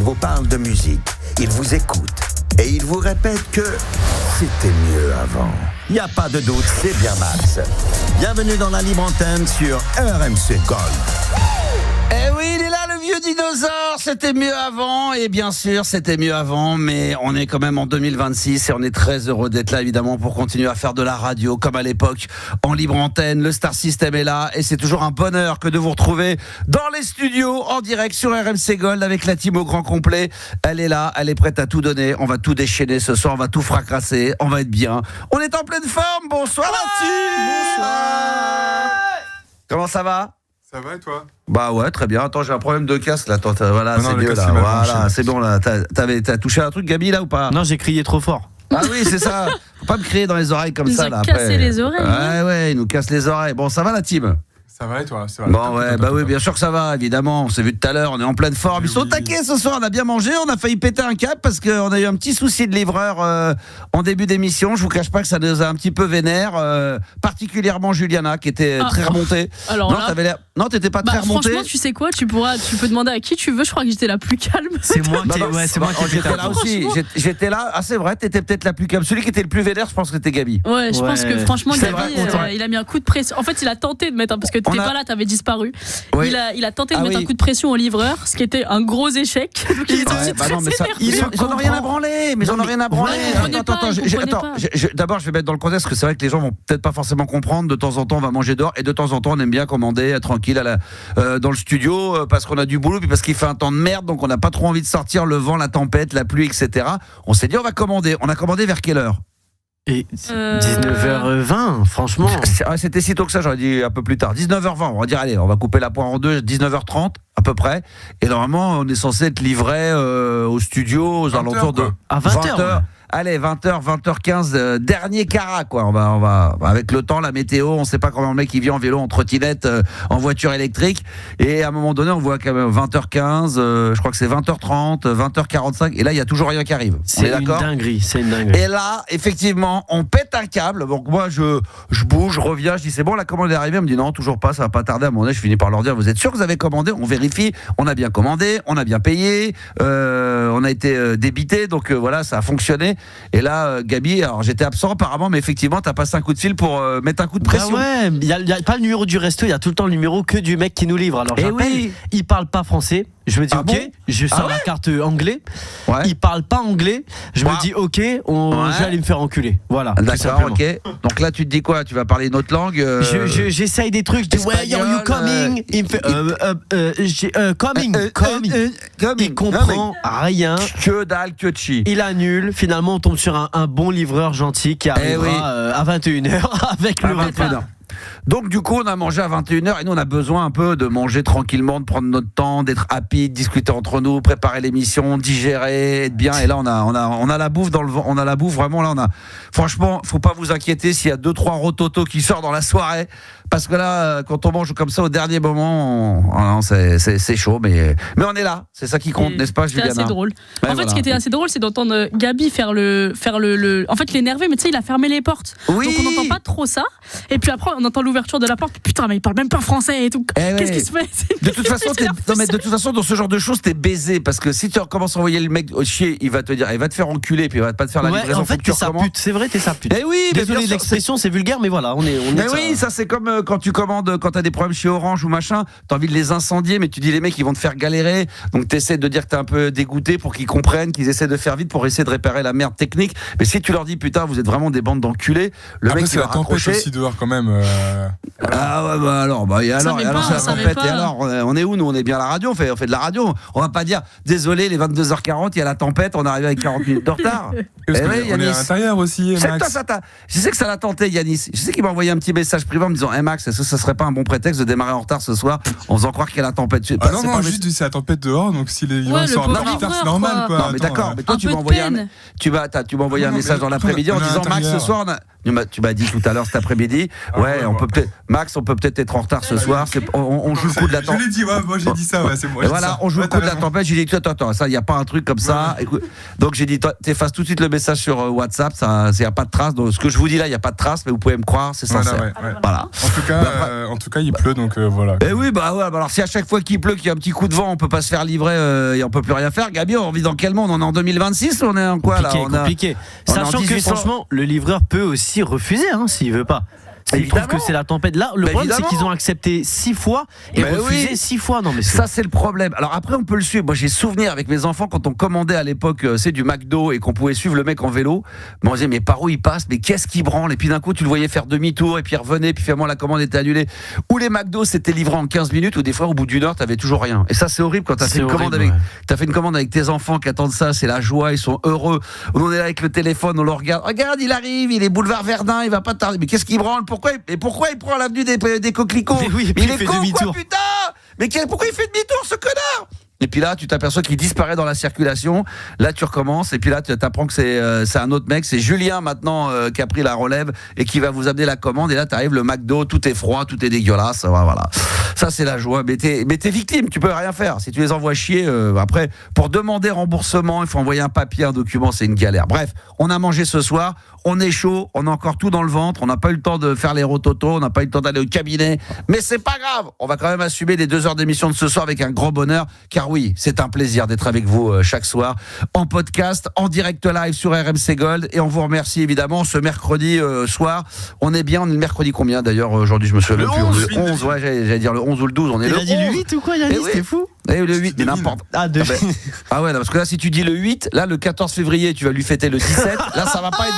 vous parle de musique, il vous écoute et il vous répète que c'était mieux avant. Il n'y a pas de doute, c'est bien Max. Bienvenue dans la libre antenne sur RMC Gold. Eh oui, il est là, le vieux dinosaure. C'était mieux avant, et bien sûr, c'était mieux avant, mais on est quand même en 2026 et on est très heureux d'être là, évidemment, pour continuer à faire de la radio comme à l'époque, en libre antenne. Le Star System est là et c'est toujours un bonheur que de vous retrouver dans les studios, en direct sur RMC Gold avec la team au grand complet. Elle est là, elle est prête à tout donner. On va tout déchaîner ce soir, on va tout fracasser, on va être bien. On est en pleine forme. Bonsoir la team. Bonsoir. Comment ça va? Ça va et toi? Bah ouais, très bien. Attends, j'ai un problème de casque là. Attends, voilà, c'est mieux là. Voilà, c'est bon là. T'as touché un truc, Gabi, là ou pas? Non, j'ai crié trop fort. Ah oui, c'est ça. Faut pas me crier dans les oreilles comme ça là. Il nous a cassé les oreilles. Ouais, il nous casse les oreilles. Bon, ça va la team? Ça va et toi? Ça va. Bon, ouais, bah oui, bien sûr que ça va, évidemment. On s'est vu tout à l'heure, on est en pleine forme. Ils sont taqués ce soir, on a bien mangé, on a failli péter un câble parce qu'on a eu un petit souci de livreur en début d'émission. Je vous cache pas que ça nous a un petit peu vénère, particulièrement Juliana qui était très remontée. Alors non, là, t'avais l'air... Non, t'étais pas très remontée. Franchement, tu sais quoi, tu peux demander à qui tu veux. Je crois que j'étais la plus calme. C'est moi qui j'étais là aussi. J'étais là. Ah, c'est vrai, t'étais peut-être la plus calme. Celui qui était le plus vénère, je pense que c'était Gabi. Ouais, je pense que franchement, C'est Gabi, vrai, il a mis un coup de pression. En fait, il a tenté de mettre parce que t'étais pas là, t'avais disparu. Oui. Il a tenté de mettre un coup de pression au livreur, ce qui était un gros échec. Donc il était aussi très énervé. Ils en ont rien à branler, mais j'en ai rien à branler. D'abord, je vais mettre dans le contexte parce que c'est vrai que les gens vont peut-être pas forcément comprendre. De temps en temps, on va manger dehors et de temps en temps, on aime bien commander, être tranquille dans le studio parce qu'on a du boulot puis parce qu'il fait un temps de merde, donc on n'a pas trop envie de sortir, le vent, la tempête, la pluie, etc. On s'est dit on va commander. On a commandé vers quelle heure? Et 19h20, franchement. C'était si tôt que ça, j'aurais dit un peu plus tard. 19h20, on va dire, allez, on va couper la poire en deux, 19h30 à peu près. Et normalement, on est censé être livré au studio aux alentours de à 20h. Allez, 20h, 20h15, dernier carat, quoi. On va, avec le temps, la météo, on sait pas comment le mec il vient en vélo, en trottinette, en voiture électrique. Et à un moment donné, on voit quand même 20h15, je crois que c'est 20h30, 20h45. Et là, il y a toujours rien qui arrive. C'est une dinguerie, Et là, effectivement, on pète un câble. Donc moi, je bouge, je reviens, je dis c'est bon, la commande est arrivée. On me dit non, toujours pas, ça va pas tarder. À un moment donné, je finis par leur dire, vous êtes sûr que vous avez commandé? On vérifie, on a bien commandé, on a bien payé, on a été débité, donc voilà, ça a fonctionné. Et là, Gabi, alors j'étais absent apparemment, mais effectivement, t'as passé un coup de fil pour mettre un coup de pression. Ouais, il y a pas le numéro du resto, il y a tout le temps le numéro que du mec qui nous livre. Alors j'appelle, il parle pas français. Je me dis je sors la carte anglais. Ouais. Il parle pas anglais. Je me dis je vais aller me faire enculer. Voilà. D'accord, ok. Donc là, tu te dis quoi? Tu vas parler une autre langue? J'essaye des trucs. Je dis where are you coming? Il me fait coming. Il comprend rien. Que dalle, que chi. Il annule. Finalement, on tombe sur un bon livreur gentil qui arrivera à 21h avec le repas. Donc du coup on a mangé à 21h et nous on a besoin un peu de manger tranquillement, de prendre notre temps, d'être happy, de discuter entre nous, préparer l'émission, digérer, être bien. Et là on a la bouffe dans le vent, on a la bouffe vraiment là franchement, faut pas vous inquiéter s'il y a 2-3 rototos qui sortent dans la soirée parce que là quand on mange comme ça au dernier moment, c'est chaud mais on est là, c'est ça qui compte, n'est-ce pas Juliana? C'est assez drôle. En fait, ce qui était assez drôle, c'est d'entendre Gabi faire le en fait l'énerver, mais tu sais, il a fermé les portes. Oui. Donc on n'entend pas trop ça. Et puis après on entend l'ouverture de la porte. Putain, mais il parle même pas français et tout. Qu'est-ce qui se fait? De toute façon, dans ce genre de choses, t'es baisé parce que si tu recommences à envoyer le mec chier, il va te dire, il va te faire enculer, puis il va pas te faire la livraison. En fait, t'es sa pute. C'est vrai, t'es sa pute. Désolé l'expression, c'est vulgaire, mais voilà, on est. Mais oui, ça c'est comme quand tu commandes, quand t'as des problèmes chez Orange ou machin, t'as envie de les incendier, mais tu dis les mecs ils vont te faire galérer, donc t'essaies de dire que t'es un peu dégoûté pour qu'ils comprennent, qu'ils essaient de faire vite pour essayer de réparer la merde technique. Mais si tu leur dis putain, vous êtes vraiment des bandes d'enculés, le mec il va raccrocher. Aussi dehors quand même. Ah ouais, alors c'est la tempête. Et alors, on est où nous? On est bien à la radio, on fait de la radio. On va pas dire désolé, les 22h40, il y a la tempête, on est arrivé avec 40 minutes de retard. On est à l'intérieur aussi, Max. Je sais que ça l'a tenté, Yanis. Je sais qu'il m'a envoyé un petit message privé en me disant Max, est-ce que ça serait pas un bon prétexte de démarrer en retard ce soir en faisant croire qu'il y a la tempête? Non, juste c'est la tempête dehors, donc si les gens sont en retard, c'est normal quoi. Non, mais d'accord, mais toi tu m'as envoyé un message dans l'après-midi en disant Max, ce soir tu m'as dit tout à l'heure cet après-midi, on peut peut-être être en retard ce soir. On joue le coup de la tempête. Je l'ai dit, moi j'ai dit ça, c'est moi. Voilà, on joue le coup de la tempête. J'ai dit attends, ça, il y a pas un truc comme ça. Écoute, donc j'ai dit, t'effaces tout de suite le message sur WhatsApp. Ça, il y a pas de trace. Donc ce que je vous dis là, il y a pas de trace, mais vous pouvez me croire, c'est sincère. Voilà. En tout cas, il pleut, donc voilà. Eh oui, alors si à chaque fois qu'il pleut, qu'il y a un petit coup de vent, on peut pas se faire livrer et on peut plus rien faire. Gabi, on vit dans quel monde? On est en 2026 ou on est en quoi là? Compliqué. Sachant que franchement, le livreur peut aussi refuser s'il veut pas. Ils trouvent que c'est la tempête. Là, le problème, c'est qu'ils ont accepté 6 fois et refusé 6 fois. Non, mais ça, c'est le problème. Alors après, on peut le suivre. Moi, j'ai souvenir avec mes enfants quand on commandait à l'époque, du McDo et qu'on pouvait suivre le mec en vélo. Mais on disait, mais par où il passe? Mais qu'est-ce qu'il branle? Et puis d'un coup, tu le voyais faire demi-tour et puis il revenait. Puis finalement, la commande était annulée. Ou les McDo, c'était livré en 15 minutes. Ou des fois, au bout d'une heure, t'avais toujours rien. Et ça, c'est horrible quand t'as fait une commande avec tes enfants qui attendent ça. C'est la joie. Ils sont heureux. On est là avec le téléphone. On le regarde. Regarde, il arrive. Il est boulevard Verdun. Il va pas tarder. Mais qu'est-ce qu'il branle? Pourquoi il prend l'avenue des coquelicots? Mais oui, et puis il fait demi-tour. Putain! Mais pourquoi il fait demi-tour, ce connard? Et puis là, tu t'aperçois qu'il disparaît dans la circulation. Là, tu recommences. Et puis là, tu apprends que c'est un autre mec. C'est Julien maintenant qui a pris la relève et qui va vous amener la commande. Et là, t'arrives le McDo, tout est froid, tout est dégueulasse. Voilà. Ça, c'est la joie. Mais t'es victime. Tu peux rien faire. Si tu les envoies chier, après, pour demander remboursement, il faut envoyer un papier, un document. C'est une galère. Bref, on a mangé ce soir. On est chaud. On a encore tout dans le ventre. On n'a pas eu le temps de faire les rototos. On n'a pas eu le temps d'aller au cabinet. Mais c'est pas grave. On va quand même assumer les 2 heures d'émission de ce soir avec un grand bonheur. Car oui, c'est un plaisir d'être avec vous chaque soir en podcast, en direct live sur RMC Gold, et on vous remercie évidemment ce mercredi soir. On est bien, on est le mercredi combien d'ailleurs aujourd'hui? Je me souviens plus. Le 11, ouais, j'allais dire le 11 ou le 12, on est le 11. Il a dit le 8 ou quoi, Yannis? C'était fou. Et le 8, mais n'importe. Ah ouais, non, parce que là si tu dis le 8, là le 14 février, tu vas lui fêter le 17. Là ça va pas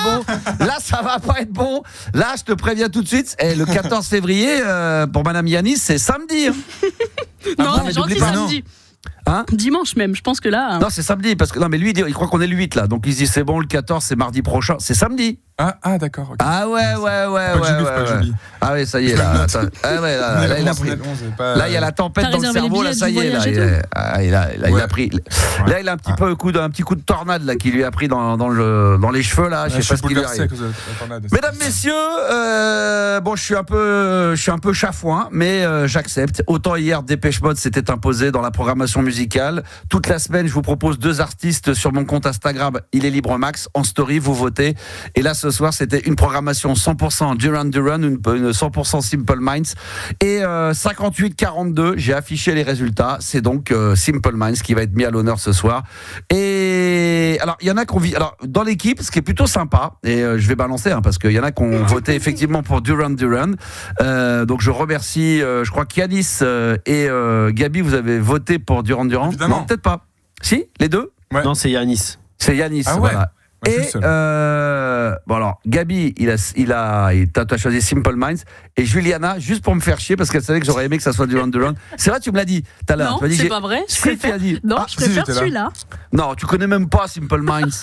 être bon. Là, je te préviens tout de suite, le 14 février pour madame Yannis, c'est samedi. Non, c'est gentil, samedi. Dimanche même, je pense que là. Non, c'est samedi, parce que. Non, mais lui, il croit qu'on est le 8 là. Donc il se dit, c'est bon, le 14, c'est mardi prochain. C'est samedi. Ah d'accord. Okay. Ah ouais. Ah ouais, ça y est, là. Là, il a pris. Là, il y a la tempête dans le cerveau, là, ça y est, là. Il a pris. Là, il a un petit coup de tornade, là, qui lui a pris dans les cheveux, là. Je sais pas ce qui lui arrive. Mesdames, messieurs, bon, je suis un peu chafouin, mais j'accepte. Autant hier, Dépêche Mode s'était imposé dans la programmation musicale. Toute la semaine, je vous propose 2 artistes sur mon compte Instagram, il est libre max, en story, vous votez. Et là, ce soir, c'était une programmation 100% Duran Duran, une 100% Simple Minds. Et 58-42, j'ai affiché les résultats. C'est donc Simple Minds qui va être mis à l'honneur ce soir. Et alors, il y en a qui ont dans l'équipe, ce qui est plutôt sympa, et je vais balancer, parce qu'il y en a qui ont voté effectivement pour Duran Duran. Donc, je remercie, je crois qu'Yanis et Gabi, vous avez voté pour Duran Duran. Évidemment. Non, peut-être pas. Si, les deux? Ouais. Non, c'est Yanis. C'est Yanis, voilà. Et bon alors Gabi, t'as choisi Simple Minds, et Juliana, juste pour me faire chier parce qu'elle savait que j'aurais aimé que ça soit Duran Duran. C'est vrai, tu me l'as dit tout à l'heure. Non, c'est pas vrai. Je préfère celui-là. Non, tu connais même pas Simple Minds.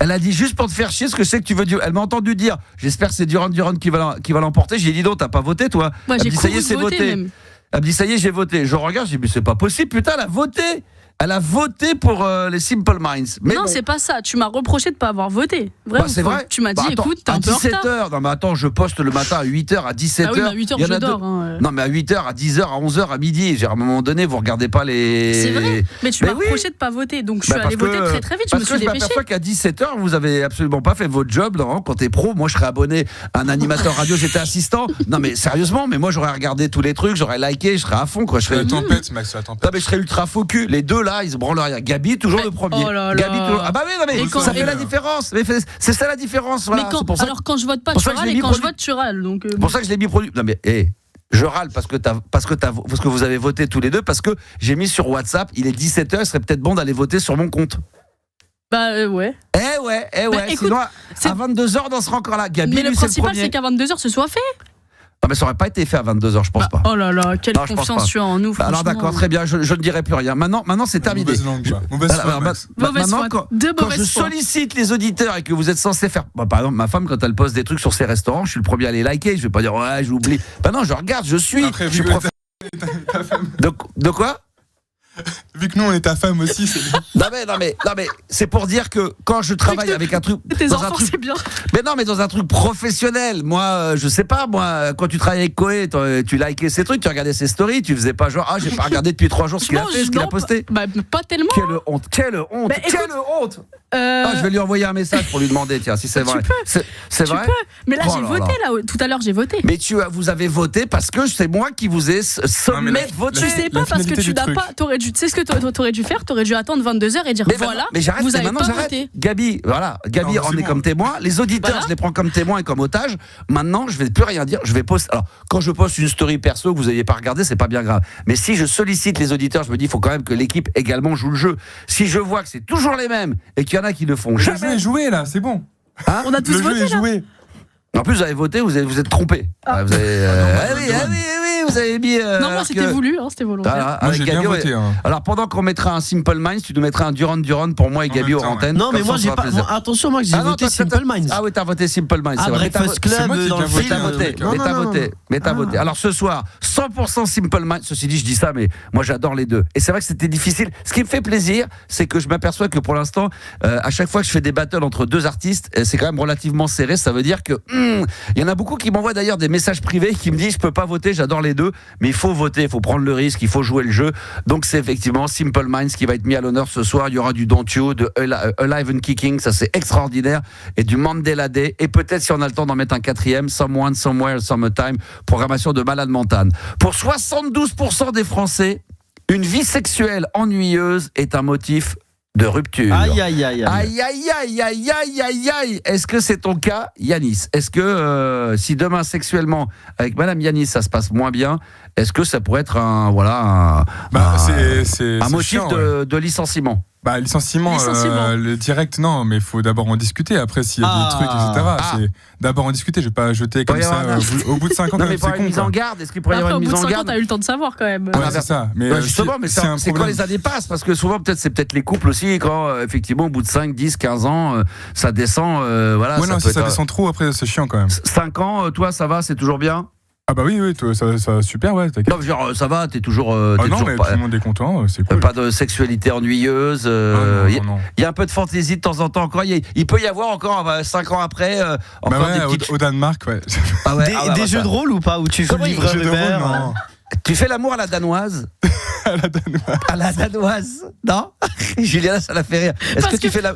Elle a dit juste pour te faire chier, ce que je sais que tu veux dire. Elle m'a entendu dire, j'espère que c'est Duran Duran qui va l'emporter. J'ai dit non, t'as pas voté toi. Moi, j'ai dit ça y est, c'est voté. Elle me dit ça y est, j'ai voté. Je regarde, je dis mais c'est pas possible, putain, elle a voté. Elle a voté pour les Simple Minds. Mais non, c'est pas ça. Tu m'as reproché de pas avoir voté. Vraiment, c'est vrai. Tu m'as dit, écoute, t'es un peu en retard. À 17h. Non, mais attends, je poste le matin à 8h, à 17h. Ah oui, mais à 8h, je dors. Non, mais à 8h, à 10h, à 11h, à midi. À un moment donné, vous regardez pas les. C'est vrai. Mais tu m'as reproché de pas voter. Donc je suis allé voter très très vite. Je me suis dépêché. Parce que je m'aperçois qu'à 17h, vous avez absolument pas fait votre job. Non, quand t'es pro, moi, je serais abonné à un animateur radio, j'étais assistant. Non, mais sérieusement, mais moi, j'aurais regardé tous les trucs, j'aurais liké, je serais à fond, quoi. La tempête, Max, la tempête. Non, mais je serais ultra focus. Les deux là, ils se branlent rien. Gabi, toujours le premier. Gabi, toujours. Ah bah oui, non, mais ça fait la différence. Mais c'est ça la différence. Voilà. Mais alors quand je vote pas, tu râles, et quand je vote, tu râles. C'est pour ça que je l'ai mis produit. Non mais je râle parce que vous avez voté tous les deux, parce que j'ai mis sur WhatsApp, il est 17h, il serait peut-être bon d'aller voter sur mon compte. Bah ouais. Écoute, sinon à 22h on sera encore là. Gabi, mais le principal c'est qu'à 22h ce soit fait. Non mais ça aurait pas été fait à 22h, je pense pas. Oh là là, quelle confiance tu as en nous, franchement. Alors d'accord, très bien, je ne dirai plus rien. Maintenant c'est terminé. Maintenant, quand je sollicite les auditeurs et que vous êtes censés faire... par exemple, ma femme, quand elle poste des trucs sur ses restaurants, je suis le premier à les liker, je vais pas dire ouais, j'oublie. Bah non, je regarde, je suis... Après, De quoi ? Vu que nous on est ta femme aussi, c'est bien. Non mais c'est pour dire que quand je travaille avec un truc tes enfants c'est bien. Mais non mais dans un truc professionnel, moi je sais pas, moi quand tu travaillais avec Koé, tu likais ses trucs, tu regardais ses stories, tu faisais pas genre j'ai pas regardé depuis 3 jours ce qu'il a fait, ce qu'il a posté. Bah pas tellement. Quelle honte. Je vais lui envoyer un message pour lui demander tiens si c'est vrai. C'est vrai. Mais là j'ai voté là, tout à l'heure j'ai voté. Mais vous avez voté parce que c'est moi qui vous ai sommé de voter. Tu sais pas parce que tu n'as pas, tu sais ce que t'aurais dû faire, t'aurais dû attendre 22h et dire mais j'arrête, vous avez pas voté. Gabi, on est comme témoin, les auditeurs je les prends comme témoins et comme otages. Maintenant, je vais plus rien dire, je vais poster. Alors, quand je poste une story perso que vous n'aviez pas regardé, c'est pas bien grave. Mais si je sollicite les auditeurs, je me dis il faut quand même que l'équipe également joue le jeu. Si je vois que c'est toujours les mêmes et qu'il y en a qui le font jamais. Le jeu est joué là, c'est bon. On a tous voté là. En plus, vous avez voté, vous êtes trompé. Vous avez, vous avez mis. Non, moi c'était voulu, c'était volontaire. Moi j'ai bien voté. Alors pendant qu'on mettra un Simple Minds, tu nous mettras un Duran pour moi et Gabi aux antennes. Non, mais moi j'ai pas. Attention, moi j'ai voté Simple Minds. Ah oui, t'as voté Simple Minds. Ah, Breakfast Club dans le film. Mais t'as voté. Alors ce soir, 100% Simple Minds. Ceci dit, je dis ça, mais moi j'adore les deux. Et c'est vrai que c'était difficile. Ce qui me fait plaisir, c'est que je m'aperçois que pour l'instant, à chaque fois que je fais des battles entre deux artistes, c'est quand même relativement serré. Ça veut dire que il y en a beaucoup qui m'envoient d'ailleurs des messages privés qui me disent je peux pas voter, j'adore les deux, mais il faut voter, il faut prendre le risque, il faut jouer le jeu. Donc c'est effectivement Simple Minds qui va être mis à l'honneur ce soir. Il y aura du Don't You, de Alive and Kicking, ça c'est extraordinaire, et du Mandela Day, et peut-être si on a le temps d'en mettre un quatrième, Someone, Somewhere, Summertime, programmation de Malade Mentane. Pour 72% des Français, une vie sexuelle ennuyeuse est un motif de rupture. Aïe. Est-ce que c'est ton cas, Yanis? Est-ce que si demain sexuellement avec Madame Yanis ça se passe moins bien, est-ce que ça pourrait être un motif chiant, de licenciement? Licenciement. Le direct, non, mais il faut d'abord en discuter. Après, s'il y a des trucs, etc. C'est d'abord en discuter. Je vais pas jeter comme ça au bout de 5 ans. Non, mais pas une mise en garde. Est-ce qu'il pourrait y avoir une mise en garde? Au bout de 5 ans, t'as eu le temps de savoir quand même. Ouais, c'est ça. Mais justement, mais c'est quand les années passent. Parce que souvent, c'est peut-être les couples aussi, quand effectivement, au bout de 5, 10, 15 ans, ça descend. Ouais, non, si ça descend trop, après, c'est chiant quand même. 5 ans, toi, ça va, c'est toujours bien? Ah bah oui, toi, ça super, ouais. Non, genre, ça va, t'es toujours. Non, mais tout le monde est content, c'est cool. Pas de sexualité ennuyeuse. Il y a un peu de fantaisie de temps en temps encore. Il peut y avoir encore 5 ans après. Au Danemark, ouais. Des jeux de rôle ou pas, où tu joues le livre de verre. Non. Tu fais l'amour à la danoise? À la danoise? Non? Juliana, ça l'a fait rire.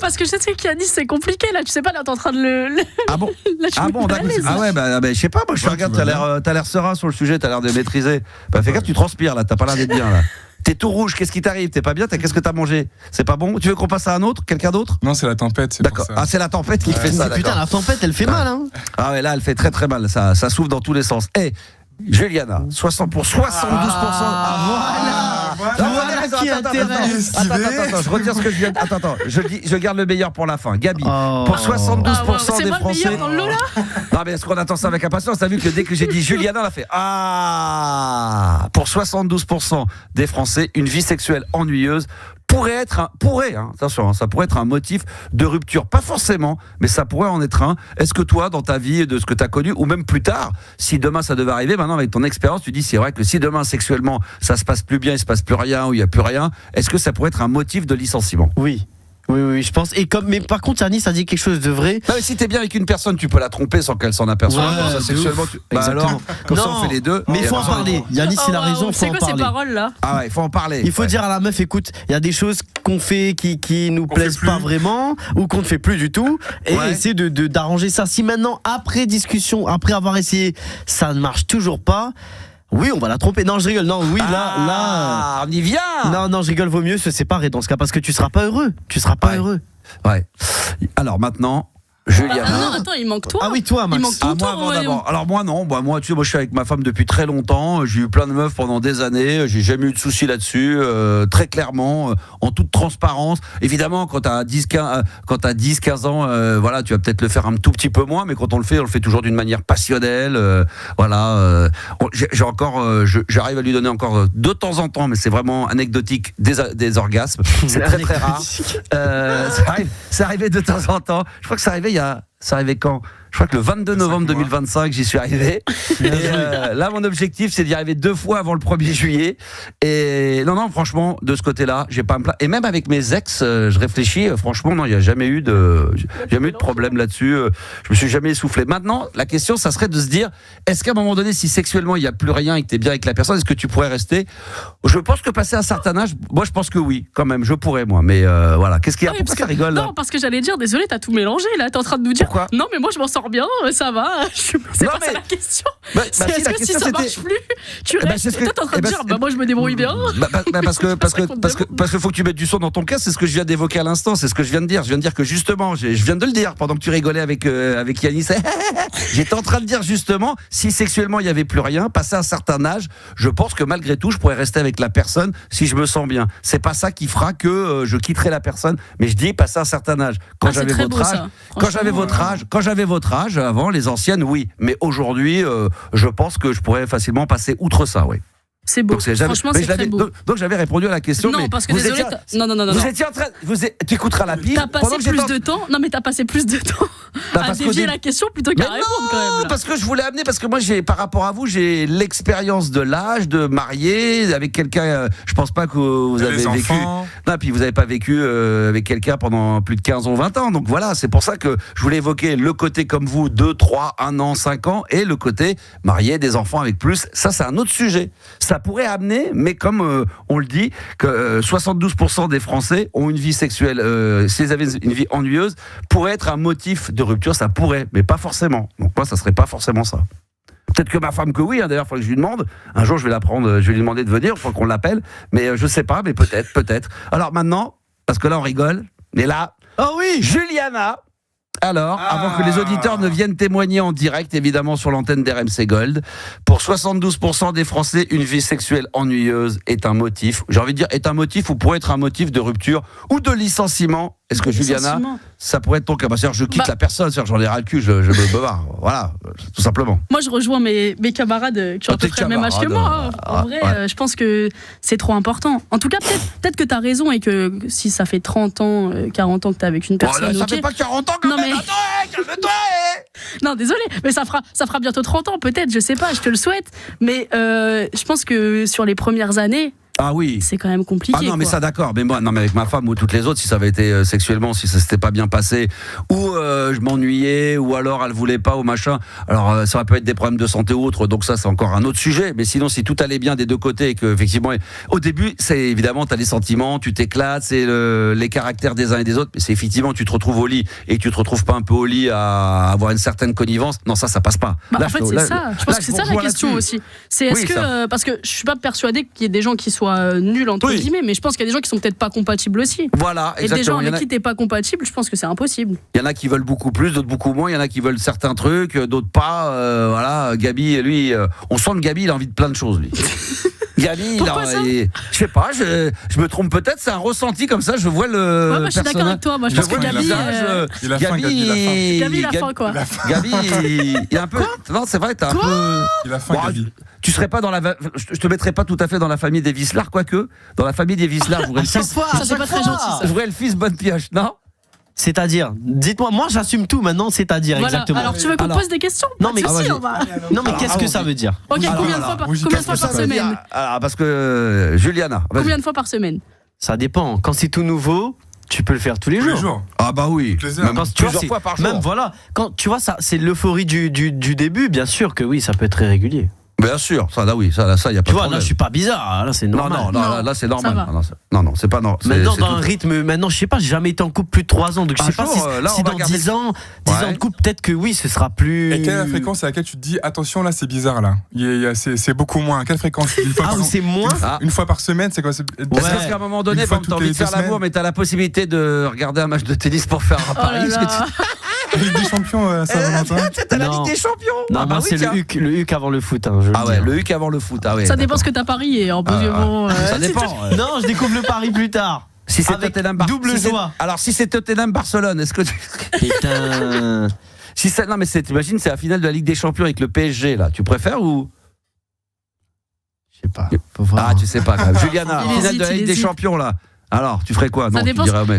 Parce que je sais qu'Yanis, c'est compliqué, là. Tu sais pas, là, t'es en train de le. Ah bon? D'accord. Ah ouais, je sais pas, moi, je regarde, t'as l'air serein sur le sujet, t'as l'air de maîtriser. Fais gaffe, tu transpires, là, t'as pas l'air d'être bien, là. T'es tout rouge, qu'est-ce qui t'arrive? T'es pas bien? Qu'est-ce que t'as mangé? C'est pas bon? Tu veux qu'on passe à un autre? Quelqu'un d'autre? Non, c'est la tempête, c'est d'accord. C'est la tempête qui fait ça, d'accord. Putain, la tempête, elle fait mal, hein. Ah ouais, là, elle fait très très mal, ça souffle dans tous les sens. Juliana, 72%. Voilà qui intéresse. Attends, je retire ce que je viens. Attends, je garde le meilleur pour la fin. Gabi, pour 72% des Français. C'est moi le meilleur dans le lot là. Non mais est-ce qu'on attend ça avec impatience? T'as vu que dès que j'ai dit Juliana, elle a fait pour 72% des Français, une vie sexuelle ennuyeuse ça pourrait être un motif de rupture. Pas forcément, mais ça pourrait en être un. Est-ce que toi, dans ta vie, de ce que tu as connu, ou même plus tard, si demain ça devait arriver, maintenant avec ton expérience, tu dis c'est vrai que si demain sexuellement ça se passe plus bien, il se passe plus rien, ou il y a plus rien, est-ce que ça pourrait être un motif de licenciement? Oui, je pense. Mais par contre, Yanis a dit quelque chose de vrai. Non, mais si t'es bien avec une personne, tu peux la tromper sans qu'elle s'en aperçoive. Ouais, sexuellement, alors, comme ça on fait les deux. Mais il faut en parler. Yanis, il a raison. C'est quoi ces paroles là? Ah ouais, il faut en parler. Il faut dire à la meuf, écoute, il y a des choses qu'on fait qui nous plaisent pas vraiment, ou qu'on ne fait plus du tout, et essayer d'arranger ça. Si maintenant, après discussion, après avoir essayé, ça ne marche toujours pas. Oui, on va la tromper. Non, je rigole. Non, oui, là. On y vient. Non, je rigole. Vaut mieux se séparer dans ce cas, parce que tu seras pas heureux. Ouais. Alors maintenant, Juliana. Non, attends, il manque toi. Ah oui, toi, Max. Il manque tout moi avant d'abord. Alors moi non, moi tu sais, moi je suis avec ma femme depuis très longtemps, j'ai eu plein de meufs pendant des années, j'ai jamais eu de soucis là-dessus, très clairement, en toute transparence. Évidemment, quand t'as 10-15 ans, voilà, tu vas peut-être le faire un tout petit peu moins, mais quand on le fait toujours d'une manière passionnelle, voilà. J'arrive à lui donner encore de temps en temps, mais c'est vraiment anecdotique, des orgasmes. C'est très rare. Ça arrivait de temps en temps. Je crois que ça arrivait quand Je crois que le 22 novembre 2025, j'y suis arrivé. Et là, mon objectif, c'est d'y arriver 2 fois avant le 1er juillet. Et non, franchement, de ce côté-là, j'ai pas à me plaindre. Et même avec mes ex, je réfléchis, franchement, non, il n'y a jamais eu de problème là-dessus. Je me suis jamais essoufflé. Maintenant, la question, ça serait de se dire, est-ce qu'à un moment donné, si sexuellement, il n'y a plus rien et que tu es bien avec la personne, est-ce que tu pourrais rester? Je pense que passer un certain âge, moi, je pense que oui, quand même, je pourrais, moi. Mais voilà, qu'est-ce qu'il y a? Pourquoi ça rigole? Non, parce que j'allais dire, désolé, t'as tout mélangé, là. T'es en train de nous dire. Pourquoi? Non, mais moi, je m'en sors bien, ça va. C'est pas ça la question. Est-ce que si ça marche plus, tu restes? Toi, t'es en train de dire, moi, je me débrouille bien. Parce que faut que tu mettes du son dans ton cas, c'est ce que je viens d'évoquer à l'instant, c'est ce que je viens de dire. Je viens de dire que justement, je viens de le dire pendant que tu rigolais avec Yanis. J'étais en train de dire justement, si sexuellement il n'y avait plus rien, passé un certain âge, je pense que malgré tout, je pourrais rester avec la personne si je me sens bien. C'est pas ça qui fera que je quitterai la personne, mais je dis passer un certain âge. Quand j'avais votre âge, avant les anciennes, oui, mais aujourd'hui, je pense que je pourrais facilement passer outre ça, oui. C'est beau. Franchement, c'est très beau. Donc j'avais répondu à la question. Non, mais parce que désolé. Non. Vous étiez en train. Tu écouteras la pile. T'as passé plus de temps. Non, mais t'as passé plus de temps à dévier la question plutôt qu'à répondre quand même. Non, parce que je voulais amener. Parce que moi, par rapport à vous, j'ai l'expérience de l'âge, de marier avec quelqu'un. Je pense pas que vous avez vécu. Non, puis vous n'avez pas vécu avec quelqu'un pendant plus de 15 ans, 20 ans. Donc voilà, c'est pour ça que je voulais évoquer le côté comme vous, 2, 3, 1 an, 5 ans, et le côté marié, des enfants avec plus. Ça, c'est un autre sujet. Ça pourrait amener, mais comme on le dit, que 72% des Français ont une vie sexuelle, s'ils avaient une vie ennuyeuse, pourrait être un motif de rupture, ça pourrait, mais pas forcément. Donc moi, ça serait pas forcément ça. Peut-être que ma femme que oui, d'ailleurs, il faudrait que je lui demande. Un jour, je vais la prendre, je vais lui demander de venir, il faut qu'on l'appelle, mais je sais pas, mais peut-être. Alors maintenant, parce que là, on rigole, mais là, oh oui, Juliana. Alors, avant que les auditeurs ne viennent témoigner en direct, évidemment, sur l'antenne d'RMC Gold, pour 72% des Français, une vie sexuelle ennuyeuse est un motif. J'ai envie de dire, est un motif ou pourrait être un motif de rupture ou de licenciement. Est-ce que Juliana, ça pourrait être ton cas? C'est-à-dire, je quitte la personne, c'est-à-dire, j'en ai ras le cul, je me barre. Voilà, tout simplement. Moi, je rejoins mes camarades qui ont à peu près le même âge que moi. En vrai, je pense que c'est trop important. En tout cas, peut-être que tu as raison et que si ça fait 30 ans, 40 ans que tu es avec une personne. Ça fait pas 40 ans quand même. Attends, calme-toi. Non, désolé, mais ça fera bientôt 30 ans, peut-être, je sais pas, je te le souhaite. Mais je pense que sur les premières années. Ah oui. C'est quand même compliqué. Ah non, mais ça d'accord. Mais moi, non, mais avec ma femme ou toutes les autres, si ça avait été sexuellement, si ça s'était pas bien passé, ou je m'ennuyais, ou alors elle voulait pas, ou machin. Alors ça peut être des problèmes de santé ou autre. Donc ça, c'est encore un autre sujet. Mais sinon, si tout allait bien des deux côtés et que effectivement, au début, c'est évidemment, t'as les sentiments, tu t'éclates, c'est les caractères des uns et des autres. Mais c'est effectivement, tu te retrouves au lit et que tu te retrouves pas un peu au lit à avoir une certaine connivence. Non, ça passe pas. Là, en fait, c'est ça. Je pense que c'est ça la question aussi. C'est est-ce que parce que je suis pas persuadée qu'il y ait des gens qui soient nuls entre guillemets, mais je pense qu'il y a des gens qui sont peut-être pas compatibles aussi. Voilà, exactement. Et des gens avec qui t'es pas compatible, je pense que c'est impossible. Il y en a qui veulent beaucoup plus, d'autres beaucoup moins. Il y en a qui veulent certains trucs, d'autres pas. Voilà, Gabi, lui, on sent que Gabi, il a envie de plein de choses, lui. Gabi, je sais pas, je me trompe peut-être, c'est un ressenti comme ça, je vois le. Ouais, moi je suis d'accord avec toi, moi je pense que Gabi. Gabi, il a faim quoi. Gabi, il a un peu. Non, c'est vrai, t'as un peu. Il a faim, Gabi. Tu serais pas dans je te mettrais pas tout à fait dans la famille des Vislar, quoique. Dans la famille des Vislar, je voudrais le fils. Ça, c'est pas très gentil, ça. Je voudrais le fils bonne pioche, non? C'est-à-dire, dites-moi, moi j'assume tout maintenant, c'est-à-dire voilà. Exactement. Alors tu veux qu'on pose des questions? Non mais, non, mais qu'est-ce que ça veut dire? Ok, combien de fois par semaine? Parce que Juliana. Combien de fois par semaine? Ça dépend. Quand c'est tout nouveau, tu peux le faire tous les jours. Ah bah oui. Même plusieurs fois par jour. Même voilà, quand tu vois ça, c'est l'euphorie du début, bien sûr que oui, ça peut être très régulier. Bien sûr, ça là oui, ça y a pas de problème. Tu vois, là je suis pas bizarre, là c'est normal. Non, là c'est normal. Non, c'est pas normal. Maintenant dans un rythme, maintenant je sais pas, j'ai jamais été en couple plus de 3 ans, donc je sais pas si dans 10 ans de couple, peut-être que oui, ce sera plus. Et quelle est la fréquence à laquelle tu te dis attention là c'est bizarre là, c'est beaucoup moins. Quelle fréquence? C'est moins. Une fois par semaine, c'est quoi? Parce qu'à un moment donné, t'as envie de faire l'amour, mais t'as la possibilité de regarder un match de tennis pour faire un pari. La Ligue des Champions, ça va longtemps. T'as la Ligue des Champions. Non, moi c'est le HUC avant le foot. Ah ouais, le HUC avant le foot. Ah ouais. Ça dépend ce que t'as parié. Ça dépend. Non, je découvre le pari plus tard. Si c'est Tottenham double joie. Alors si c'est Tottenham Barcelone, est-ce que putain. Non mais t'imagines, c'est la finale de la Ligue des Champions avec le PSG là. Tu préfères ou? Je sais pas. Ah, tu sais pas. Juliana, finale de la Ligue des Champions là. Alors, tu ferais quoi? Non,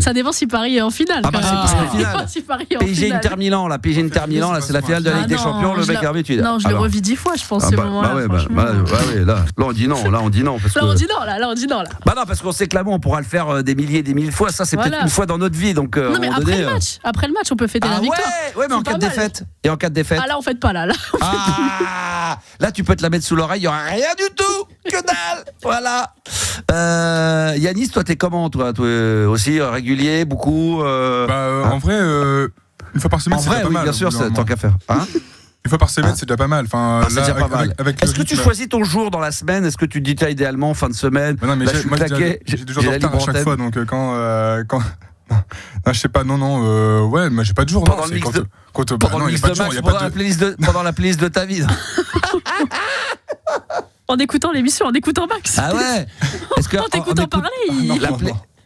ça dépend si Paris est en finale. Ah bah c'est en finale. Si Paris est en PSG finale. Inter Milan, là, c'est la finale de la Ligue des Champions, le mec est habitué. Non, je le revis 10 fois, je pense, ce moment-là. Là, on dit non. Là, on dit non. On dit non. Bah non, parce qu'on sait que l'amour, on pourra le faire des milliers et des mille fois. Ça, c'est peut-être une fois dans notre vie. Donc, non, mais après le match, on peut fêter la victoire. Ouais, mais en cas de défaite. Et en cas de défaite. Ah là, on fête pas là. Là, tu peux te la mettre sous l'oreille, il n'y aura rien du tout. Que dalle. Voilà. Yanis, toi, t'es comment, toi aussi régulier, beaucoup En vrai, une fois par semaine, c'est pas mal. Bien sûr, tant qu'à faire. Une fois par semaine, c'est déjà pas mal. Enfin, c'est déjà pas mal. Est-ce que tu choisis ton jour dans la semaine? Est-ce que tu dis idéalement fin de semaine? Non, mais moi, j'ai des jours de retard à chaque fois. Donc quand non, je sais pas. Non. Ouais, moi j'ai pas de jour. Pendant le mix pendant la playlist de ta vie. En écoutant l'émission, en écoutant Max. Ah ouais. En t'écoutant parler.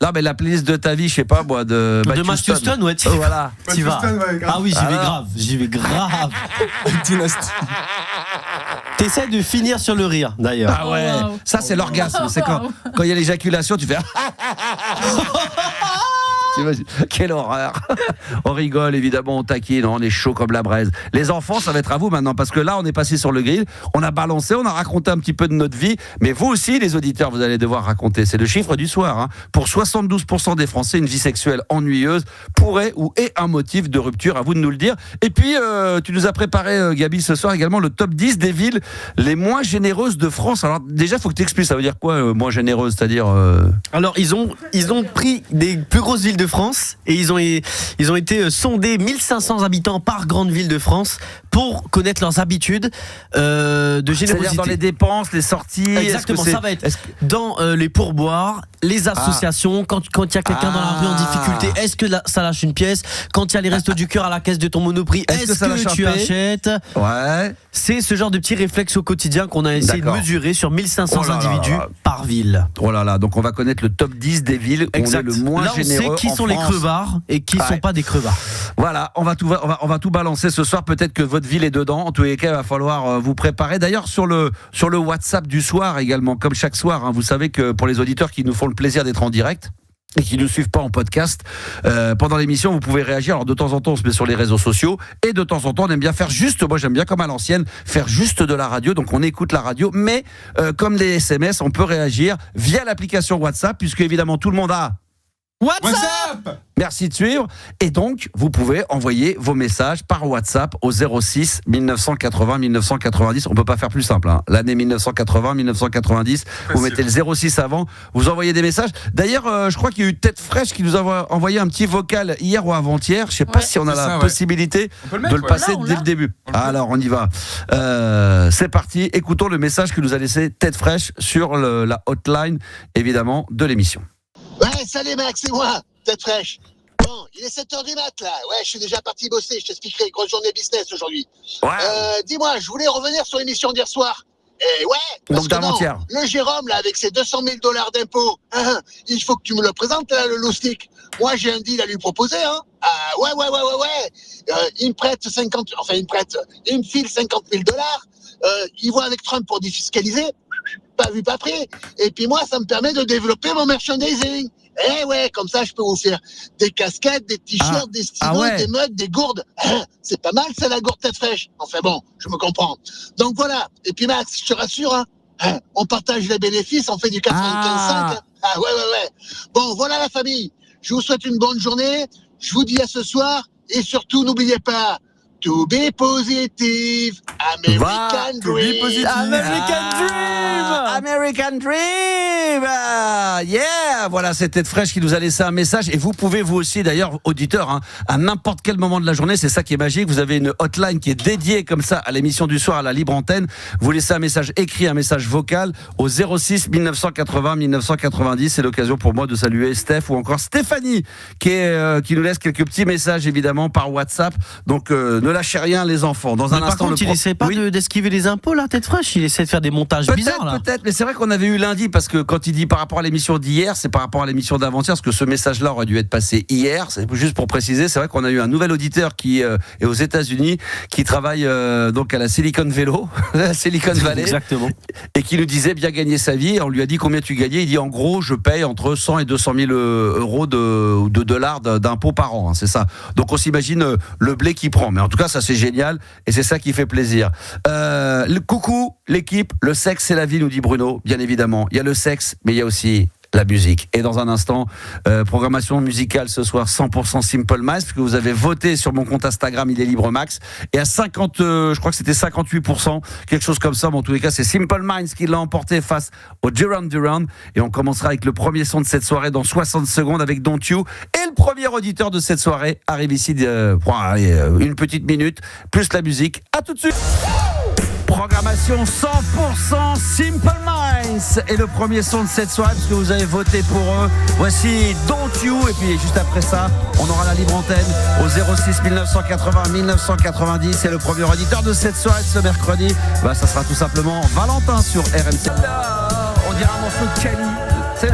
Non, mais la playlist de ta vie, je sais pas moi, de Matt Houston, ouais. Voilà. T'y vas. Ah oui, j'y vais grave. Dynasty. T'essaies de finir sur le rire, d'ailleurs. Ah ouais. Wow. Ça, c'est l'orgasme. C'est quand il y a l'éjaculation, tu fais. Quelle horreur. On rigole évidemment, on taquine, on est chaud comme la braise. Les enfants, ça va être à vous maintenant, parce que là on est passé sur le grill, on a balancé, on a raconté un petit peu de notre vie, mais vous aussi les auditeurs, vous allez devoir raconter. C'est le chiffre du soir. Pour 72% des Français, une vie sexuelle ennuyeuse pourrait ou est un motif de rupture. À vous de nous le dire. Et puis tu nous as préparé, Gabi, ce soir également le top 10 des villes les moins généreuses de France. Alors déjà, il faut que tu expliques, ça veut dire quoi moins généreuse, c'est-à-dire Alors ils ont pris des plus grosses villes de France et ils ont été sondés 1500 habitants par grande ville de France pour connaître leurs habitudes de générosité. C'est-à-dire dans les dépenses, les sorties. Exactement, ça va être dans les pourboires, les associations, quand il y a quelqu'un dans la rue en difficulté, est-ce que ça lâche une pièce? Quand il y a les restos du cœur à la caisse de ton Monoprix, est-ce que tu achètes? Ouais. C'est ce genre de petits réflexes au quotidien qu'on a essayé de mesurer sur 1500 individus par ville. Oh là là, donc on va connaître le top 10 des villes où on est le moins généreux. Là, on sait qui sont les crevards et qui sont pas des crevards. Voilà, on va tout balancer ce soir. Peut-être que votre ville est dedans. En tous les cas, il va falloir vous préparer. D'ailleurs, sur le WhatsApp du soir également, comme chaque soir, vous savez que pour les auditeurs qui nous font le plaisir d'être en direct et qui ne nous suivent pas en podcast, pendant l'émission, vous pouvez réagir. Alors de temps en temps, on se met sur les réseaux sociaux et de temps en temps, on aime bien faire moi j'aime bien comme à l'ancienne, faire juste de la radio. Donc on écoute la radio, mais comme les SMS, on peut réagir via l'application WhatsApp, puisque évidemment tout le monde a WhatsApp. Merci de suivre. Et donc, vous pouvez envoyer vos messages par WhatsApp au 06 1980 1990. On peut pas faire plus simple. L'année 1980 1990. Vous mettez le 06 avant. Vous envoyez des messages. D'ailleurs, je crois qu'il y a eu Tête Fraîche qui nous a envoyé un petit vocal hier ou avant-hier. Je sais pas si on a la possibilité de le passer dès le début. Alors, on y va. C'est parti. Écoutons le message que nous a laissé Tête Fraîche sur la hotline, évidemment, de l'émission. Ouais, salut Max, c'est moi, Tête Fraîche. Bon, il est 7h du mat là. Ouais, je suis déjà parti bosser, je t'expliquerai. Grosse journée business aujourd'hui. Ouais. Dis-moi, je voulais revenir sur l'émission d'hier soir. Et ouais, parce donc d'avant-hier. Le Jérôme là, avec ses 200 000 $ d'impôts, il faut que tu me le présentes là, le loustic. Moi, j'ai un deal à lui proposer, ouais. Il me prête il me file 50 000 $. Il voit avec Trump pour défiscaliser. Pas vu, pas pris. Et puis moi, ça me permet de développer mon merchandising. Eh ouais, comme ça, je peux vous faire des casquettes, des t-shirts, des stylos, des mugs, des gourdes. C'est pas mal, ça, la gourde Tête Fraîche. Enfin bon, je me comprends. Donc voilà. Et puis Max, je te rassure, on partage les bénéfices, on fait du 95-5. Ouais. Bon, voilà la famille. Je vous souhaite une bonne journée. Je vous dis à ce soir. Et surtout, n'oubliez pas, to be positive, American Dream. American Dream. Yeah. Voilà, c'est Tête Fraîche qui nous a laissé un message. Et vous pouvez, vous aussi, d'ailleurs, auditeurs, à n'importe quel moment de la journée, c'est ça qui est magique. Vous avez une hotline qui est dédiée comme ça à l'émission du soir, à la libre antenne. Vous laissez un message écrit, un message vocal au 06 1980 1990. C'est l'occasion pour moi de saluer Steph ou encore Stéphanie qui nous laisse quelques petits messages, évidemment, par WhatsApp. Donc, ne lâchez rien, les enfants. Dans un instant, il essaie pas d'esquiver les impôts, là, Tête Fraîche. Il essaie de faire des montages bizarres, là. là. Peut-être, mais c'est vrai qu'on avait eu lundi, parce que quand il dit par rapport à l'émission d'hier, c'est par rapport à l'émission d'avant-hier, parce que ce message-là aurait dû être passé hier. C'est juste pour préciser, c'est vrai qu'on a eu un nouvel auditeur qui est aux États-Unis, qui travaille donc à la Silicon Vélo, la Silicon Valley. Exactement. Et qui nous disait bien gagner sa vie. On lui a dit combien tu gagnais. Il dit en gros, je paye entre 100 et 200 000 euros de dollars d'impôts par an. Hein, c'est ça. Donc on s'imagine le blé qu'il prend. Mais en tout cas, ça c'est génial et c'est ça qui fait plaisir. Coucou l'équipe, le sexe c'est la vie, nous dit Bruno. Bien évidemment, il y a le sexe, mais il y a aussi la musique. Et dans un instant, programmation musicale ce soir 100% Simple Minds, parce que vous avez voté sur mon compte Instagram, il est libre max. Et à 50, je crois que c'était 58%, quelque chose comme ça. Mais en tous les cas, c'est Simple Minds qui l'a emporté face au Duran Duran. Et on commencera avec le premier son de cette soirée dans 60 secondes avec Don't You. Et le premier auditeur de cette soirée arrive ici pour une petite minute, plus la musique. À tout de suite. Programmation 100% Simple Minds. Et le premier son de cette soirée, parce que vous avez voté pour eux. Voici Don't You. Et puis juste après ça, on aura la libre antenne au 06 1980 1990. Et le premier auditeur de cette soirée de ce mercredi, ça sera tout simplement Valentin sur RMC. On dirait un morceau de Kali. Tu sais,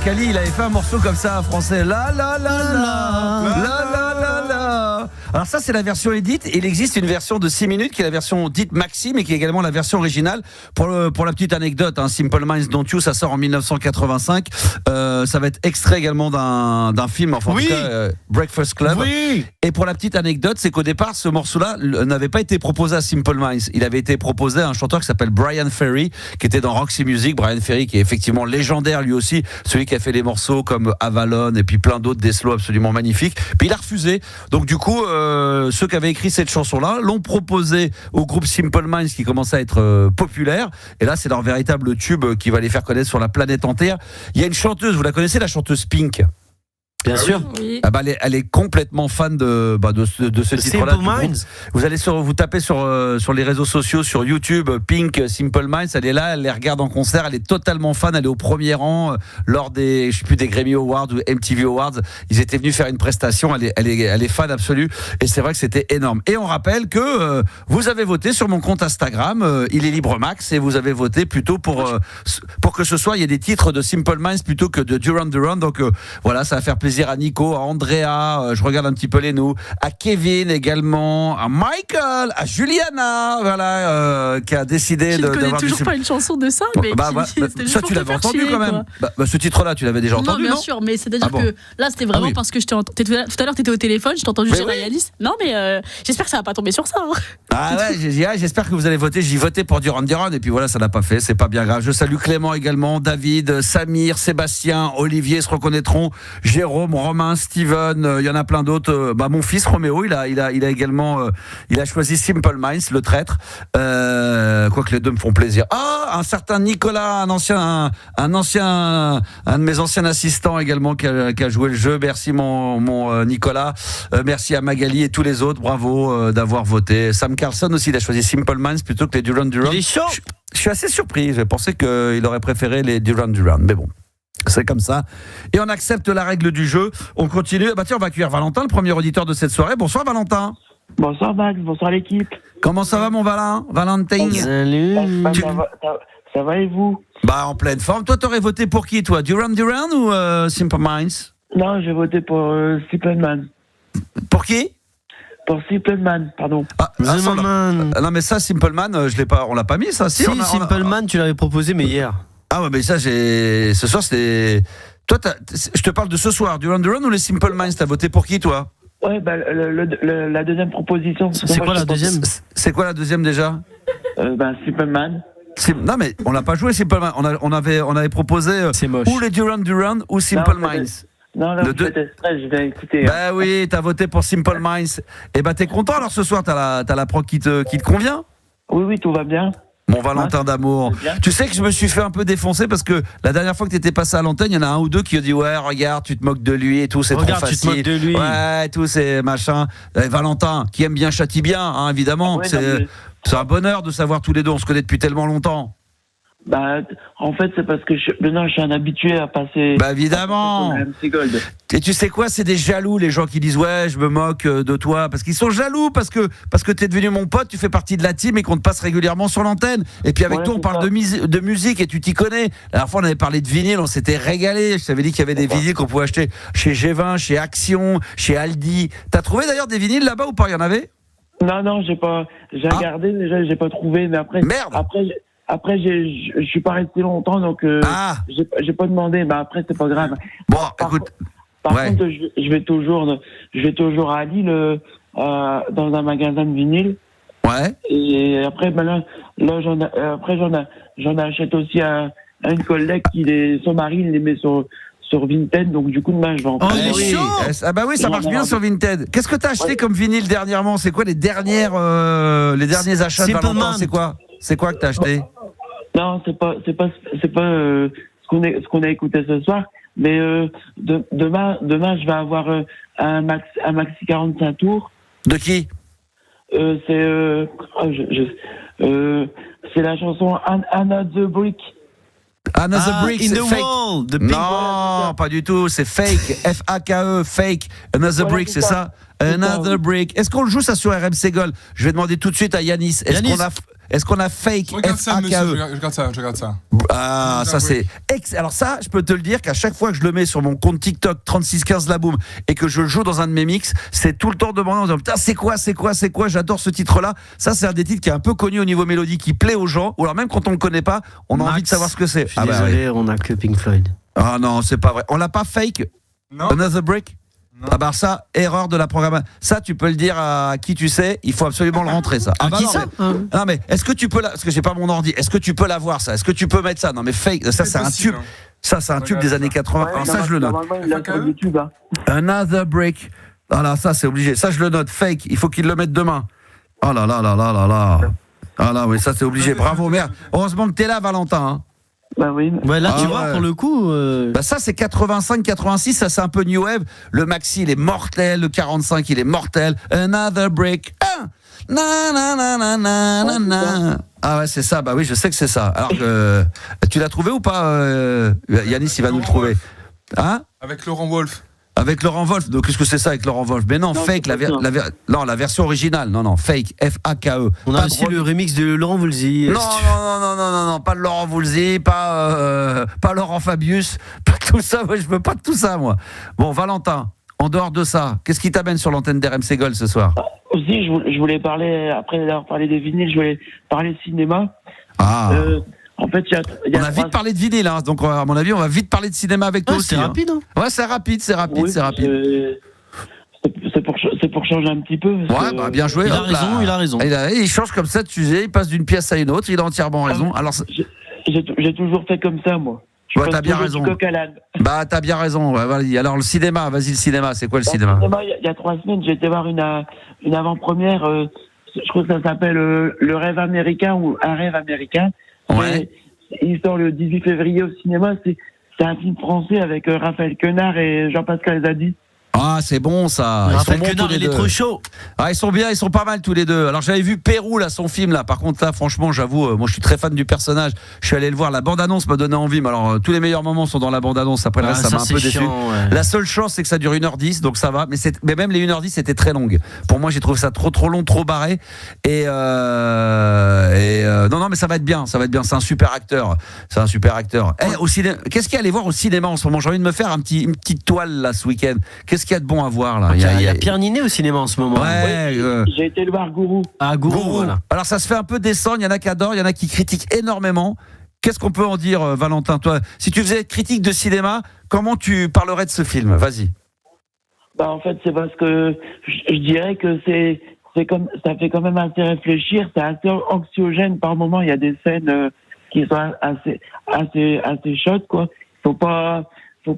Kali, il avait fait un morceau comme ça en français. La la la la la la la la. Alors ça, c'est la version édite. Et il existe une version de 6 minutes qui est la version dite maxi, mais qui est également la version originale. Pour la petite anecdote, Simple Minds Don't You, ça sort en 1985. Ça va être extrait également d'un film, enfin en tout cas, Breakfast Club. Oui. Et pour la petite anecdote, c'est qu'au départ, ce morceau-là n'avait pas été proposé à Simple Minds. Il avait été proposé à un chanteur qui s'appelle Brian Ferry, qui était dans Roxy Music. Brian Ferry, qui est effectivement légendaire lui aussi, celui qui a fait des morceaux comme Avalon et puis plein d'autres, des slows absolument magnifiques. Puis il a refusé. Donc du coup, ceux qui avaient écrit cette chanson-là l'ont proposé au groupe Simple Minds, qui commençait à être populaire. Et là, c'est leur véritable tube qui va les faire connaître sur la planète entière. Il y a une chanteuse, vous la connaissez, la chanteuse Pink? Bien sûr. Oui. Elle est complètement fan de ce titre-là. Vous tapez sur les réseaux sociaux, sur YouTube, Pink Simple Minds. Elle est là, elle les regarde en concert. Elle est totalement fan. Elle est au premier rang lors des Grammy Awards ou MTV Awards. Ils étaient venus faire une prestation. Elle est fan absolue. Et c'est vrai que c'était énorme. Et on rappelle que vous avez voté sur mon compte Instagram. Il est libre max, et vous avez voté plutôt pour que ce soir il y ait des titres de Simple Minds plutôt que de Duran Duran. Donc voilà, ça va faire plaisir à Nico, à Andrea, je regarde un petit peu les nous, à Kevin également, à Michael, à Juliana, voilà, qui a décidé d'avoir. Je ne connais toujours pas une chanson de ça, mais ça tu l'avais entendu quand même. Ce titre-là, tu l'avais déjà entendu, non? Bien sûr, mais c'est-à-dire que là, c'était vraiment parce que tout à l'heure, tu étais au téléphone, je t'ai entendu chez Alice. Non, mais j'espère que ça va pas tomber sur ça. Ah ouais, j'espère que vous allez voter. J'ai voté pour Duran Duran et puis voilà, ça n'a pas fait, c'est pas bien grave. Je salue Clément également, David, Samir, Sébastien, Olivier se reconnaîtront, Jérôme, Romain, Steven, il y en a plein d'autres. Mon fils Roméo, il a également, il a choisi Simple Minds, le traître. Quoique les deux me font plaisir. Un certain Nicolas, un de mes anciens assistants également qui a joué le jeu. Merci mon Nicolas. Merci à Magali et tous les autres. Bravo d'avoir voté. Sam Carlson aussi, il a choisi Simple Minds plutôt que les Duran Duran. Il est chaud. Je suis assez surpris. Je pensais qu'il aurait préféré les Duran Duran, mais bon. C'est comme ça. Et on accepte la règle du jeu. On continue. Tiens, on va accueillir Valentin, le premier auditeur de cette soirée. Bonsoir Valentin. Bonsoir Max, bonsoir l'équipe. Comment ça va mon Valentin? Salut. Ça va et vous? En pleine forme. Toi, t'aurais voté pour qui, toi? Duran Duran ou Simple Minds? Non, j'ai voté pour Simple Man. Pour qui? Pour Simple Man, pardon. Non mais ça, Simple Man, on l'a pas mis ça. Si, Simple Man, tu l'avais proposé mais hier. Ah ouais, mais ça, ce soir, c'était... Toi, je te parle de ce soir, Duran Duran ou les Simple Minds? T'as voté pour qui, toi? Ouais, la deuxième proposition. C'est quoi la deuxième? C'est quoi la deuxième, déjà? Simple Man. Non, mais on l'a pas joué, Simple Man. On avait proposé ou les Duran Duran ou Simple Minds. Non, là, je vais écouter. Oui, t'as voté pour Simple Minds. Et t'es content, alors, ce soir? T'as la prog qui te convient? Oui, tout va bien. Mon Valentin d'amour. Tu sais que je me suis fait un peu défoncer parce que la dernière fois que tu étais passé à l'antenne, il y en a un ou deux qui ont dit ouais, regarde, tu te moques de lui et tout, c'est trop facile. Tu te moques de lui. Ouais, tout c'est machin. Valentin, qui aime bien châtie bien, évidemment. C'est un bonheur de savoir tous les deux, on se connaît depuis tellement longtemps. Bah, en fait, c'est parce que maintenant je suis un habitué à passer. Bah évidemment. MC Gold. Et tu sais quoi, c'est des jaloux les gens qui disent ouais, je me moque de toi parce qu'ils sont jaloux parce que t'es devenu mon pote, tu fais partie de la team et qu'on te passe régulièrement sur l'antenne. Et puis avec toi on parle de musique et tu t'y connais. La dernière fois on avait parlé de vinyle, on s'était régalé. Je t'avais dit qu'il y avait des vinyles qu'on pouvait acheter chez G20, chez Action, chez Aldi. T'as trouvé d'ailleurs des vinyles là-bas ou pas? Il y en avait? Non, j'ai regardé déjà, j'ai pas trouvé, mais après. Merde. Après, je suis pas resté longtemps, donc j'ai pas demandé. Bah après, c'est pas grave. Bon, écoute. Par contre, je vais toujours à Lille dans un magasin de vinyle. Ouais. Et après, j'en achète aussi à une collègue son mari, il les met sur Vinted, donc du coup demain je vais en prendre. Oh, oui. Ah bah oui, ça marche bien sur Vinted. Qu'est-ce que t'as acheté comme vinyle dernièrement? C'est quoi les derniers achats de Valentin? C'est quoi que t'as acheté? Non, c'est pas ce qu'on a écouté ce soir, mais demain je vais avoir un maxi 45 tours. De qui? C'est la chanson Another Brick. Another Brick, in c'est the fake. wall, the Non, pas du tout, c'est fake. F-A-K-E, fake. Another Brick, c'est ça? Another Brick. Est-ce qu'on le joue ça sur RMC Gold? Je vais demander tout de suite à Yanis. Est-ce qu'on a fake? Regarde ça, monsieur, je regarde ça. Ah, ça c'est alors ça, je peux te le dire qu'à chaque fois que je le mets sur mon compte TikTok 3615 La Boum et que je le joue dans un de mes mix, c'est tout le temps demandé en disant putain, c'est quoi, j'adore ce titre-là. Ça c'est un des titres qui est un peu connu au niveau mélodie, qui plaît aux gens, ou alors même quand on le connaît pas, on a envie de savoir ce que c'est. Je suis désolé, on a que Pink Floyd. Ah non, c'est pas vrai. On l'a pas fake? Non. Another Brick? Non. Ah bah ça, erreur de la programmation. Ça, tu peux le dire à qui tu sais. Il faut absolument le rentrer ça. Ah bah qui non, ça non mais est-ce que tu peux parce que j'ai pas mon ordi. Est-ce que tu peux l'avoir ça? Est-ce que tu peux mettre ça? Non mais fake. Ça c'est un tube. Hein. Ça c'est un tube des années 80. Alors ça je le note. YouTube, hein. Another Brick. Voilà, ça c'est obligé. Ça je le note. Fake. Il faut qu'il le mette demain. Oh là là là là là là. Ah là oui, ça c'est obligé. Bravo merde. Heureusement que t'es là, Valentin. Hein. Bah oui. Ouais, là, tu vois, pour le coup. Bah ça, c'est 85, 86, ça, c'est un peu New Wave. Le maxi, il est mortel. Le 45, il est mortel. Another Brick. Na, na, na, na, na, na, na. Ah ouais, c'est ça. Bah oui, je sais que c'est ça. Alors, tu l'as trouvé ou pas, Yanis, il va nous le trouver. Hein? Avec Laurent Wolf. Avec Laurent Wolf. Donc, qu'est-ce que c'est ça avec Laurent Wolf? Mais non, fake, la version originale. Non, fake. F-A-K-E. On a aussi le remix de Laurent Voulzy. Non, pas de Laurent Voulzy, pas Laurent Fabius, pas tout ça. Moi, je veux pas de tout ça, moi. Bon, Valentin, en dehors de ça, qu'est-ce qui t'amène sur l'antenne d'RMC Gold ce soir? Aussi, je voulais parler, après d'avoir parlé des vinyles, je voulais parler cinéma. Ah. En fait, on a vite parlé de vinyle, hein, donc à mon avis, on va vite parler de cinéma avec toi aussi. C'est rapide, hein. Ouais, c'est rapide. Oui, c'est pour changer un petit peu. Ouais, bah bien joué. Il a raison. Il change comme ça, tu sais, il passe d'une pièce à une autre, il a entièrement raison. Alors, j'ai toujours fait comme ça, moi. Ouais, t'as bien raison. Bah, t'as bien raison. Ouais, vas-y. Alors, le cinéma, c'est quoi le cinéma? Il y a 3 semaines, j'ai été voir une avant-première, je crois que ça s'appelle Le Rêve Américain ou Un Rêve Américain. Ouais. Il sort le 18 février au cinéma. C'est un film français avec Raphaël Quenard et Jean-Pascal Zadi. Ah, c'est bon ça. Raphaël Quenard, il est trop chaud. Ah, ils sont bien, ils sont pas mal tous les deux. Alors j'avais vu Pérou là, son film là. Par contre là, franchement, j'avoue, moi je suis très fan du personnage. Je suis allé le voir. La bande-annonce m'a donné envie. Mais alors tous les meilleurs moments sont dans la bande-annonce. Après le reste, ça m'a un peu déçu. Ouais. La seule chance, c'est que ça dure 1h10, donc ça va. Mais même les 1h10, c'était très longue. Pour moi, j'ai trouvé ça trop long, trop barré. Non, mais ça va être bien. Ça va être bien. C'est un super acteur. Au cinéma, qu'est-ce qu'il y a à aller voir au cinéma en ce moment? J'ai envie de me faire une petite toile là ce week-end. Qu'est-ce qu'il y a de bon à voir là? Il y a Pierre Ninet au cinéma en ce moment. Ouais, j'ai été le voir Gourou. Ah, Gourou, voilà. Alors ça se fait un peu descendre, il y en a qui adorent, il y en a qui critiquent énormément. Qu'est-ce qu'on peut en dire, Valentin? Toi, si tu faisais critique de cinéma, comment tu parlerais de ce film? Vas-y. Bah en fait, c'est parce que je dirais que c'est comme ça fait quand même assez réfléchir, c'est assez anxiogène par moment, il y a des scènes qui sont assez chaudes quoi. Faut pas ça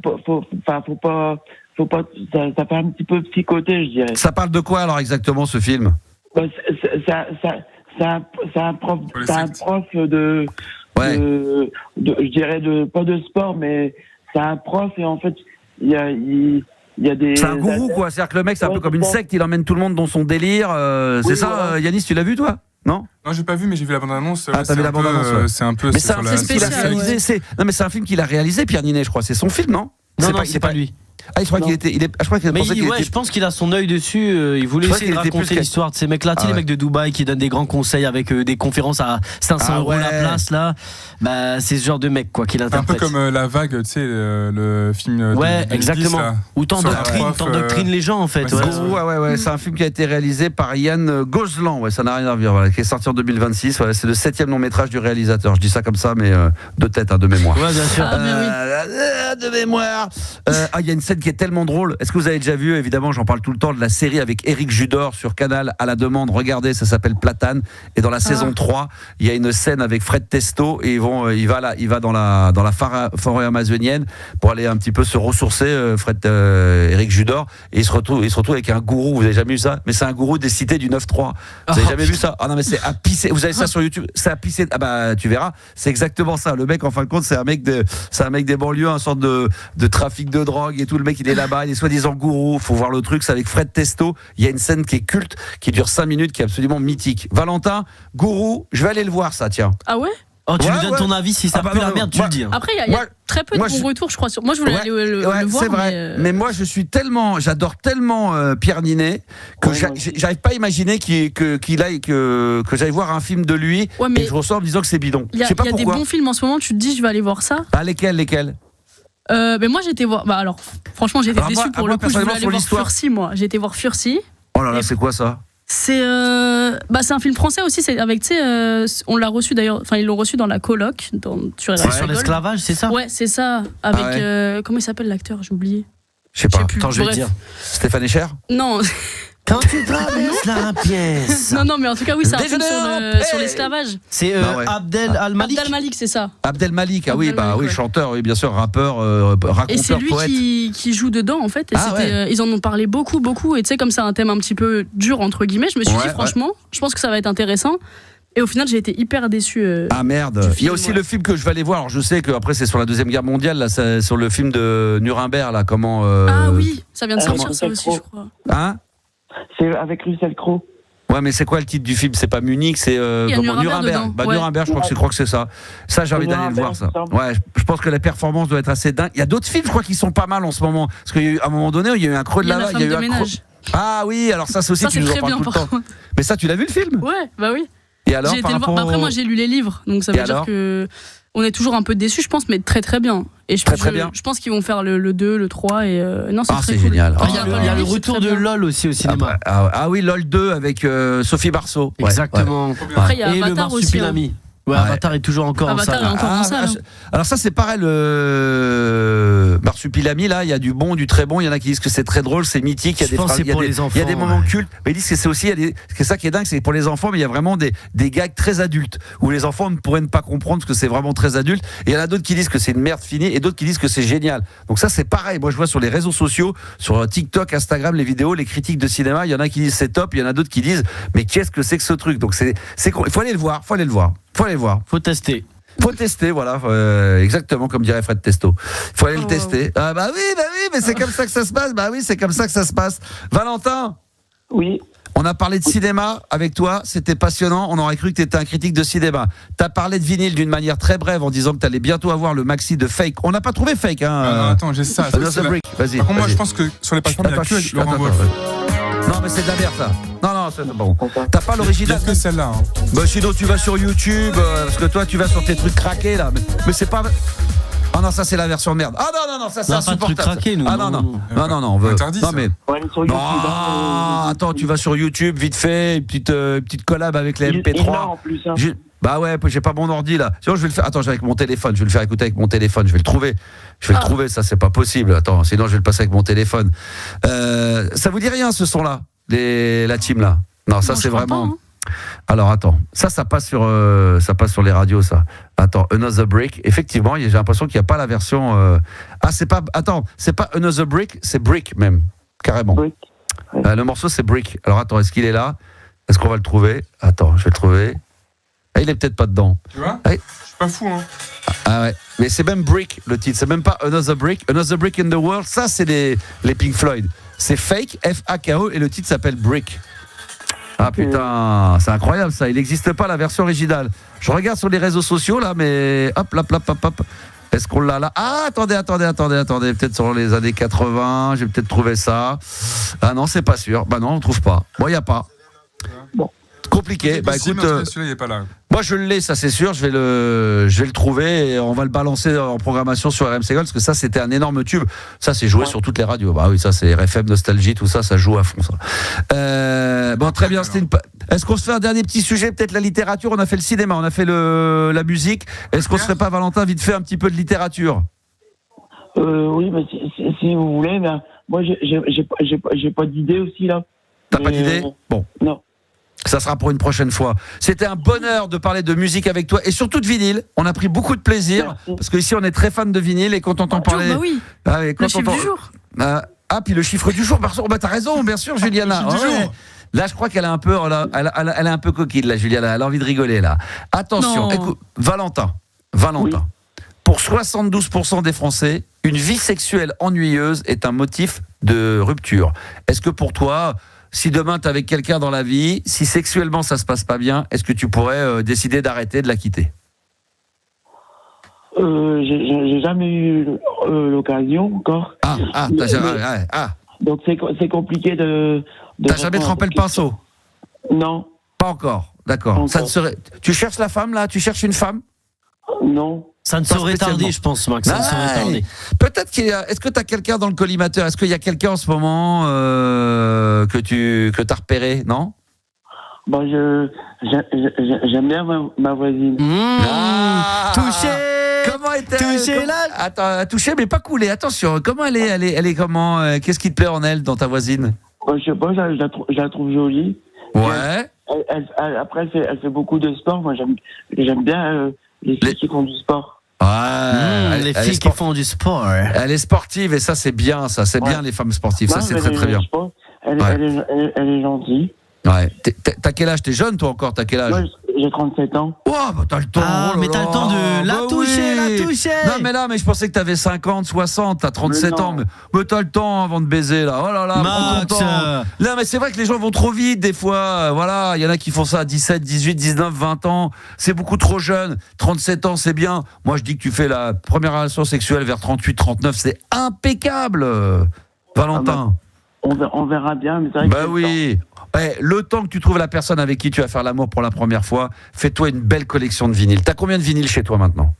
fait un petit peu psychoté, je dirais. Ça parle de quoi alors exactement ce film? Bah, c'est un prof de je dirais pas de sport, mais c'est un prof et en fait il y a des. C'est un gourou quoi, c'est-à-dire que le mec c'est un peu comme une secte, il emmène tout le monde dans son délire. C'est ça, Yanis, tu l'as vu toi? Non, j'ai pas vu, mais j'ai vu la bande-annonce. Ah, t'as vu la bande-annonce, c'est un peu. Mais c'est un film qu'il a réalisé. Non, mais c'est un film qu'il a réalisé, Pierre Ninet, je crois. C'est son film, non? Non, c'est pas lui. Ah, je crois qu'il était. Je crois qu'il pensait qu'il était. Je pense qu'il a son œil dessus. Il voulait essayer de raconter l'histoire de ces mecs-là. Tu sais, les mecs de Dubaï qui donnent des grands conseils avec des conférences à 500 € la place, là. Bah, c'est ce genre de mec, quoi, qui l'interprète. Un peu comme La Vague, tu sais, le film. Ouais, exactement. Où t'endoctrines les gens, en fait. Ouais. C'est un film qui a été réalisé par Yann Gozlan. Ouais, ça n'a rien à voir. Voilà, qui est sorti en 2026. Voilà, c'est le 7e long métrage du réalisateur. Je dis ça comme ça, mais de tête, de mémoire. Ouais, bien sûr. De mémoire. Il y a une scène qui est tellement drôle. Est-ce que vous avez déjà vu, évidemment, j'en parle tout le temps, de la série avec Éric Judor sur Canal à la demande. Regardez, ça s'appelle Platane. Et dans la saison 3, il y a une scène avec Fred Testo et il va dans la forêt amazonienne pour aller un petit peu se ressourcer, Éric Judor. Et il se retrouve avec un gourou. Vous avez jamais vu ça? Mais c'est un gourou des cités du 9-3. Vous avez jamais vu ça? Ah non, mais c'est à pisser. Vous avez ça sur YouTube? C'est à pisser. Ah bah, tu verras. C'est exactement ça. Le mec, en fin de compte, c'est un mec des banlieues, un sorte de trafic de drogue et tout. Le mec, il est là-bas, il est soi-disant gourou. Faut voir le truc, c'est avec Fred Testo. Il y a une scène qui est culte, qui dure 5 minutes, qui est absolument mythique. Valentin, gourou, je vais aller le voir, ça, tiens. Ah ouais? Oh, tu lui donnes ton avis, si ça pue la merde, tu le dis. Après, il y a très peu de bons retours, je crois. Moi, je voulais aller le voir. C'est vrai. Mais moi, j'adore tellement Pierre Ninet que j'arrive pas à imaginer que j'aille voir un film de lui et je ressors en me disant que c'est bidon. Il y a des bons films en ce moment, tu te dis, je vais aller voir ça. Ah, lesquels? Mais moi, j'ai été voir. Bah alors, franchement, j'ai été déçu pour le coup. Je voulais aller voir Furcy, moi. J'ai été voir Furcy. Oh là là, c'est quoi ça? C'est un film français aussi, c'est avec, tu sais, on l'a reçu d'ailleurs, enfin ils l'ont reçu dans la coloc sur l'esclavage, c'est ça? Ouais, c'est ça, avec comment il s'appelle l'acteur, j'ai oublié. Je sais pas. Attends, je vais te dire. Stéphane Echer? Non. Quand tu traverses la pièce. Non, mais en tout cas, oui, c'est un film sur l'esclavage. C'est Abdel Al-Malik. Abdel Malik, c'est ça. Abdel Malik, chanteur, oui, bien sûr, rappeur, raconteur, et c'est lui poète. qui joue dedans, en fait. Et ils en ont parlé beaucoup. Et tu sais, comme c'est un thème un petit peu dur, entre guillemets, je me suis dit, franchement, je pense que ça va être intéressant. Et au final, j'ai été hyper déçu. Ah merde. Il y a aussi le film que je vais aller voir. Alors, je sais qu'après, c'est sur la Deuxième Guerre mondiale, là, c'est sur le film de Nuremberg, là, comment. Ah oui, ça vient de sortir, ça aussi, je crois. Hein? C'est avec Russell Crowe. Ouais, mais c'est quoi le titre du film? C'est pas Munich, c'est Nuremberg. Nuremberg, je crois que c'est ça. Ça, j'ai envie d'aller le voir, ça. Ouais, je pense que la performance doit être assez dingue. Il y a d'autres films, je crois, qui sont pas mal en ce moment. Parce qu'à un moment donné, il y a eu un creux de lava. Il y a eu un creux. Ah oui, alors ça, c'est aussi, tu nous en parles tout le temps. Mais ça, tu l'as vu le film? Ouais, bah oui. Et alors, j'ai été le voir. Après, moi, j'ai lu les livres, donc ça veut dire que on est toujours un peu déçus, je pense, mais très très bien. Et je pense qu'ils vont faire le 2, le 3 et non, c'est cool. Génial. Il y a le retour de LOL aussi au cinéma. Ah oui, LOL 2 avec Sophie Barceau. Exactement. Après, il y a et Avatar le aussi. Ouais, Avatar est toujours encore en salle. Alors ça, c'est pareil, le Marsupilami, là, il y a du bon, du très bon. Il y en a qui disent que c'est très drôle, c'est mythique. Il y a des moments cultes. Mais ils disent que c'est aussi, c'est ça qui est dingue, c'est pour les enfants, mais il y a vraiment des gags très adultes où les enfants ne pourraient pas comprendre parce que c'est vraiment très adulte. Et il y en a d'autres qui disent que c'est une merde finie et d'autres qui disent que c'est génial. Donc ça, c'est pareil. Moi, je vois sur les réseaux sociaux, sur TikTok, Instagram, les vidéos, les critiques de cinéma. Il y en a qui disent c'est top, il y en a d'autres qui disent mais qu'est-ce que c'est que ce truc? Donc il faut aller le voir, faut tester, voilà, exactement comme dirait Fred Testo. Il faut aller le tester. Ah bah oui, mais c'est comme ça que ça se passe. Bah oui, c'est comme ça que ça se passe. Valentin. Oui. On a parlé de cinéma avec toi, c'était passionnant. On aurait cru que tu étais un critique de cinéma. Tu as parlé de vinyle d'une manière très brève en disant que tu allais bientôt avoir le maxi de Fake. On n'a pas trouvé Fake, hein. Attends, j'ai ça. Vas-y. Par contre, moi, je pense que sur les plateformes, il n'y a que Laurent Wolf. Non, mais c'est de la merde, ça. Non, c'est bon. T'as pas l'original. Il y a que celle-là. Hein. Bah, sinon, tu vas sur YouTube, parce que toi, tu vas sur tes trucs craqués, là. Mais c'est pas. Ah non, ça c'est la version de merde. Ah non, ça c'est insupportable. Non, on veut. Interdit, non mais. Attends, tu vas sur YouTube, vite fait, une petite collab avec les MP3. En plus, hein. Bah ouais, j'ai pas mon ordi là. Sinon je vais le faire. Attends, j'ai avec mon téléphone. Je vais le faire écouter avec mon téléphone. Je vais le trouver. Le trouver. Ça c'est pas possible. Attends, sinon je vais le passer avec mon téléphone. Ça vous dit rien ce son là, la team là? Non, ça c'est vraiment. Pas, hein. Alors attends, ça passe sur les radios ça. Attends, Another Brick. Effectivement, j'ai l'impression qu'il n'y a pas la version. C'est pas Another Brick, c'est Brick même, carrément. Brick. Ouais. Le morceau c'est Brick. Alors attends, est-ce qu'il est là? Est-ce qu'on va le trouver? Attends, je vais le trouver. Ah, il est peut-être pas dedans. Tu vois? Je suis pas fou hein. Ah ouais, mais c'est même Brick le titre. C'est même pas Another Brick. Another Brick in the World. Ça c'est les Pink Floyd. C'est Fake, F-A-K-E et le titre s'appelle Brick. Ah putain, c'est incroyable ça. Il n'existe pas la version originale. Je regarde sur les réseaux sociaux là, mais hop. Est-ce qu'on l'a là? Ah, attendez. Peut-être sur les années 80, j'ai peut-être trouvé ça. Ah non, c'est pas sûr. Bah non, on trouve pas. Bon, il n'y a pas. Bon. Compliqué. Bah écoute, celui-là, il est pas là. moi je l'ai, ça c'est sûr. Je vais le trouver et on va le balancer en programmation sur RMC Gold parce que ça c'était un énorme tube. Ça c'est joué sur toutes les radios. Bah oui, ça c'est RFM Nostalgie, tout ça, ça joue à fond ça. Bon, très bien. Est-ce qu'on se fait un dernier petit sujet, peut-être la littérature? On a fait le cinéma, on a fait la musique. Est-ce qu'on se ferait pas, Valentin, vite fait un petit peu de littérature? Oui, mais si vous voulez, mais moi j'ai pas d'idée aussi là. T'as pas d'idée? Bon. Non. Ça sera pour une prochaine fois. C'était un bonheur de parler de musique avec toi et surtout de vinyle. On a pris beaucoup de plaisir parce qu'ici on est très fan de vinyle et quand on t'en parlait. Bah oui. Le chiffre du jour. Puis le chiffre du jour. Bah t'as raison, bien sûr, Juliana. Là, je crois qu'elle a un peu, elle est un peu coquine, là, Juliana. Elle a envie de rigoler là. Attention, écoute, Valentin. Oui. Pour 72% des Français, une vie sexuelle ennuyeuse est un motif de rupture. Est-ce que pour toi, si demain t'es avec quelqu'un dans la vie, si sexuellement ça se passe pas bien, est-ce que tu pourrais décider d'arrêter, de la quitter? J'ai jamais eu l'occasion encore. T'as jamais. Donc c'est compliqué de t'as jamais trempé le pinceau? Non. Pas encore. D'accord. Ça tu cherches la femme là? Tu cherches une femme? Non. Ça ne saurait tarder, je pense, Max. Ça ne saurait tarder. Peut-être est-ce que tu as quelqu'un dans le collimateur? Est-ce qu'il y a quelqu'un en ce moment que t'as repéré? Non? Bon, j'aime bien ma voisine. Touché. Comment est-elle? Touché là. Attends, touché mais pas coulé. Attention. Comment elle est comment? Qu'est-ce qui te plaît en elle, dans ta voisine? Je sais pas. Je la trouve jolie. Ouais. Après, elle fait beaucoup de sport. Moi, j'aime bien les filles qui font du sport. Les filles qui font du sport. Elle est sportive et ça c'est bien, ça c'est bien les femmes sportives, ça c'est très bien. Elle est gentille. Ouais. T'as quel âge? T'es jeune toi encore? T'as quel âge? Moi, j'ai 37 ans. Oh bah t'as le temps. Mais t'as le temps de la toucher. Non mais je pensais que t'avais 50, 60, t'as 37 ans. Mais t'as le temps avant de baiser là. Oh là là, prends ton temps. Non mais c'est vrai que les gens vont trop vite des fois. Voilà, il y en a qui font ça à 17, 18, 19, 20 ans. C'est beaucoup trop jeune. 37 ans c'est bien. Moi je dis que tu fais la première relation sexuelle vers 38, 39, c'est impeccable. Valentin. On verra bien, mais c'est vrai que oui. Le temps que tu trouves la personne avec qui tu vas faire l'amour pour la première fois, fais-toi une belle collection de vinyles. T'as combien de vinyles chez toi maintenant?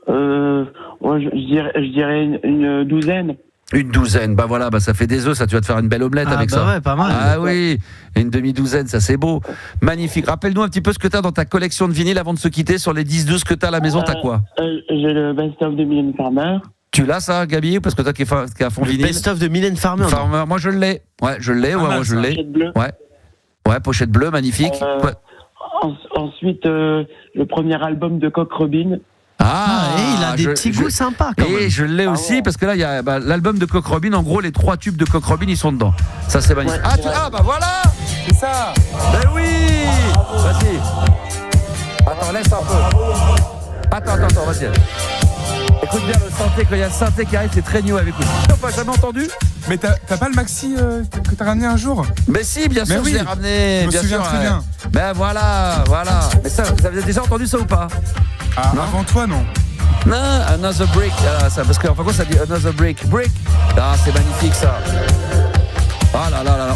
Je dirais une douzaine. Une douzaine, ça fait des œufs, ça tu vas te faire une belle omelette avec ça. Ouais, pas mal. Ah oui, une demi-douzaine, ça c'est beau. Magnifique. Rappelle-nous un petit peu ce que t'as dans ta collection de vinyles avant de se quitter. Sur les 10-12 que t'as à la maison, t'as quoi? J'ai le best-of de Mylène Farmer. Tu l'as ça, Gabi? Parce que toi qui es à fond vinyle. Best-of de Mylène Farmer. Moi je l'ai. Ouais, je l'ai. Moi je l'ai. Ouais, pochette bleue, magnifique. Ensuite, le premier album de Coq Robin. Il a des petits goûts sympas quand même. Et je l'ai aussi parce que là il y a l'album de Coq Robin. En gros, les 3 tubes de Coq Robin, ils sont dedans. Ça c'est magnifique. Voilà. C'est ça. Ben oui. Vas-y. Attends, laisse un peu. Attends, vas-y. Écoute bien le synthé, quand il y a le synthé qui arrive, c'est très new avec vous. T'as pas jamais entendu? Mais t'as pas le maxi que t'as ramené un jour? Mais si, bien sûr, je l'ai ramené. Je me souviens très bien. Ben voilà. Mais ça, vous avez déjà entendu ça ou pas? Avant toi, non? Non, Another Brick. Parce que enfin quoi, ça dit Another Brick. C'est magnifique ça.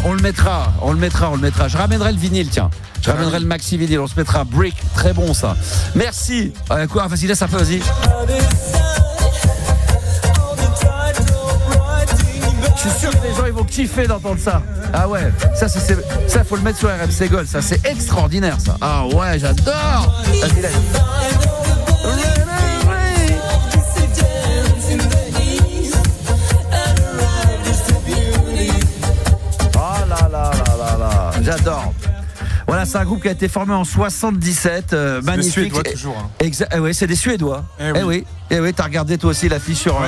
On le mettra. Je ramènerai le vinyle, tiens. Je ramènerai le maxi vinyle. On se mettra Brick. Très bon ça. Merci. Vas-y, laisse un peu, vas-y. Je suis sûr que les gens ils vont kiffer d'entendre ça. Ah ouais, ça faut le mettre sur RMC Gold, ça c'est extraordinaire ça. Ah ouais, j'adore. Vas-y, laisse. Oh là, j'adore. Voilà, c'est un groupe qui a été formé en 77, magnifique. Des Suédois toujours. Oui, c'est des Suédois. Eh oui, t'as regardé toi aussi l'affiche sur.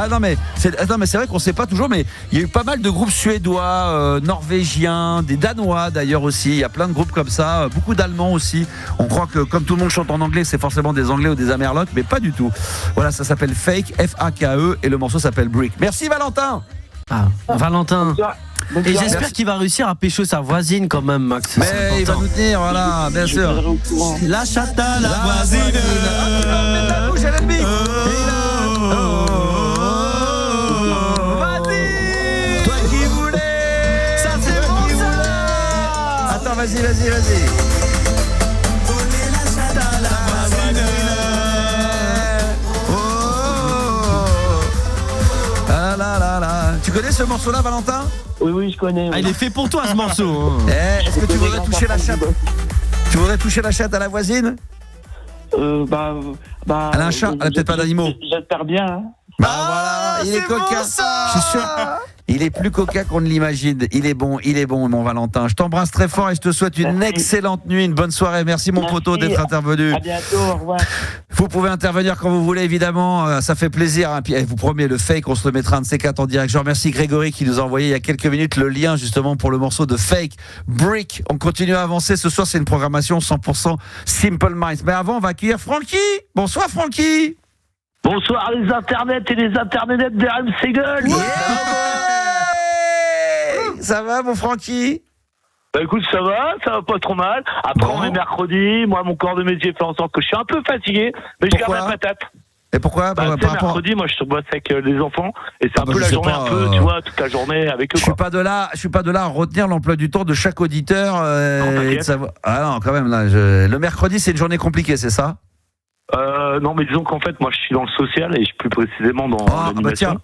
Non mais c'est vrai qu'on sait pas toujours, mais il y a eu pas mal de groupes suédois, norvégiens, des Danois d'ailleurs aussi. Il y a plein de groupes comme ça, beaucoup d'Allemands aussi. On croit que comme tout le monde chante en anglais, c'est forcément des Anglais ou des Amerlocs, mais pas du tout. Voilà, ça s'appelle Fake, F-A-K-E, et le morceau s'appelle Brick. Merci Valentin. Valentin. Et j'espère qu'il va réussir à pécho sa voisine quand même, Max. Mais il va nous tenir, voilà, bien sûr. La chatte à la voisine. Vas-y. Toi qui voulais. Ça c'est bon ça. Attends, vas-y. Voler la chatte à la voisine. Ah là. Tu connais ce morceau-là, Valentin ? Oui, je connais. Ah, il est fait pour toi ce morceau. Est-ce que tu voudrais toucher la chatte ? Tu voudrais toucher la chatte à la voisine ? Elle a un chat ? Elle a peut-être pas d'animaux ? J'espère bien. Hein. Voilà, il est coquin. Je suis sûr. Il est plus coquin qu'on ne l'imagine. Il est bon, mon Valentin. Je t'embrasse très fort et je te souhaite une excellente nuit, une bonne soirée. Merci mon poteau d'être intervenu. À bientôt, au revoir. Vous pouvez intervenir quand vous voulez, évidemment. Ça fait plaisir. Hein. Puis, je vous promets, le Fake, on se le mettra un de ces quatre en direct. Je remercie Grégory qui nous a envoyé il y a quelques minutes le lien justement pour le morceau de Fake Brick. On continue à avancer. Ce soir, c'est une programmation 100% Simple Minds. Mais avant, on va accueillir Francky. Bonsoir, Francky. Bonsoir les internets et les internettes de RMC Gold. Ouais. Ça va, mon Francky? Bah écoute, ça va pas trop mal. Après, on est mercredi. Moi, mon corps de métier fait en sorte que je suis un peu fatigué, mais je garde la patate. Et pourquoi? Mercredi, moi, je bosse avec les enfants, et c'est un peu la journée, tu vois, toute la journée avec eux. Je suis pas de là à retenir l'emploi du temps de chaque auditeur. Non, quand même, là, le mercredi, c'est une journée compliquée, c'est ça? Non, mais disons qu'en fait, moi, je suis dans le social et je suis plus précisément dans l'animation. Bah tiens,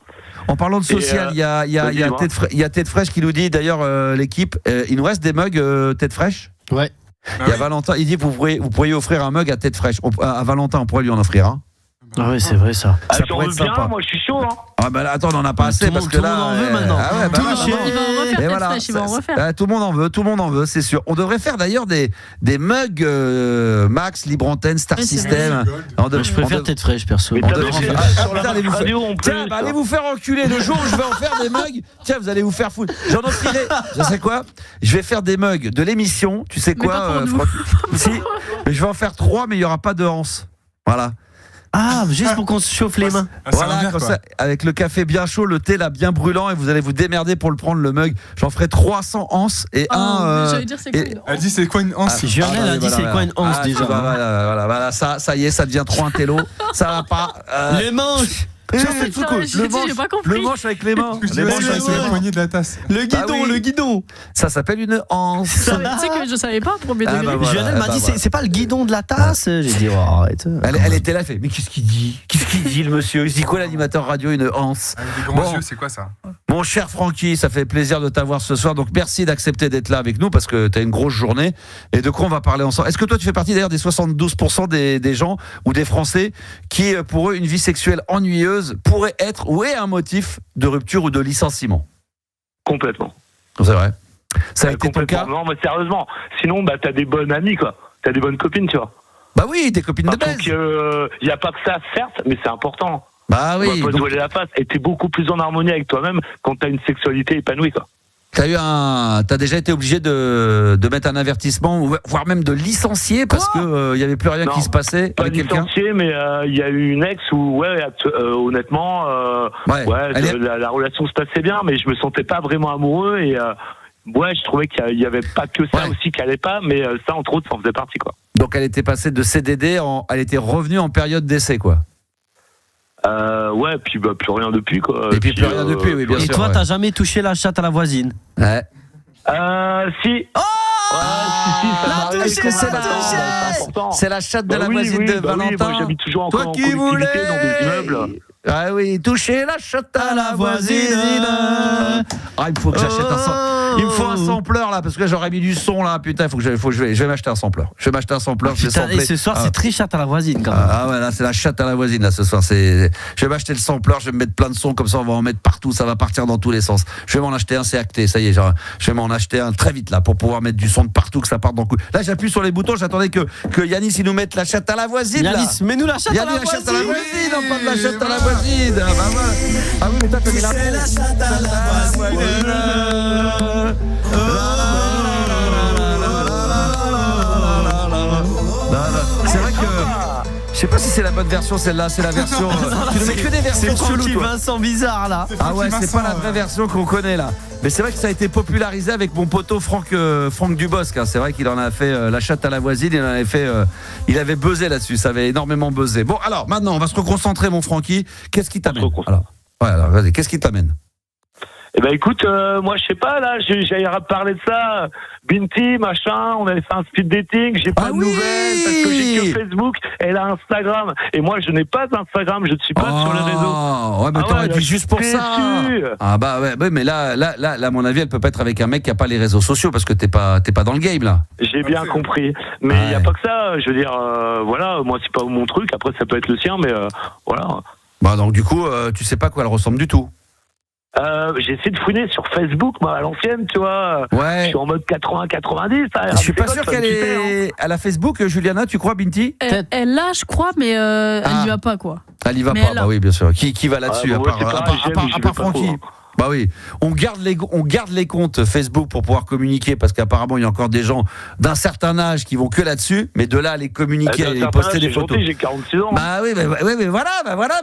en parlant de social, il y a Tête Fraîche qui nous dit, d'ailleurs, l'équipe, il nous reste des mugs Tête Fraîche. Ouais. Il y a Valentin, il dit vous pourriez offrir un mug à Tête Fraîche. À Valentin, on pourrait lui en offrir un. Ah oui, c'est vrai ça. Ça pourrait être sympa. Moi je suis chaud. Hein. Ah bah là, attends, on en a pas assez parce que là. Tout le monde en veut maintenant. Ah ouais, il va en refaire, voilà, il va en refaire. Tout le monde en veut, c'est sûr. On devrait faire d'ailleurs des mugs Max, Libre Antenne, Star System. Je préfère Tête Fraîche perso. Allez vous faire enculer le jour où je vais en faire des mugs. Tiens, vous allez vous faire foutre. J'en offrirai. Je sais quoi? Je vais faire des mugs de l'émission. Tu sais quoi? Si, je vais en faire 3, mais il y aura pas de anse. Voilà. Ah, juste pour qu'on se chauffe les mains. Voilà, comme ça, avec le café bien chaud, le thé là bien brûlant, et vous allez vous démerder pour le prendre, le mug. J'en ferai 300 anses et J'allais dire c'est quoi une anse. Elle dit c'est quoi une anse? Journal a dit c'est quoi une anse déjà. Voilà, ça y est, ça devient trop intello. Ça va pas. Les manches. Le manche avec les mains. Les manches avec le poignet de la tasse. Le guidon. Ça s'appelle une anse. Tu sais que je savais pas, premier degré. Joannel m'a dit c'est pas le guidon de la tasse. J'ai dit arrête. Elle était là, elle fait mais qu'est-ce qu'il dit le monsieur? Il dit quoi l'animateur radio, une anse? Avec des grands yeux, c'est quoi ça? Mon cher Francky, ça fait plaisir de t'avoir ce soir. Donc merci d'accepter d'être là avec nous parce que tu as une grosse journée. Et de quoi on va parler ensemble? Est-ce que toi tu fais partie d'ailleurs des 72% des gens ou des Français qui, pour eux, une vie sexuelle ennuyeuse pourrait être ou est un motif de rupture ou de licenciement? Complètement. C'est vrai. Ça a été ton cas? Non, mais sérieusement. Sinon, t'as des bonnes amies, quoi. T'as des bonnes copines, tu vois. Bah oui, des copines de baise. Donc, y a pas que ça, certes, mais c'est important. Bah oui. On va pas se voiler la face. Et t'es beaucoup plus en harmonie avec toi-même quand t'as une sexualité épanouie, quoi. T'as déjà été obligé de mettre un avertissement, voire même de licencier parce que il y avait plus rien qui se passait avec quelqu'un. Pas licencier, mais il y a eu une ex où honnêtement, la relation se passait bien, mais je me sentais pas vraiment amoureux et je trouvais qu'il y avait pas que ça aussi qui allait pas, mais ça entre autres, ça en faisait partie, quoi. Donc elle était passée de CDD, elle était revenue en période d'essai, quoi. Puis plus rien depuis, quoi. Et puis plus rien depuis, oui, bien sûr. Et toi, t'as jamais touché la chatte à la voisine? Ouais. Si. C'est la chatte de la voisine de Valentin. Moi, j'habite toujours encore en collectivité dans des immeubles. Ah oui, toucher la chatte à la voisine. Ah, il faut que j'achète il me faut un sampleur là, parce que j'aurais mis du son là, putain, je vais m'acheter un sampleur. Je vais m'acheter un sampleur, je vais sampler. Et ce soir, c'est très chatte à la voisine quand même. Ah ouais, là, c'est la chatte à la voisine là ce soir. Je vais m'acheter le sampleur, je vais me mettre plein de sons, comme ça on va en mettre partout, ça va partir dans tous les sens. Je vais m'en acheter un, c'est acté, ça y est, je vais m'en acheter un très vite là, pour pouvoir mettre du son de partout, que ça parte dans le coup. Là, j'appuie sur les boutons, j'attendais que Yanis il nous mette la chatte à la voisine. Yanis, mets-nous la chatte à la voisine. On parle de la chatte à la voisine. Ah oui, mais toi, t'as mis la chatte à la voisine. Je sais pas si c'est la bonne version, celle-là. C'est la version. Tu ne mets que des versions cheloues. C'est Vincent bizarre là. Ah ouais, c'est pas la vraie version qu'on connaît là. Mais c'est vrai que ça a été popularisé avec mon poteau Franck Dubosc. Hein. C'est vrai qu'il en a fait la chatte à la voisine. Il avait buzzé là-dessus. Ça avait énormément buzzé. Bon, alors maintenant, on va se reconcentrer, mon Francky. Qu'est-ce qui t'amène ? Alors, vas-y, qu'est-ce qui t'amène ? Eh ben écoute, moi je sais pas là, j'allais parler de ça, Binti, machin, on avait fait un speed dating, j'ai pas de nouvelles parce que j'ai que Facebook, elle a Instagram et moi je n'ai pas Instagram, je ne suis pas sur les réseaux. Ouais, mais t'aurais dit juste pour ça. Ah bah ouais, mais là, à mon avis, elle peut pas être avec un mec qui a pas les réseaux sociaux parce que t'es pas dans le game là. J'ai bien compris, mais il y a pas que ça, je veux dire, voilà, moi c'est pas mon truc, après ça peut être le sien, mais voilà. Bah donc du coup, tu sais pas à quoi elle ressemble du tout. J'ai essayé de fouiner sur Facebook, moi, à l'ancienne, tu vois. Ouais. Je suis en mode 80-90. Je suis pas sûr qu'elle est à la Facebook, Juliana, tu crois, Binti ? Elle l'a, je crois, mais elle y va pas, quoi. Elle y va pas, bah oui, bien sûr. Qui va là-dessus, à part Francky ? Bah oui, on garde les comptes Facebook pour pouvoir communiquer parce qu'apparemment il y a encore des gens d'un certain âge qui vont que là-dessus, mais de là à les communiquer et poster des photos. J'ai 46 ans. Bah oui, mais voilà,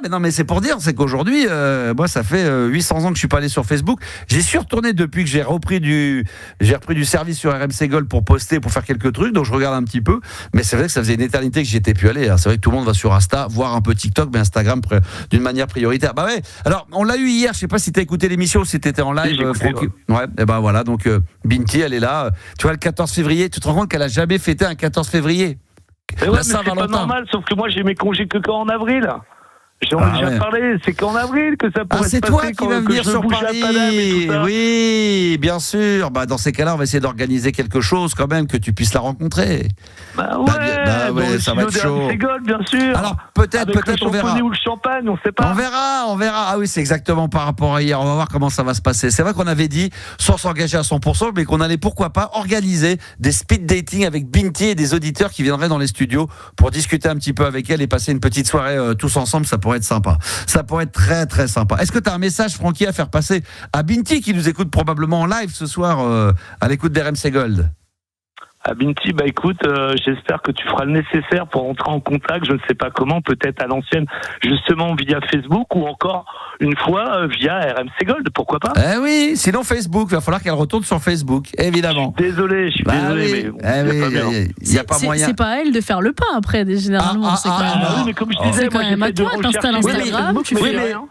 mais non, mais c'est pour dire, c'est qu'aujourd'hui, moi ça fait 800 ans que je suis pas allé sur Facebook. J'y suis retourné depuis que j'ai repris du service sur RMC Gold pour poster, pour faire quelques trucs, donc je regarde un petit peu. Mais c'est vrai que ça faisait une éternité que j'y étais plus allé. C'est vrai que tout le monde va sur Insta, voir un peu TikTok, mais Instagram d'une manière prioritaire. Bah ouais. Alors on l'a eu hier, je sais pas si t'as écouté l'émission. Si t'étais en live, Francky. Ouais, et ben voilà, donc Binti, elle est là. Tu vois, le 14 février, tu te rends compte qu'elle a jamais fêté un 14 février. Mais ouais, mais c'est pas normal, sauf que moi j'ai mes congés que quand en avril. J'en ai déjà parlé, c'est qu'en avril que ça pourrait se passer. C'est toi qui vas venir sur Paris. Oui, bien sûr. Bah, dans ces cas-là, on va essayer d'organiser quelque chose quand même, que tu puisses la rencontrer. Bah ouais, ça va être chaud. Ségol, bien sûr. Alors peut-être on verra. Ou le champagne, on sait pas. On verra. Ah oui, c'est exactement par rapport à hier. On va voir comment ça va se passer. C'est vrai qu'on avait dit, sans s'engager à 100%, mais qu'on allait pourquoi pas organiser des speed dating avec Binti et des auditeurs qui viendraient dans les studios pour discuter un petit peu avec elle et passer une petite soirée tous ensemble. Ça pourrait être sympa. Ça pourrait être très très sympa. Est-ce que tu as un message, Francky, à faire passer à Binti qui nous écoute probablement en live ce soir à l'écoute d'RMC Gold? Binti, bah écoute, j'espère que tu feras le nécessaire pour entrer en contact, je ne sais pas comment, peut-être à l'ancienne, justement via Facebook ou encore une fois via RMC Gold, pourquoi pas? Eh oui, sinon Facebook, il va falloir qu'elle retourne sur Facebook, évidemment. Je suis désolé, mais bon, il n'y a pas moyen. C'est pas à elle de faire le pas après, généralement. Oui, mais comme je disais, c'est quand même à toi, t'installes Instagram, tu fais rien.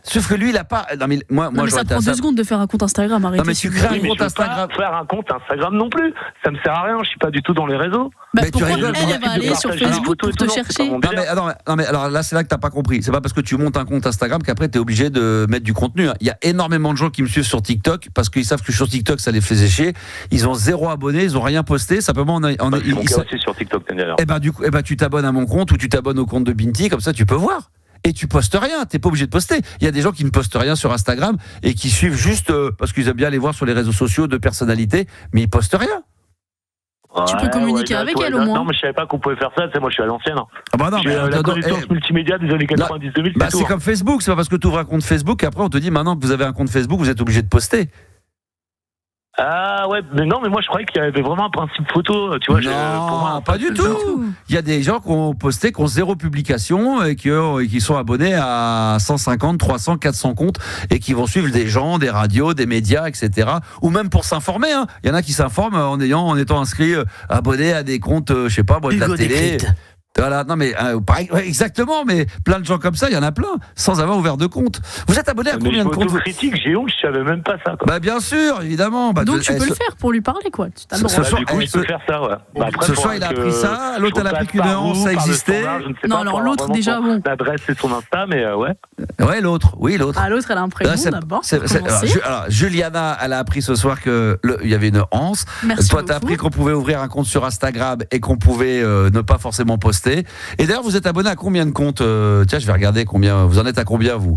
Sauf que lui, il a pas. Non, mais moi ça prend 2 secondes de faire un compte Instagram. Arrêtez. Non, mais tu crées un compte Instagram. Pas faire un compte Instagram non plus. Ça me sert à rien. Je suis pas du tout dans les réseaux. Mais pourquoi elle va aller sur Facebook pour te chercher? Non, mais alors là, c'est là que t'as pas compris. C'est pas parce que tu montes un compte Instagram qu'après t'es obligé de mettre du contenu. Il y a énormément de gens qui me suivent sur TikTok parce qu'ils savent que sur TikTok ça les faisait chier. Ils ont 0 abonnés, ils ont rien posté. Simplement, aussi sur TikTok. Tu t'abonnes à mon compte ou tu t'abonnes au compte de Binti, comme ça tu peux voir. Et tu postes rien, t'es pas obligé de poster. Il y a des gens qui ne postent rien sur Instagram et qui suivent juste parce qu'ils aiment bien aller voir sur les réseaux sociaux de personnalités, mais ils postent rien. Tu peux communiquer avec elle au moins. Non, mais je savais pas qu'on pouvait faire ça. Moi, je suis à l'ancienne. Ah bah non, mais la connaissance multimédia des années 90-2000. Bah c'est comme Facebook. C'est pas parce que tu ouvres un compte Facebook qu'après on te dit maintenant que vous avez un compte Facebook, vous êtes obligé de poster. Ah ouais, mais non, mais moi je croyais qu'il y avait vraiment un principe photo, tu vois. Non, pour moi, pas du tout. Il y a des gens qui ont posté, qui ont 0 publication et qui sont abonnés à 150, 300, 400 comptes et qui vont suivre des gens, des radios, des médias, etc. Ou même pour s'informer. Hein. Il y en a qui s'informent en étant inscrits, abonnés à des comptes, je sais pas, de la télé. Voilà, non mais pareil, exactement, mais plein de gens comme ça, il y en a plein, sans avoir ouvert de compte. Vous êtes abonné à combien de comptes? Critique, j'ai honte, je savais même pas ça. Quoi. Bah bien sûr, évidemment. Donc tu peux le faire pour lui parler, quoi. Tu as le droit. Du coup, je peux faire ça, ouais. Après, ce soir, il a appris ça, l'autre elle a appris qu'une heure, ça existait. Non, alors l'autre déjà, bon. L'adresse c'est son Insta, mais ouais. Ouais, l'autre. Ah, l'autre, elle a un prénom d'abord. Alors, Juliana, elle a appris ce soir qu'il y avait une anse. Toi, t'as appris qu'on pouvait ouvrir un compte sur Instagram et qu'on pouvait ne pas forcément poster. Et d'ailleurs, vous êtes abonné à combien de comptes? Tiens, je vais regarder combien. Vous en êtes à combien, vous?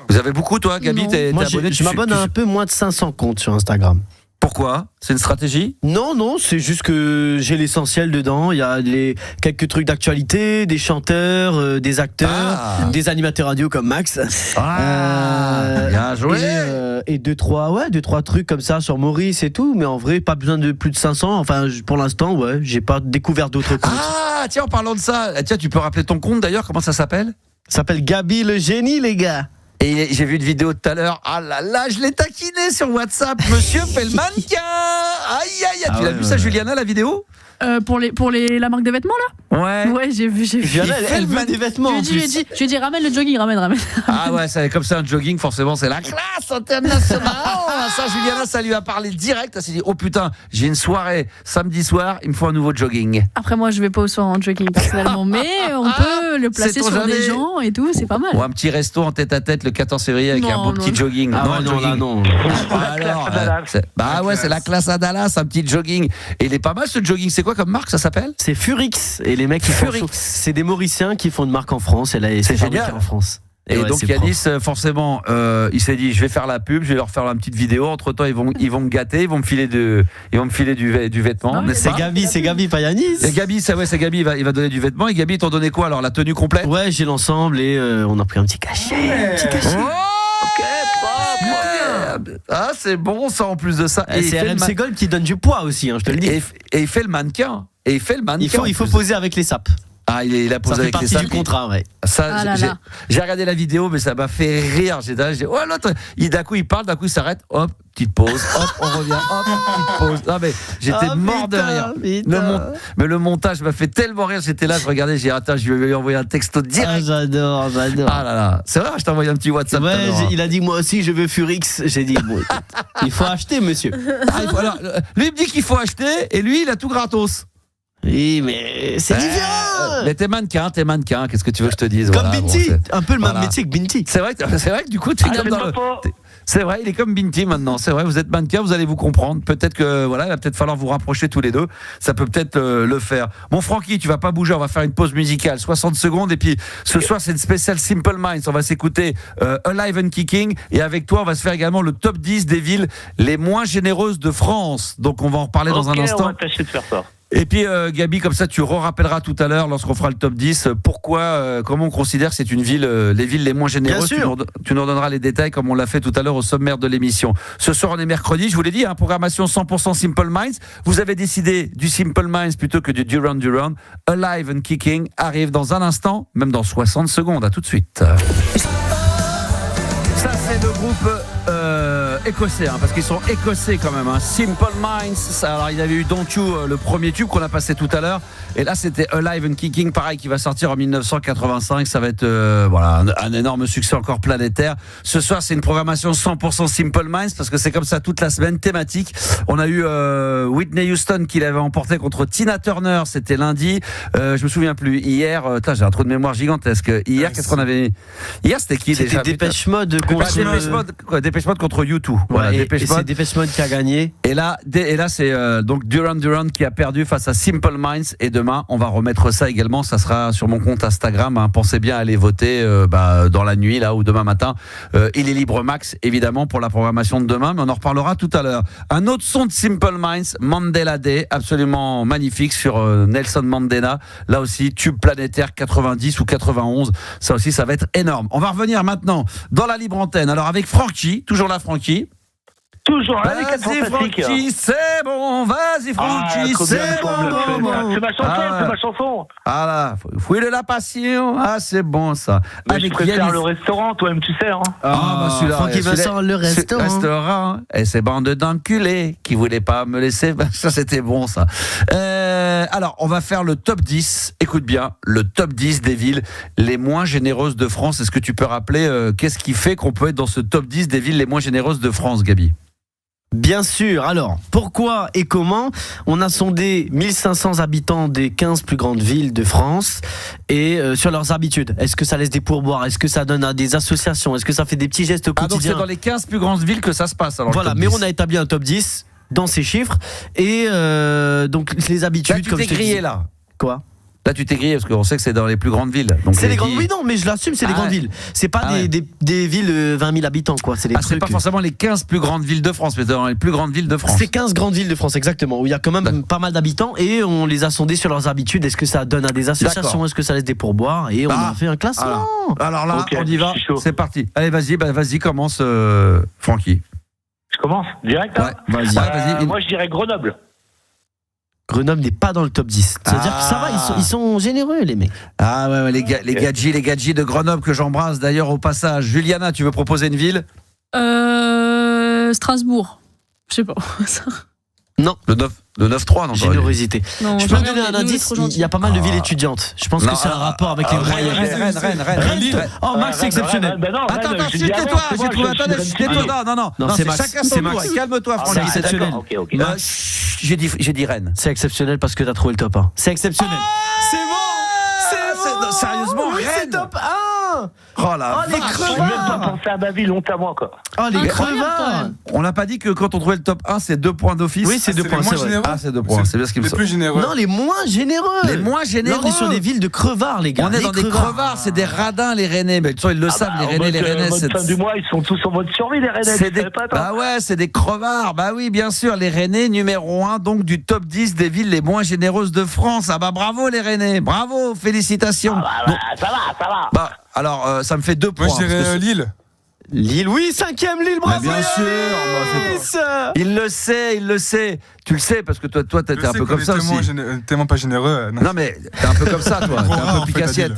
Vous avez beaucoup, toi, Gabi? T'es abonné? Je m'abonne à un peu moins de 500 comptes sur Instagram. Pourquoi ? C'est une stratégie ? Non, c'est juste que j'ai l'essentiel dedans. Il y a quelques trucs d'actualité, des chanteurs, des acteurs, des animateurs radio comme Max. Bien joué. Et deux, trois trucs comme ça sur Maurice et tout. Mais en vrai, pas besoin de plus de 500. Enfin, pour l'instant, j'ai pas découvert d'autres comptes. Ah, tiens, en parlant de ça, tu peux rappeler ton compte d'ailleurs, comment ça s'appelle ? Ça s'appelle Gabi le génie, les gars. Et j'ai vu une vidéo tout à l'heure. Ah là là, je l'ai taquiné sur WhatsApp. Monsieur fait le mannequin. Aïe. Tu l'as vu ça, Juliana, la vidéo ? Pour la marque de vêtements là ? Ouais, j'ai vu. Juliana, elle veut des vêtements. Je lui ai dit ramène le jogging, ramène. Ah ouais, c'est comme ça un jogging, forcément, c'est la classe internationale. Ça, Juliana, ça lui a parlé direct. Elle s'est dit, oh putain, j'ai une soirée samedi soir, il me faut un nouveau jogging. Après, moi, je vais pas au soir en jogging personnellement, mais on peut le placer sur des gens et tout, c'est pas mal. Ou un petit resto en tête-à-tête le 14 février avec un beau petit jogging. Non. C'est la classe à Dallas, un petit jogging. Et il est pas mal ce jogging. C'est quoi comme marque, ça s'appelle ? C'est Furix. Et les mecs qui font, c'est des Mauriciens qui font une marque en France. Et là, c'est génial en France. Et donc Yanis, forcément, il s'est dit, je vais faire la pub, je vais leur faire une petite vidéo. Entre temps, ils vont me gâter, ils vont me filer du vêtement. Non, c'est Gabi, pas Yanis. Et Gabi, c'est Gabi, il va donner du vêtement. Et Gabi, t'en donnais quoi alors, la tenue complète ? Ouais, j'ai l'ensemble et on a pris un petit cachet. Ok, propre. Ah, c'est bon ça en plus de ça. Et c'est RMC Gold qui donne du poids aussi, je te le dis. Et il fait le mannequin. Il faut poser avec les sapes. Ah, il a posé avec les sapes. Ça fait partie du contrat, ouais. Ça, j'ai regardé la vidéo, mais ça m'a fait rire. J'ai dit, oh l'autre, d'un coup il parle, d'un coup il s'arrête, hop, petite pause, hop, on revient, hop, petite pause. Non mais j'étais mort de rire. Mais le montage m'a fait tellement rire, j'étais là, je regardais, j'ai dit, attends, je vais lui envoyer un texto direct. Ah, j'adore. Ah là là, c'est vrai, je t'ai envoyé un petit WhatsApp. Ouais, il a dit, moi aussi, je veux Furix. J'ai dit, bon, il faut acheter, monsieur. Alors, lui il me dit qu'il faut acheter, et lui il a tout gratos. Oui, mais c'est différent. Mais t'es mannequin, qu'est-ce que tu veux que je te dise ? Comme Binti, un peu le même métier que Binti. C'est vrai que du coup, tu es comme dans le... C'est vrai, il est comme Binti maintenant. C'est vrai, vous êtes mannequin, vous allez vous comprendre. Peut-être que il va peut-être falloir vous rapprocher tous les deux. Ça peut peut-être le faire. Bon, Francky, tu vas pas bouger. On va faire une pause musicale, 60 secondes. Et puis ce soir, c'est une spéciale Simple Minds. On va s'écouter Alive and Kicking. Et avec toi, on va se faire également le top 10 des villes les moins généreuses de France. Donc, on va en reparler dans un instant. On va tâcher de faire ça. Et puis Gabi, comme ça tu rappelleras tout à l'heure lorsqu'on fera le top 10 comment on considère que c'est une ville, les villes les moins généreuses. Tu nous donneras les détails comme on l'a fait tout à l'heure au sommaire de l'émission. Ce soir on est mercredi, je vous l'ai dit, programmation 100% Simple Minds. Vous avez décidé du Simple Minds plutôt que du Duran Duran. Alive and Kicking arrive dans un instant, même dans 60 secondes. À tout de suite. Ça c'est le groupe écossais, parce qu'ils sont écossais quand même. Simple Minds. Alors il y avait eu Don't You, le premier tube qu'on a passé tout à l'heure, et là c'était Alive and Kicking, pareil, qui va sortir en 1985. Ça va être un énorme succès encore planétaire. Ce soir c'est une programmation 100% Simple Minds, parce que c'est comme ça toute la semaine, thématique. On a eu Whitney Houston qui l'avait emporté contre Tina Turner, c'était lundi. Je me souviens plus. Hier, j'ai un trou de mémoire gigantesque. Hier, qu'est-ce qu'on avait? Hier c'était qui déjà? C'était Dépêche Mode contre U2. Voilà, et c'est Dépêche Mode qui a gagné. Et là c'est donc Duran Duran qui a perdu face à Simple Minds. Et demain, on va remettre ça également. Ça sera sur mon compte Instagram. Pensez bien à aller voter dans la nuit là ou demain matin. Il est libre max évidemment pour la programmation de demain, mais on en reparlera tout à l'heure. Un autre son de Simple Minds, Mandela Day, absolument magnifique sur Nelson Mandela. Là aussi tube planétaire 90 ou 91. Ça aussi, ça va être énorme. On va revenir maintenant dans la libre antenne. Alors avec Francky, toujours là Francky. Toujours là, les 4 Vas-y Francky, c'est bon, vas-y Francky, c'est bon. C'est ma chanson. Ah là, fouille de la passion, c'est bon ça. Mais je préfère le restaurant, toi-même tu sais. Celui-là, Francky Vincent, le restaurant. Et ces bandes d'enculés qui voulaient pas me laisser, ça c'était bon ça. Alors, on va faire le top 10, écoute bien, le top 10 des villes les moins généreuses de France. Est-ce que tu peux rappeler qu'est-ce qui fait qu'on peut être dans ce top 10 des villes les moins généreuses de France, Gabi ? Bien sûr. Alors, pourquoi et comment? On a sondé 1500 habitants des 15 plus grandes villes de France et sur leurs habitudes. Est-ce que ça laisse des pourboires? Est-ce que ça donne à des associations? Est-ce que ça fait des petits gestes au quotidien? Donc c'est dans les 15 plus grandes villes que ça se passe alors. Voilà, mais on a établi un top 10 dans ces chiffres et donc les habitudes. Là, tu t'es grillé là. Quoi? Là, tu t'es grillé parce qu'on sait que c'est dans les plus grandes villes. C'est les grandes. Oui, non, mais je l'assume, c'est les grandes villes. C'est pas des villes 20 000 habitants, quoi. C'est c'est pas forcément les 15 plus grandes villes de France, mais dans les plus grandes villes de France. C'est 15 grandes villes de France, exactement. Où il y a quand même pas mal d'habitants et on les a sondés sur leurs habitudes. Est-ce que ça donne à des associations? Est-ce que ça laisse des pourboires? Et on a fait un classement. Alors là, on y va. C'est parti. Allez, vas-y, commence, Francky. Je commence direct. Vas-y. Moi, je dirais Grenoble. Grenoble n'est pas dans le top 10. C'est-à-dire que ça va, ils sont généreux, les mecs. Ah ouais, les gadgets de Grenoble que j'embrasse d'ailleurs au passage. Juliana, tu veux proposer une ville? Strasbourg. Je sais pas. Non. Le 9-3, non? Générosité. Non, je peux te donner un indice, il y a pas mal de villes étudiantes. Je pense que c'est un rapport avec les moyens. Rennes. Oh, Max, c'est exceptionnel. Attends, tais-toi, j'ai trouvé. Attendez, tais-toi, non, c'est Max. C'est Max. Calme-toi, Francky. C'est exceptionnel. J'ai dit Rennes. C'est exceptionnel parce que t'as trouvé le top 1. C'est exceptionnel. C'est bon. Sérieusement, Rennes. c'est top 1. Oh la vache. Je n'ai même pas pensé à ma ville, honte à moi, quoi. Oh, les crevards. On n'a pas dit que quand on trouvait le top 1, c'est 2 points d'office? Oui, c'est 2 points, c'est vrai. Ah, c'est 2 points, c'est bien ce qui me semble. Les plus généreux. Non, les moins généreux. Les moins généreux. Là, on est sur des villes de crevards, les gars. On est dans des crevards, c'est des radins, les Rennais. Mais ils le savent, les Rennais, les Rennais. Fin du mois, ils sont tous en mode survie, les Rennais. Bah ouais, c'est des crevards. Bah oui, bien sûr, les Rennais, numéro 1, donc du top 10 des villes les moins généreuses de France. Ah bah bravo, les Rennais. Bravo, félicitations. Ça va. Bah, alors, ça me fait 2 points. Moi, je dirais Lille. Lille, oui, 5e Lille, bravo. Bien sûr. Il le sait. Tu le sais parce que toi, t'es un peu comme ça aussi. Tellement pas généreux. Non, mais t'es un peu comme ça, toi. T'es un peu pique-assiette.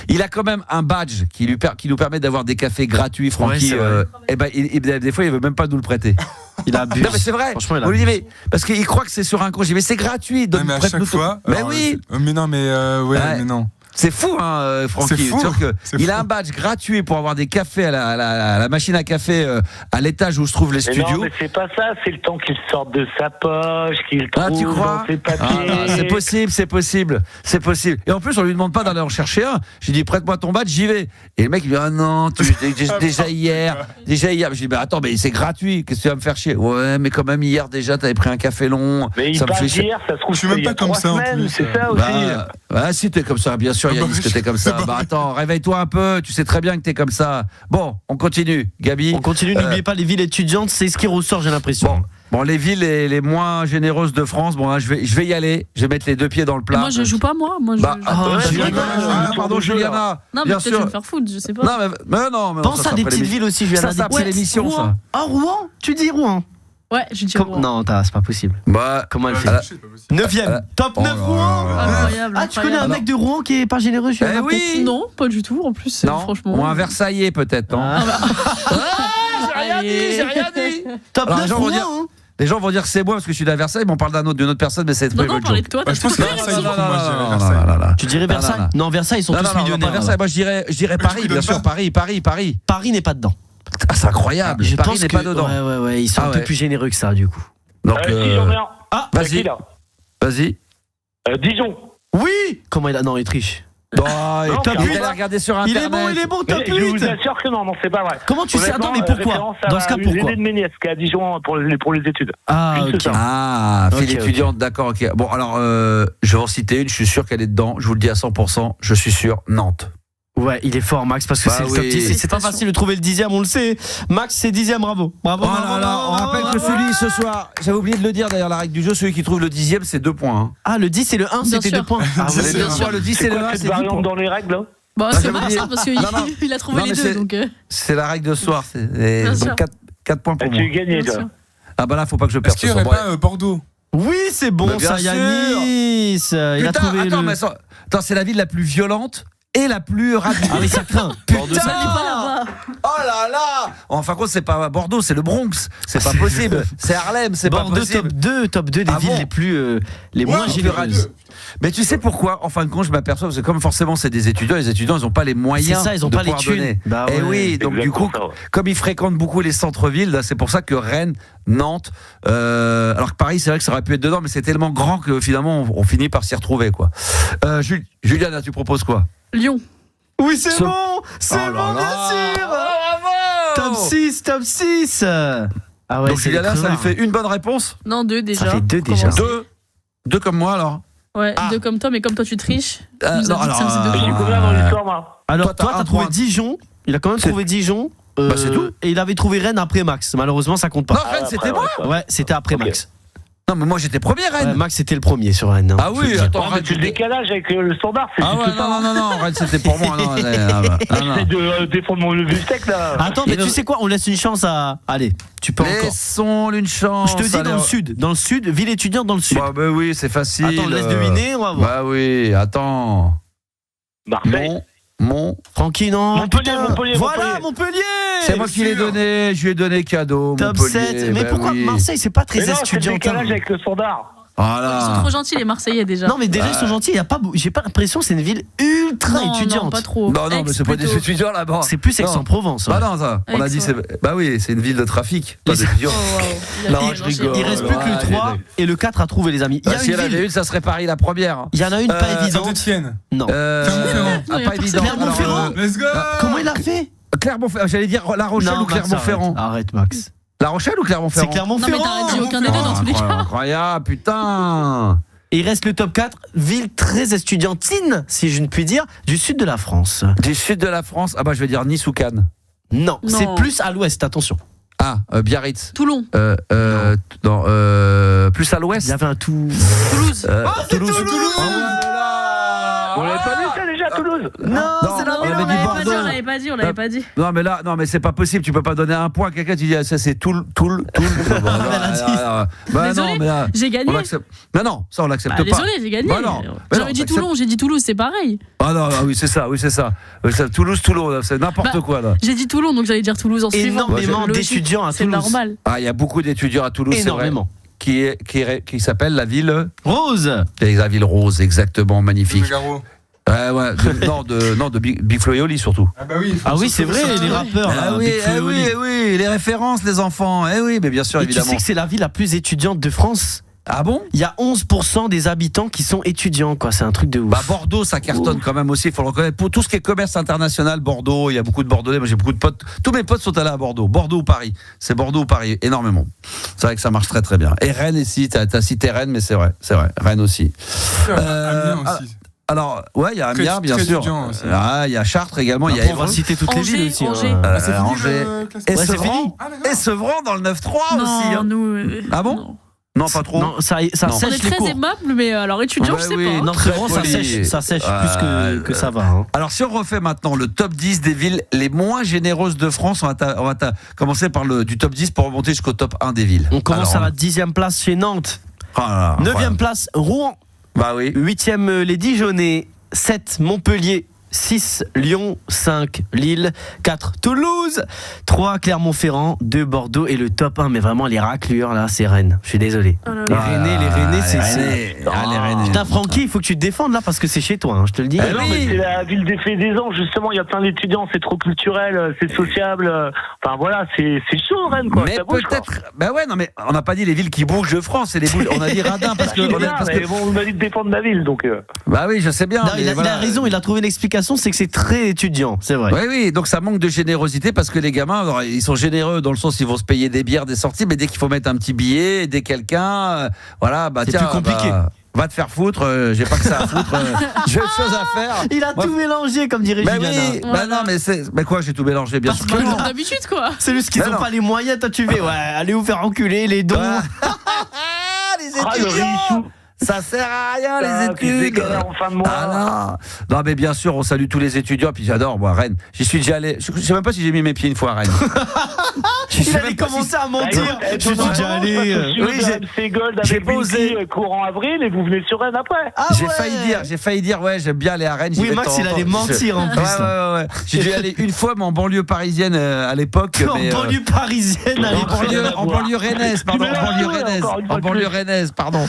Il a quand même un badge qui nous permet d'avoir des cafés gratuits, Francky. Et ben, des fois, il veut même pas nous le prêter. Il abuse. Non, mais c'est vrai. Franchement, on lui dit, mais parce qu'il croit que c'est sur un compte. Je dis, mais c'est gratuit. Mais à chaque fois. Mais oui. Mais non, mais non. C'est fou, hein, Francky. C'est fou. Il a un badge gratuit pour avoir des cafés à la machine à café à l'étage où se trouvent les studios. Non, mais c'est pas ça. C'est le temps qu'il sorte de sa poche, qu'il trouve dans ses papiers. C'est possible. Et en plus, on lui demande pas d'aller en chercher un. Je lui dis, prête-moi ton badge, j'y vais. Et le mec, il dit, ah non, déjà hier. Je lui dis, bah attends, mais c'est gratuit. Qu'est-ce que tu vas me faire chier? Ouais, mais quand même, hier déjà, t'avais pris un café long. Mais il passe hier, ça se trouve, je suis même pas comme ça. C'est ça aussi. Bah, si t'es comme ça, bien sûr. Yannis, que t'es comme ça. Bah attends, réveille-toi un peu, tu sais très bien que t'es comme ça. Bon, on continue, Gabi. On continue, n'oubliez pas les villes étudiantes, c'est ce qui ressort, j'ai l'impression. Bon, les villes les moins généreuses de France, bon là, je vais y aller, je vais mettre les 2 pieds dans le plat. Moi je joue pas, moi. Pardon, Juliana. Non, mais peut-être je vais me faire foutre, je sais pas. Non, mais pense à des petites villes aussi, Juliana. Ça après l'émission, ça. Oh, Rouen. Tu dis Rouen? Ouais, je dis Rouen. Non, c'est pas possible. Bah, comment elle fait? 9e, top 9 Rouen. Incroyable. Ah, tu connais un mec de Rouen qui est pas généreux? Oui. Non, pas du tout. En plus, franchement. Ou un Versaillais peut-être, non? J'ai rien dit. Top 9 Rouen. Les gens vont dire que c'est moi parce que je suis à Versailles, mais on parle d'une autre personne, mais c'est pas le joke. de toi, je pense que Versailles, tu dirais Versailles? Non, Versailles, ils sont tous millionnaires. Versailles, moi je dirais Paris, bien sûr, Paris. Paris n'est pas dedans. Ah, c'est incroyable. Paris n'est pas dedans. Ouais, ils sont un peu plus généreux que ça, du coup. Donc, si j'en ai un. Ah, vas-y. Dijon. Oui. Comment il a? Non, il triche. Il a regardé sur Internet. Il est bon, top 8. Je vous assure que non, c'est pas vrai. Comment tu sais? Attends, mais pourquoi? Dans ce cas, pourquoi? J'ai de Méniès qui est à Dijon pour les études. Ah, ok. Fille étudiante, d'accord, ok. Bon, alors, je vais en citer une, je suis sûr qu'elle est dedans, je vous le dis à 100%, je suis sûr, Nantes. Ouais, il est fort, Max, parce que c'est le top 10 et c'est pas facile de trouver le 10e, on le sait. Max, c'est 10e, bravo. On rappelle que celui ce soir, j'avais oublié de le dire d'ailleurs, la règle du jeu, celui qui trouve le 10e, c'est 2 points. Hein. Ah, le 10 et le 1, c'était 2 points. Ah, bien sûr, le 10 et le 1, c'est 10 points. Dans les règles, hein. Bah, c'est pas ça, parce qu'il a trouvé les deux. Donc c'est la règle de ce soir, c'est 4 points pour moi. Tu gagnes, toi. Ah bah là, faut pas que je perde. Est-ce qu'il n'y aurait pas Bordeaux? Oui, c'est bon, ça, Yannis. Il a trouvé. Attends, c'est la ville la plus violente et la plus rapide. Ah oui, ça craint. Putain, ça n'est pas là-bas. Oh là là. En fin de compte, c'est pas Bordeaux, c'est le Bronx. C'est pas possible. C'est Harlem, c'est pas possible. Top 2 des villes les moins généreuses. Mais tu sais pourquoi? En fin de compte, je m'aperçois parce que comme forcément c'est des étudiants, les étudiants ils n'ont pas les moyens. C'est ça, ils ont pas les thunes. Bah ouais. Et oui, donc du coup, comme ils fréquentent beaucoup les centres-villes, c'est pour ça que Rennes, Nantes, alors que Paris, c'est vrai que ça aurait pu être dedans, mais c'est tellement grand que finalement on finit par s'y retrouver, quoi. Juliana, tu proposes quoi? Lyon. Oui, c'est bon, bien sûr. Top 6. Ah ouais, donc Juliana, ça lui fait une bonne réponse? Non, 2 déjà. Ça fait 2 déjà. 2 comme moi alors. Ouais, 2 comme toi, mais comme toi tu triches. Non, alors, je suis combien dans l'histoire, moi? Alors, toi, t'as trouvé Dijon. Il a quand même trouvé Dijon. C'est tout. Et il avait trouvé Rennes après Max. Malheureusement, ça compte pas. Non, Rennes, c'était moi. Ouais, c'était après Max. Non, mais moi j'étais premier, Rennes. Ouais, Max, c'était le premier sur Rennes. Ah oui, attends, Rennes, c'est le décalage avec le standard. C'est non, Rennes, c'était pour moi. J'essaie de défendre mon steak là. Attends, mais tu sais quoi? On laisse une chance à. Allez, tu peux encore. Laissons une chance. Je te dis dans le sud. Dans le sud, ville étudiante dans le sud. Bah oui, c'est facile. Attends, laisse deviner, on va voir. Bah oui, attends. Marseille. Francky, non. Montpellier. Voilà, Montpellier. C'est moi qui l'ai donné, je lui ai donné cadeau. Top Montpellier, 7. Mais pourquoi Marseille, c'est pas très étudiant? C'est le étudiantin. décalage avec le standard. Voilà. Ils sont trop gentils les Marseillais déjà. Non mais déjà ils sont gentils, j'ai pas l'impression que c'est une ville ultra étudiante. Non, pas trop. Non, mais c'est pas des étudiants là-bas. C'est plus Aix-en-Provence. Bah non, ça. On a dit bah oui, c'est une ville de trafic, pas d'étudiants. Non, je rigole. Il reste plus que le 3 et le 4 à trouver les amis. Si elle avait une, ça serait Paris la première. Il y en a une pas évidente. Saint-Étienne. Non. Pas évident. Clermont-Ferrand. Let's go. Comment il a fait? Clermont-Ferrand, j'allais dire La Rochelle ou Clermont-Ferrand. Arrête Max. La Rochelle ou Clermont-Ferrand? C'est Clermont-Ferrand. Non mais t'as dit aucun des deux dans tous les cas. Incroyable, putain. Et il reste le top 4, ville très estudiantine, si je ne puis dire, du sud de la France. Du sud de la France? Ah bah je vais dire Nice ou Cannes. Non, c'est plus à l'ouest, attention. Biarritz. Toulon. Plus à l'ouest. Il y avait un tout. Toulouse. Toulouse. On l'avait pas dit ça déjà, Toulouse? Non, c'est la on avait dit Bordeaux. On l'avait pas dit. Non mais c'est pas possible, tu peux pas donner un point à quelqu'un, tu dis ça c'est Toul. Désolé, j'ai gagné. Non, ça on l'accepte pas. Désolé, j'ai gagné. J'aurais dit Toulon, j'ai dit Toulouse, c'est pareil. Oui, c'est ça. Toulouse, Toulon, c'est n'importe quoi là. J'ai dit Toulon, donc j'allais dire Toulouse en suivant. Énormément d'étudiants à Toulouse. C'est normal. Il y a beaucoup d'étudiants à Toulouse, c'est vrai. Énormément. Qui s'appelle la ville Rose. La ville Rose, exactement, magnifique. De de Big Flo et Oli surtout. Ah oui, c'est vrai, les rappeurs. Oui, les références, les enfants. Oui, mais bien sûr, évidemment. Tu sais que c'est la ville la plus étudiante de France? Ah bon? Il y a 11% des habitants qui sont étudiants, quoi. C'est un truc de ouf. Bordeaux, ça cartonne quand même aussi, il faut le reconnaître. Pour tout ce qui est commerce international, Bordeaux, il y a beaucoup de Bordelais. Moi, j'ai beaucoup de potes. Tous mes potes sont allés à Bordeaux. Bordeaux ou Paris. C'est Bordeaux ou Paris, énormément. C'est vrai que ça marche très très bien. Et Rennes ici, t'as cité Rennes, mais c'est vrai. Rennes aussi. Amiens aussi. Alors, il y a Amiens, bien sûr. Il y a Chartres également. Il y a on va citer toutes les villes aussi. Angers. Et Sevran dans le 9-3 aussi. Ah bon? Non, pas trop. Non, ça sèche on est très aimable, mais alors étudiant, je sais pas. Non, Sevran, ça sèche plus que ça va. Alors, si on refait maintenant le top 10 des villes les moins généreuses de France, on va commencer par du top 10 pour remonter jusqu'au top 1 des villes. On commence à la 10e place chez Nantes. 9e place, Rouen. Bah oui. 8e, les Dijonais. 7, Montpellier. 6, Lyon. 5, Lille. 4, Toulouse. 3, Clermont-Ferrand. 2, Bordeaux. Et le top 1, mais vraiment les raclures là, c'est Rennes. Je suis désolé. Les Rennais, c'est. Les Rennais. Putain, Francky, il faut que tu te défendes là parce que c'est chez toi, je te le dis. Non, mais c'est la ville des faits des ans, justement. Il y a plein d'étudiants, c'est trop culturel, c'est sociable. Enfin voilà, c'est chaud, Rennes, quoi. Mais peut-être. Non, mais on n'a pas dit les villes qui bougent de France, c'est les villes. On a dit radin parce que. On m'a dit de défendre la ville, donc. Bah oui, je sais bien. Non, il a raison, il a trouvé une explication. C'est que c'est très étudiant, c'est vrai. Oui, donc ça manque de générosité parce que les gamins, alors, ils sont généreux dans le sens ils vont se payer des bières, des sorties, mais dès qu'il faut mettre un petit billet, aider quelqu'un, c'est plus compliqué. Va te faire foutre, j'ai pas que ça à foutre, j'ai autre chose à faire. Il a tout mélangé, comme dirait Juliana. Mais quoi, j'ai tout mélangé, bien sûr. Comme d'habitude, quoi. C'est juste qu'ils n'ont pas les moyens, toi tu fais, allez vous faire enculer, les dons. Les étudiants. Ça sert à rien les études. En fin de mois. Non mais bien sûr, on salue tous les étudiants. Puis j'adore moi Rennes. J'y suis déjà allé. Je sais même pas si j'ai mis mes pieds une fois à Rennes. Il avait commencé à mentir. Je suis déjà allé. J'ai Gold avec Vinci courant avril et vous venez sur Rennes après. J'ai failli dire ouais j'aime bien aller à Rennes. Oui Max il allait mentir en plus. Ouais. J'ai dû aller une fois mais en banlieue parisienne à l'époque. En banlieue parisienne à l'époque. En banlieue rennaise pardon. En banlieue rennaise pardon.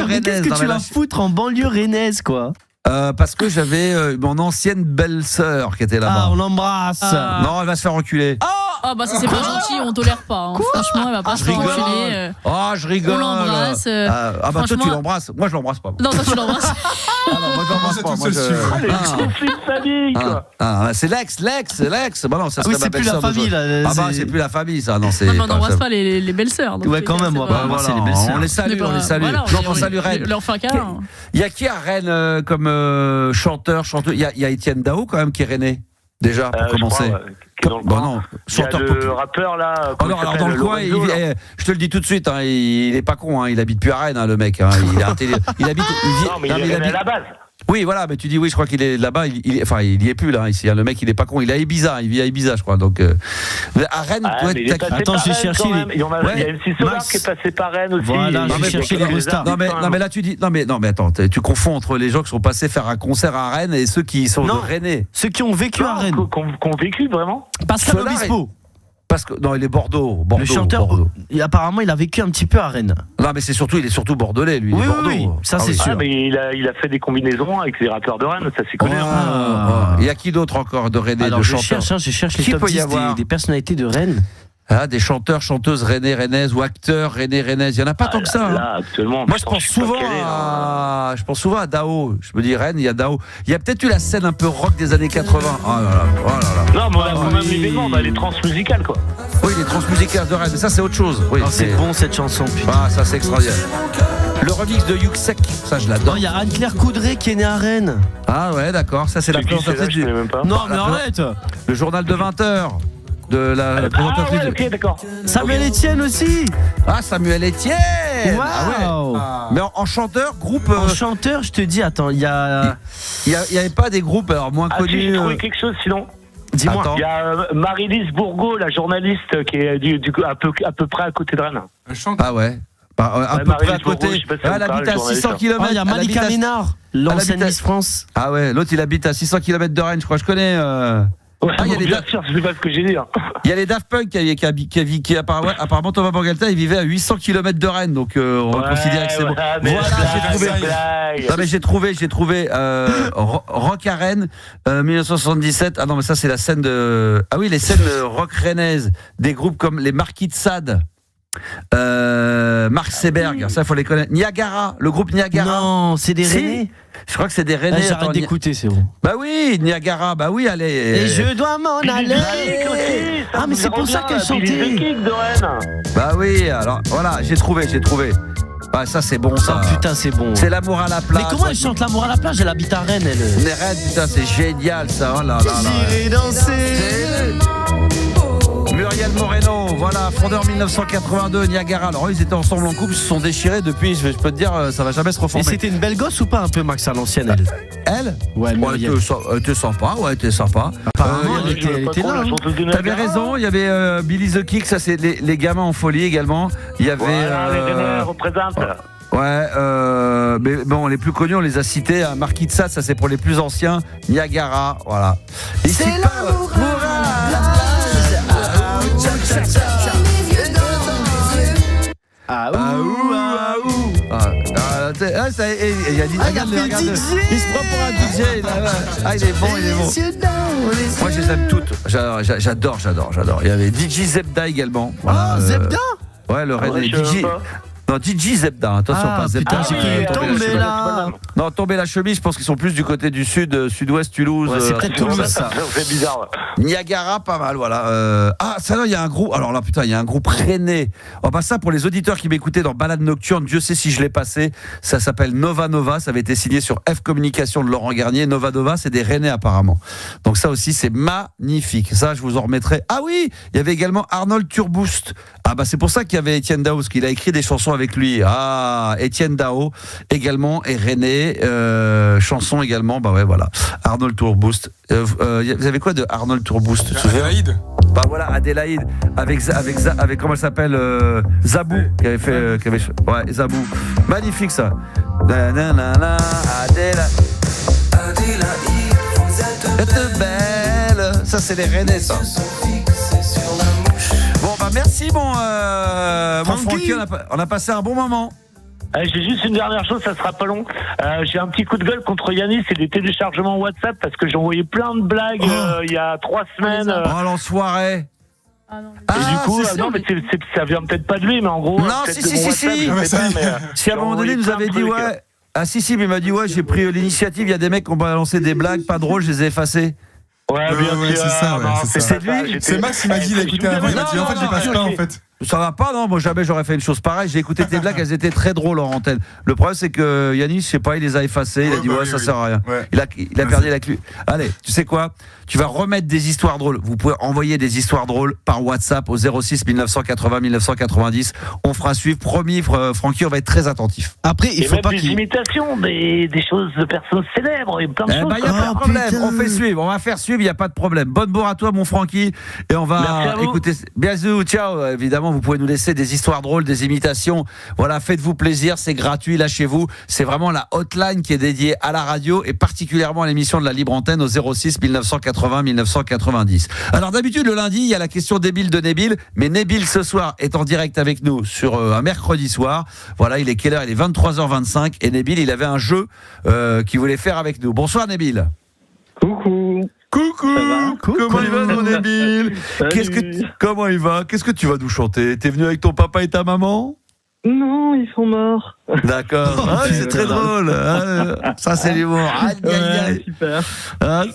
Qu'est-ce que tu vas foutre en banlieue rennaise, quoi? Parce que j'avais mon ancienne belle-sœur qui était là-bas. Ah, on l'embrasse. Non, elle va se faire reculer. Ah bah ça c'est pas gentil, on tolère pas. Franchement, elle va pas se faire enculer. Je rigole. On l'embrasse. Bah toi tu l'embrasses. Moi je l'embrasse pas. Non, toi tu l'embrasses. Non, moi je l'embrasse pas. Les conflits de famille, quoi. C'est l'ex. Bah non, ça serait c'est plus la famille là. C'est plus la famille ça. Non, on n'embrasse pas les belles-sœurs. Ouais, quand même, on va pas embrasser les belles-sœurs. On les salue. On salue Rennes. Leur fait un câlin. Il y a qui à Rennes comme chanteur, chanteuse? Il y a Étienne Dao quand même qui est rennais. Déjà, pour commencer. Non, chanteur le rappeur là. Alors dans le coin, je te le dis tout de suite, il est pas con, il habite plus à Rennes, le mec. Il est intelligent. Non, mais il est à la base. Oui, voilà, mais tu dis oui, je crois qu'il est là-bas. Il y est plus là. Ici, le mec, il est pas con. Il est à Ibiza. Il vit à Ibiza, je crois. Donc à Rennes, attends, j'ai cherché. Il y a MC Solar qui est passé par Rennes aussi. Voilà, j'ai cherché les restars. Non mais là tu dis non mais attends, tu confonds entre les gens qui sont passés faire un concert à Rennes et ceux qui sont de Rennais. Ceux qui ont vécu à Rennes. Qui ont vécu vraiment. Pascal Obispo. Parce que non, il est Bordeaux. Le chanteur, apparemment, il a vécu un petit peu à Rennes. Non, mais il est surtout bordelais, lui. Oui, Bordeaux. oui, ça c'est sûr. Mais il a fait des combinaisons avec les rappeurs de Rennes, ça c'est connu. Il y a qui d'autre encore de Rennes, de chanteurs? Je cherche les top 10 des personnalités de Rennes. Des chanteurs, chanteuses rennais, rennaises ou acteurs rennais, rennaises. Il n'y en a pas tant que ça. Là, actuellement. Moi, je pense souvent à Dao. Je me dis, Rennes, il y a Dao. Il y a peut-être eu la scène un peu rock des années 80. Oh là là. Non, mais on a quand même l'événement, les transmusicales, quoi. Oui, les transmusicales de Rennes. Mais ça, c'est autre chose. Oui, c'est bon cette chanson, putain. Ça, c'est extraordinaire. Le remix de Yuxek, ça, je l'adore. Il y a Anne-Claire Coudray qui est née à Rennes. Ah ouais, d'accord. Ça, c'est la présentatrice du. Non, mais arrête. Le journal de 20h. De la présentatrice. Ok, d'accord. Samuel Etienne aussi. Samuel Etienne. Wow. Mais en chanteur, groupe. En chanteur, je te dis, attends, il y avait pas des groupes alors moins connus. J'ai trouvé quelque chose sinon. Dis-moi. Il y a Marie-Lise Bourgault, la journaliste, qui est à peu près à côté de Rennes. Ah ouais. À peu près à côté. Elle habite à 600 km. Il y a Malika Ménard, l'ancienne Miss France. Ah ouais, l'autre il habite à 600 km de Rennes, je crois, je connais. Ouais, bien sûr, je sais pas ce que j'ai dit. Il y a les Daft Punk qui apparemment Thomas Bangalter, il vivait à 800 km de Rennes, donc on va considérer que c'est bon. Voilà, j'ai trouvé Rock à Rennes 1977. Ah non, mais ça c'est la scène de les scènes rock rennaises des groupes comme les Marquis de Sade. Marc Seberg, ça faut les connaître. Niagara, le groupe Niagara. Non, c'est des Rennais. Je crois que c'est des Rennais. J'arrête d'écouter, c'est bon. Bah oui, Niagara, bah oui, allez. Et je dois m'en aller. Mais c'est pour ça qu'elle chantait. Bah oui, alors voilà, j'ai trouvé. Ça c'est bon ça. Putain, c'est bon. C'est l'amour à la plage. Mais comment elle chante l'amour à la plage? Elle habite à Rennes, elle. Rennes, putain, c'est génial ça. Oh là là là. J'irai danser. Muriel Moreno, voilà, fondeur 1982, Niagara. Alors eux, ils étaient ensemble en couple, ils se sont déchirés depuis, je peux te dire, ça va jamais se reformer. Et c'était une belle gosse ou pas un peu, Max, à l'ancienne, elle? Ouais, elle était sympa, Apparemment, elle était là. T'avais raison, il y avait Billy the Kick, ça c'est les gamins en folie également. Il y avait... les Rennais représentent. Ouais, mais bon, les plus connus, on les a cités. Marquis de Sade, ça c'est pour les plus anciens. Niagara, voilà. C'est l'amour à la plage. Regarde, il se prend pour un DJ. Il est bon. Moi, je les aime toutes. J'adore. Il y avait DJ Zebda également. Zebda. Ouais, le Rennais. Non, DJ Zebda, attention, pas Zebda. Putain, j'ai tombé là. Non, tomber la chemise, je pense qu'ils sont plus du côté du sud, sud-ouest, Toulouse. Ouais, c'est peut-être Toulouse, ça. C'est bizarre. Ouais. Niagara, pas mal, voilà. Ça, il y a un groupe. Alors là, putain, il y a un groupe rennais. Ça, pour les auditeurs qui m'écoutaient dans Balade Nocturne, Dieu sait si je l'ai passé. Ça s'appelle Nova Nova. Ça avait été signé sur F Communication de Laurent Garnier. Nova Nova, c'est des Rennais, apparemment. Donc ça aussi, c'est magnifique. Ça, je vous en remettrai. Ah oui, il y avait également Arnold Turboost. C'est pour ça qu'il y avait Étienne Dao, parce qu'il a écrit des chansons avec lui. Étienne Dao également et René chanson également. Bah ouais, voilà. Arnold Turboost. Vous avez quoi de Arnold Turboost? Adélaïde. Bah voilà, Adélaïde avec comment elle s'appelle, Zabou qui avait fait ouais, Zabou. Magnifique ça. Adélaïde, vous êtes belle. Ça c'est les Rennais ça. Bon bah merci mon Francky, on a passé un bon moment. J'ai juste une dernière chose, ça sera pas long. J'ai un petit coup de gueule contre Yanis et les téléchargements WhatsApp parce que j'ai envoyé plein de blagues il y a 3 semaines. Oh l'enfoiré. Ah non, et du coup, non, mais ça vient peut-être pas de lui, mais en gros. Non, si. Si à un moment donné, il nous avait dit, ouais. Ah, si, mais il m'a dit, ouais, j'ai pris l'initiative, il y a des mecs qui ont balancé des blagues pas drôles, je les ai effacées. Ouais, c'est ça. C'est lui. C'est Max qui m'a dit, il a écouté avant, il m'a dit, en fait, je les passe pas, en fait. Ça va pas, non, moi jamais j'aurais fait une chose pareille. J'ai écouté tes blagues, elles étaient très drôles en antenne. Le problème c'est que Yanis, je sais pas, il les a effacées, il a dit ça sert à rien. Ouais. Il a perdu la clé. Allez, tu sais quoi ? Tu vas remettre des histoires drôles. Vous pouvez envoyer des histoires drôles par WhatsApp au 06 1980 1990. On fera suivre. Promis, Francky, on va être très attentif. Après, il faut pas des imitations, des choses de personnes célèbres et plein de choses. Il y a pas de problème. On fait suivre. On va faire suivre. Il y a pas de problème. Bonne bourre à toi, mon Francky. Et on va écouter. Bisous, ciao. Évidemment, vous pouvez nous laisser des histoires drôles, des imitations. Voilà, faites-vous plaisir, c'est gratuit, lâchez-vous. C'est vraiment la hotline qui est dédiée à la radio et particulièrement à l'émission de la Libre Antenne au 06 1980 1990. Alors d'habitude, le lundi, il y a la question débile de Nabil, mais Nabil ce soir est en direct avec nous sur un mercredi soir. Voilà, il est quelle heure ? Il est 23h25 et Nabil, il avait un jeu qu'il voulait faire avec nous. Bonsoir Nabil. Coucou. Comment il va, mon Nabil ? Comment il va ? Qu'est-ce que tu vas nous chanter ? T'es venu avec ton papa et ta maman ? Non, ils sont morts. D'accord, c'est très drôle. Ça, c'est l'humour. Super.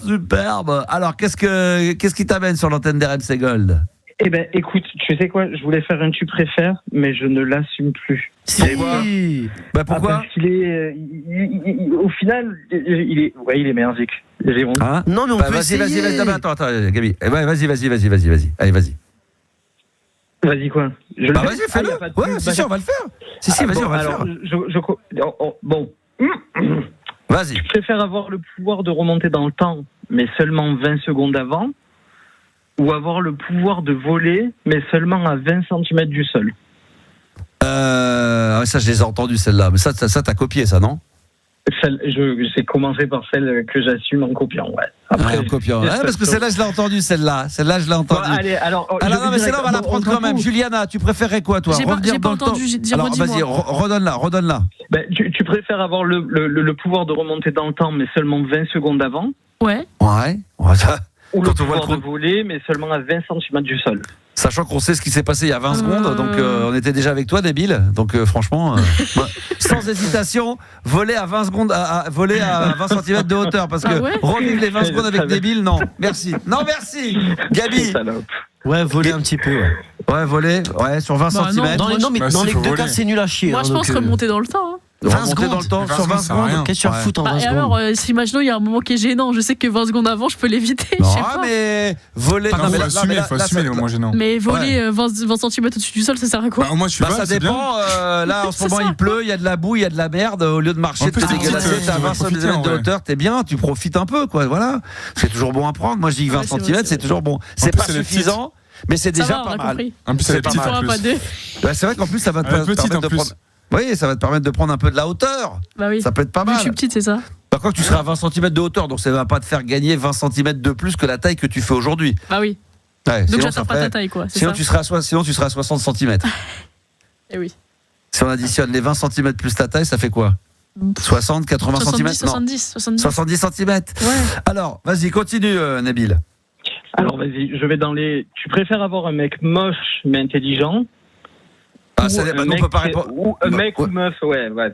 Superbe. Alors, qu'est-ce qui t'amène sur l'antenne d'RMC Gold ? Eh ben, écoute, tu sais quoi ? Je voulais faire un tu préfères, mais je ne l'assume plus. Bah pourquoi ? Parce qu'il est, au final, il est merdique. J'ai honte. Non, mais on peut essayer. Vas-y. Attends, Gabi. Vas-y. Allez, vas-y. Vas-y quoi ? Vas-y, fais-le. Ouais, si, on va le faire. Si, vas-y, on va le faire. Bon. Vas-y. Je préfère avoir le pouvoir de remonter dans le temps, mais seulement 20 secondes avant, ou avoir le pouvoir de voler, mais seulement à 20 cm du sol. Ça, je les ai entendues, celles-là. Mais ça t'as copié, ça, non ? J'ai commencé par celle que j'assume en copiant, ouais. Après, en copiant. Parce que celle-là, je l'ai entendue, celle-là. Celle-là, je l'ai entendue. Bon, allez, alors. Non, mais celle-là, on va la prendre quand même. Juliana, tu préférais quoi, toi ? J'ai pas entendu. Alors, vas-y, redonne-la. Ben, tu préfères avoir le pouvoir de remonter dans le temps, mais seulement 20 secondes avant ? Ouais. Ou le pouvoir de voler, mais seulement à 20 cm du sol. Sachant qu'on sait ce qui s'est passé il y a 20 secondes, donc on était déjà avec toi, Nabil. Donc franchement, sans hésitation, voler à 20 secondes, voler à 20 cm de hauteur, parce que revivre les 20 secondes avec Nabil, non. Merci. Gabi. Ouais, voler un petit peu. Ouais, voler, sur 20 cm. Dans les deux cas, c'est nul à chier. Moi, je pense remonter dans le temps. 20 secondes dans le temps, sur 20 secondes. Qu'est-ce que tu vas foutre en 20 secondes ? Alors, imaginons, il y a un moment qui est gênant. Je sais que 20 secondes avant, je peux l'éviter. Non, mais voler. Il faut assumer les moments gênants. Mais voler 20 cm au-dessus du sol, ça sert à quoi ? Moi, je suis ça dépend. Là, en ce moment, il pleut, il y a de la boue, il y a de la merde. Au lieu de marcher, de te dégueulasser, t'as 20 cm de hauteur, t'es bien, tu profites un peu, quoi. Voilà. C'est toujours bon à prendre. Moi, je dis que 20 cm, c'est toujours bon. C'est pas suffisant, mais c'est déjà pas mal. En plus, c'est pas mal. C'est vrai qu'en plus, ça va te permettre de prendre. Oui, ça va te permettre de prendre un peu de la hauteur. Bah oui. Ça peut être pas mal. Je suis petite, c'est ça. Par contre, tu seras à 20 cm de hauteur, donc ça ne va pas te faire gagner 20 cm de plus que la taille que tu fais aujourd'hui. Bah oui. Ouais, donc j'attrape pas ta taille, quoi. Sinon, tu seras à 60 cm. Eh oui. Si on additionne les 20 cm plus ta taille, ça fait quoi ? 60, 80 cm ? 70 cm. Ouais. Alors, vas-y, continue, Nabil. Alors, vas-y, je vais dans les... Tu préfères avoir un mec moche mais intelligent ? On peut pas répondre. Ou un mec ou meuf, voilà.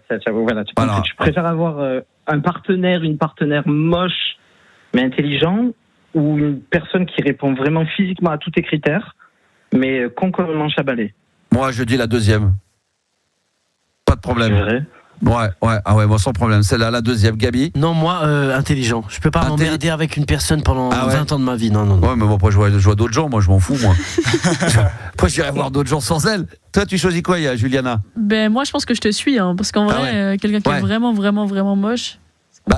Tu préfères avoir un partenaire, une partenaire moche mais intelligent, ou une personne qui répond vraiment physiquement à tous tes critères, mais con comme un manche à balai ? Moi, je dis la deuxième. Pas de problème. C'est vrai ? Ouais, moi sans problème. C'est la deuxième, Gabi. Non, moi, intelligent. Je peux pas m'emmerder avec une personne pendant 20 ans de ma vie. Non. Ouais, mais bon, après, je vois d'autres gens. Moi, je m'en fous, moi. Après, j'irai voir d'autres gens sans elle. Toi, tu choisis quoi, Juliana ? Ben, moi, je pense que je te suis, parce qu'en vrai, quelqu'un qui est vraiment, vraiment, vraiment moche.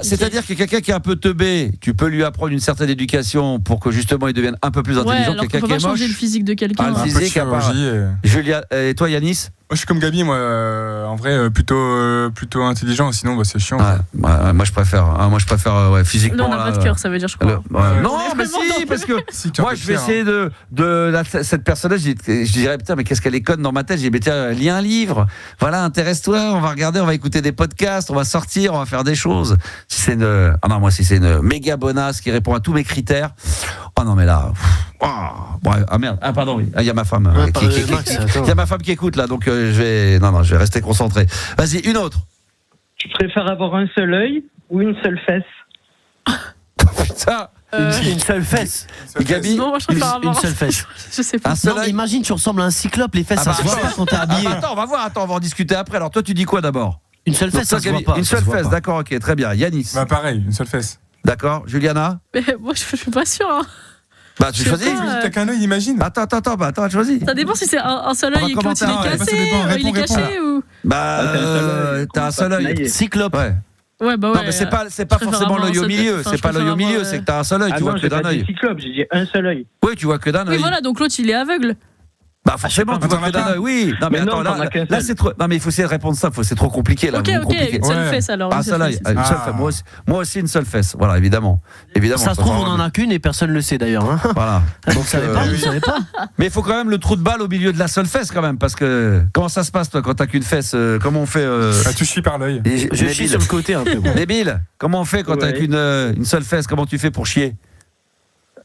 C'est-à-dire que quelqu'un qui est un peu teubé, tu peux lui apprendre une certaine éducation pour que justement il devienne un peu plus intelligent que quelqu'un qui est moche. Changer le physique de quelqu'un. Le physique, Julia, et toi, Yanis ? je suis comme Gabi, moi, en vrai, plutôt intelligent, sinon c'est chiant. Ouais, moi je préfère physiquement. Là, on n'a pas de cœur, ça veut dire, je crois. Non, mais si, parce que moi je vais essayer cette personne-là, je dirais putain, mais qu'est-ce qu'elle est conne dans ma tête. J'ai dit, tiens, lis un livre, voilà, intéresse-toi, on va regarder, on va écouter des podcasts, on va sortir, on va faire des choses. Si c'est une méga bonasse qui répond à tous mes critères. Oh non, mais là. Merde. Ah pardon, oui. Il y a ma femme. Il y a ma femme qui écoute là, donc je vais rester concentré. Vas-y, une autre. Tu préfères avoir un seul œil ou une seule fesse? Putain. Une seule fesse. Gabi, non, moi je préfère avoir une seule fesse. Je sais pas. Non, imagine, tu ressembles à un cyclope, les fesses, ça se voit pas quand t'es habillé. Attends, on va voir, on va en discuiter après. Alors toi, tu dis quoi d'abord? Une seule fesse, ça se voit pas. Une seule fesse, d'accord, ok, très bien. Yanis. Pareil, une seule fesse. D'accord, Juliana. Mais moi, je suis pas sûre. Hein. Tu choisis. T'as qu'un œil, imagine. Attends, choisis. Ça dépend si c'est un seul œil et que l'autre il est cassé, il est caché ou. T'as un seul œil. Cyclope. Ouais, bah ouais. Non, mais c'est pas forcément l'œil au milieu. C'est pas l'œil au milieu, c'est que t'as un seul œil. Tu vois que d'un œil. Cyclope, j'ai dit un seul œil. Oui, tu vois que d'un œil. Oui, voilà, donc l'autre il est aveugle. Bah forcément, tu vois que d'un œil. Oui. Non mais attends, là c'est trop. Non mais il faut essayer de répondre ça. C'est trop compliqué là. Ok, une seule fesse alors. Un seul œil, une seule fesse. Moi aussi une seule fesse. Voilà, évidemment. Ça se trouve on en a qu'une et personne le sait d'ailleurs. Voilà. Donc ça savais pas. Mais il faut quand même le trou de balle au milieu de la seule fesse quand même, parce que comment ça se passe toi quand t'as qu'une fesse? Comment on fait? Tu chies par l'œil. Je chie sur le côté un peu. Débile. Comment on fait quand t'as qu'une seule fesse? Comment tu fais pour chier?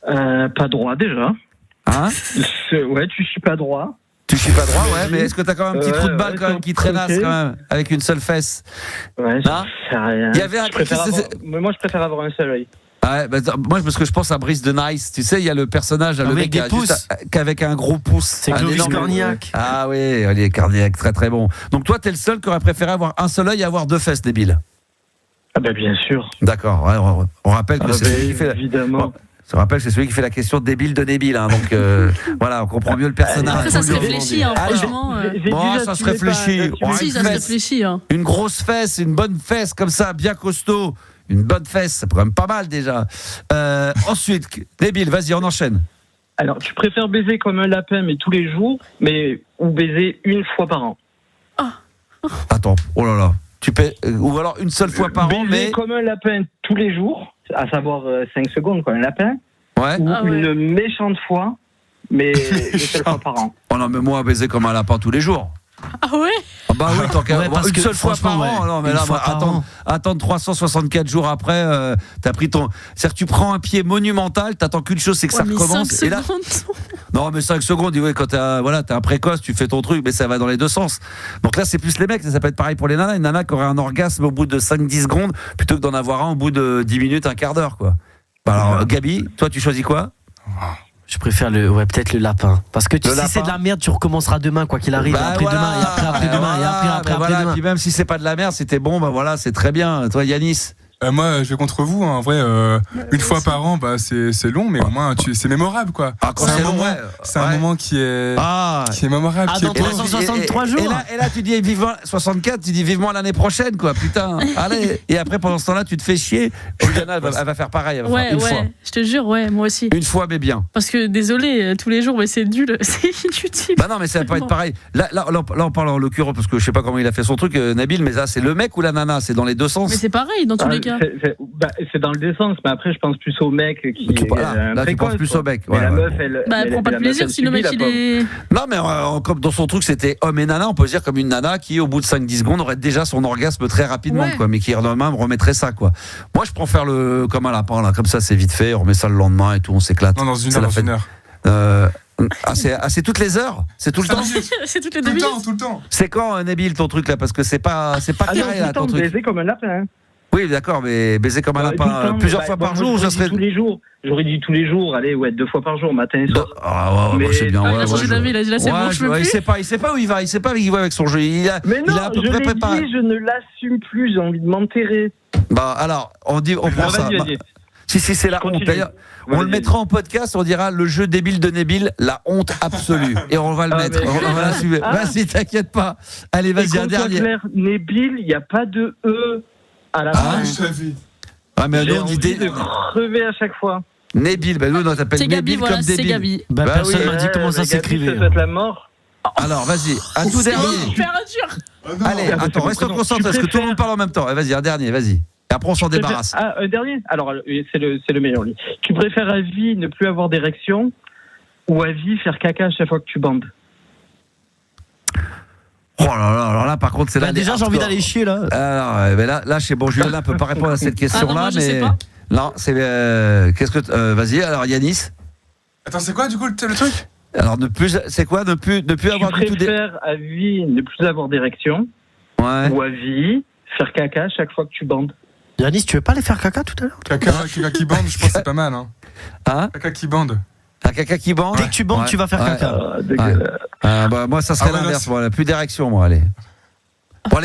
Pas droit déjà. Hein? Ouais, tu chies pas droit. Tu chies pas droit, ouais, mais est-ce que t'as quand même un petit trou de balle quand même qui traînasse quand même avec une seule fesse? Ouais, ça fait rien. Il y avait moi je préfère avoir un seul œil. Ouais, moi parce que je pense à Brice de Nice, tu sais, il y a le personnage, le mec avec un gros pouce. C'est Clovis Cornillac. Ah oui, il est Cornillac, très très bon. Donc toi, t'es le seul qui aurait préféré avoir un seul œil et avoir deux fesses, débile. Ah bah bien sûr. D'accord, ouais, on rappelle que c'est celui qui fait évidemment. Je rappelle, c'est celui qui fait la question débile de débile, hein, donc voilà, on comprend mieux le personnage. Après, ça se réfléchit, hein, franchement. Ça se réfléchit. Si, ça se réfléchit. Une grosse fesse, une bonne fesse comme ça, bien costaud. Une bonne fesse, c'est quand même pas mal déjà. Ensuite, débile, vas-y, on enchaîne. Alors, tu préfères baiser comme un lapin, mais tous les jours, ou baiser une fois par an? Attends, oh là là. Ou alors une seule fois par an, mais. Baiser comme un lapin tous les jours, à savoir 5 secondes comme un lapin. Ouais. Ou une méchante fois, mais une seule fois par an. Oh non, mais moi, baiser comme un lapin tous les jours. Ah ouais? Ah bah oui, tant qu'à une seule fois par an. Non, mais là, attendre 364 jours après, t'as pris ton. C'est-à-dire que tu prends un pied monumental, t'attends qu'une chose, c'est que ça recommence. 5 et là. Non, mais 5 secondes, ouais, quand t'es un précoce, tu fais ton truc, mais ça va dans les deux sens. Donc là, c'est plus les mecs, ça peut être pareil pour les nanas. Une nana qui aurait un orgasme au bout de 5-10 secondes, plutôt que d'en avoir un au bout de 10 minutes, un quart d'heure, quoi. Alors, Gabi, toi, tu choisis quoi? Je préfère peut-être le lapin. Parce que si c'est de la merde, tu recommenceras demain, quoi qu'il arrive. Après-demain, et après-demain, et après-demain. Puis même si c'est pas de la merde, c'était bon, bah voilà, c'est très bien. Toi, Yanis? Moi, je vais contre vous. En vrai, une fois par an, c'est long, mais au moins, c'est mémorable, quoi. C'est un moment qui est mémorable. Dans 363 jours. Et là, tu dis vivement 64, tu dis vivement l'année prochaine, quoi. Putain. Allez. Et après, pendant ce temps-là, tu te fais chier. Juliana, elle va faire pareil. Elle va faire une fois. Je te jure, moi aussi. Une fois, mais bien. Parce que désolé, tous les jours, mais c'est nul, c'est inutile. Bah non, mais ça va pas être pareil. Là, on parle en l'occurrence parce que je sais pas comment il a fait son truc, Nabil, mais là, c'est le mec ou la nana, c'est dans les deux sens. Mais c'est pareil dans tous les cas. C'est dans le deux sens, mais après je pense plus au mec qui là tu penses plus au mec. La meuf, elle prend pas de plaisir si le mec il est. Non, mais comme dans son truc c'était homme et nana, on peut dire comme une nana qui au bout de 5-10 secondes aurait déjà son orgasme très rapidement, quoi, mais qui même remettrait ça, quoi. Moi je préfère le comme un lapin là, comme ça c'est vite fait, on remet ça le lendemain et tout, on s'éclate. Non, dans une heure. C'est toutes les heures? C'est tout le temps? C'est toutes les 2 minutes. Tout le temps. C'est quand, Nabil, ton truc là? Parce que c'est pas carré là, ton truc. Baiser comme un lapin. Oui, d'accord, mais baiser comme un lapin plusieurs fois par jour, ça serait. Tous les jours. J'aurais dit tous les jours, allez, 2 fois par jour, matin et soir. C'est bien. Il a changé d'avis, il a dit là, c'est bon, je peux plus. Il sait pas où il va, il sait pas où il va avec son jeu. Mais non, je l'ai dit, je ne l'assume plus, j'ai envie de m'enterrer. Bah, alors, on prend ça. Si, c'est la honte. D'ailleurs, on le mettra en podcast, on dira le jeu débile de Nabil, la honte absolue. Et on va le mettre. On va l'assumer. Vas-y, t'inquiète pas. Allez, vas-y, un dernier. Nabil, il n'y a pas de E à la fin. Je savais. Ah, mais nous, on dit de crever à chaque fois. Nabil, nous, on t'appelle Nabil comme débile. C'est Gabi. Personne m'a dit comment ça s'écrivait. Ça peut être la mort. Alors, vas-y, un tout dernier. Super dur. Allez, attends, reste concentré parce que tout le monde parle en même temps. Vas-y, un dernier, vas-y. Et après, on s'en débarrasse. Un dernier. Alors, c'est le meilleur, lui. Tu préfères à vie ne plus avoir d'érection ou à vie faire caca à chaque fois que tu bandes? Oh là là, alors là, par contre, c'est là. Déjà, j'ai envie d'aller chier, là. Alors, mais là, chez Julien ne peut pas répondre à cette question-là. Non, moi, je mais... sais pas. Non, c'est. Qu'est-ce que. Vas-y, alors, Yanis. Attends, c'est quoi, du coup, le truc? Alors, c'est quoi ne plus avoir du tout Tu préfères à vie ne plus avoir d'érection ou à vie faire caca à chaque fois que tu bandes? Yanis, tu veux pas aller faire caca tout à l'heure? Caca qui bande, je pense que c'est pas mal. Hein? Caca qui bande. Un caca qui bande. Dès que tu bandes, tu vas faire caca. Moi, ça serait l'inverse. Voilà, plus d'érection, moi, allez. Bon,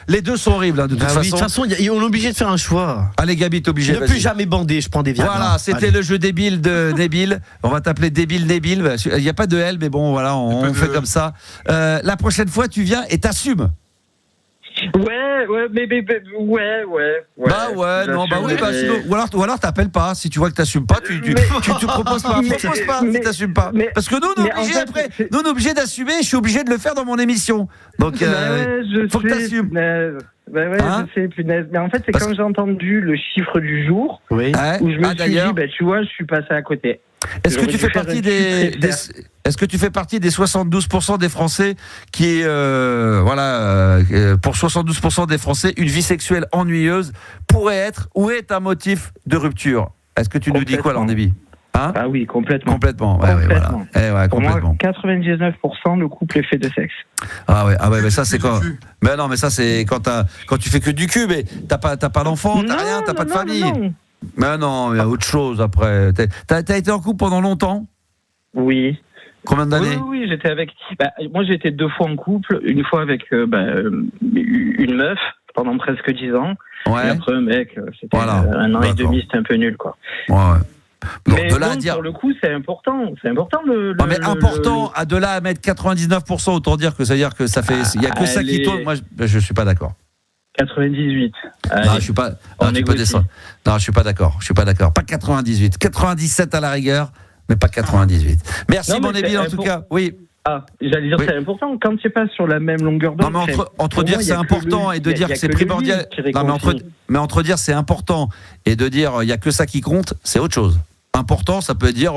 les deux sont horribles, hein, de toute façon. Oui, de toute façon, on est obligé de faire un choix. Allez, Gabi, t'es obligé. Ne plus jamais bander, je prends des Viagra. Voilà, c'était le jeu débile de Nabil. On va t'appeler débile Nabil. Il n'y a pas de L, mais bon, voilà, on fait comme ça. La prochaine fois, tu viens et t'assumes. Ouais. Bah ouais, non, bah oui, bah sinon, ou alors t'appelles pas. Si tu vois que t'assumes pas, tu proposes pas. Propose pas si t'assumes pas. Parce que nous, on est obligé après. Nous, on est obligé d'assumer. Je suis obligé de le faire dans mon émission. Donc, faut que t'assumes. Je sais, punaise. Mais en fait, c'est quand j'ai entendu le chiffre du jour où je me suis dit, tu vois, je suis passé à côté. Est-ce que tu fais partie Est-ce que tu fais partie des 72% des Français qui, pour 72% des Français, une vie sexuelle ennuyeuse pourrait être ou est un motif de rupture? Est-ce que tu nous dis quoi, alors, Nébi? Ah oui, complètement. Complètement, ouais, voilà. Pour moi, 99%, le couple est fait de sexe. Ah ouais, mais ça c'est quand. Mais non, mais ça c'est quand tu fais que du cul, mais t'as pas d'enfant, t'as rien, t'as pas de famille. Non. Mais non, il y a autre chose après. T'as été en couple pendant longtemps? Oui. Combien d'années? Oui, j'étais avec. Moi, j'ai été 2 fois en couple, une fois avec une meuf pendant presque 10 ans. Ouais. Et après, un mec, c'était 1 an et demi, c'était un peu nul, quoi. Ouais. Donc, mais de là à dire... pour le coup, c'est important. C'est important de là à mettre 99%, autant dire que ça veut dire que ça fait. Il y a que ça qui tourne. Moi, je suis pas d'accord. 98. Non, je suis pas. Non, tu peux descendre. Non, je suis pas d'accord. Pas 98. 97 à la rigueur, mais pas 98. Merci, mon Nabil, en tout cas. Oui. J'allais dire, c'est important quand tu es pas sur la même longueur d'onde. Non, mais entre dire c'est important et de dire que c'est primordial. Non, mais entre dire c'est important et de dire il y a que ça qui compte, c'est autre chose. Important, ça peut dire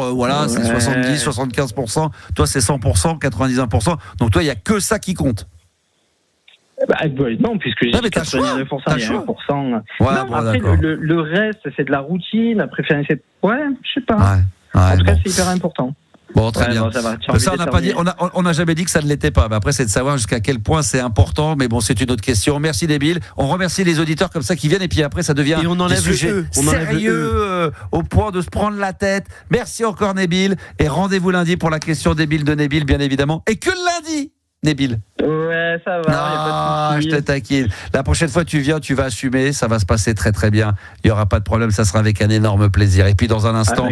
c'est 70, 75%. Toi, c'est 100%, 91%. Donc toi, il y a que ça qui compte. Non, puisque j'ai 99%, il y a 1%. Après, le reste, c'est de la routine. Après, je sais pas. En tout cas, c'est hyper important. Bon, très bien. Ça, on n'a jamais dit que ça ne l'était pas. Mais après, c'est de savoir jusqu'à quel point c'est important. Mais bon, c'est une autre question. Merci, Nabil. On remercie les auditeurs comme ça qui viennent. Et puis après, ça devient des sujets sérieux au point de se prendre la tête. Merci encore, Nabil. Et rendez-vous lundi pour la question débile de Nabil, bien évidemment. Et que lundi, Nabil. Ouais, ça va. Non, je te taquine. La prochaine fois tu viens, tu vas assumer, ça va se passer très très bien. Il n'y aura pas de problème, ça sera avec un énorme plaisir. Et puis dans un instant,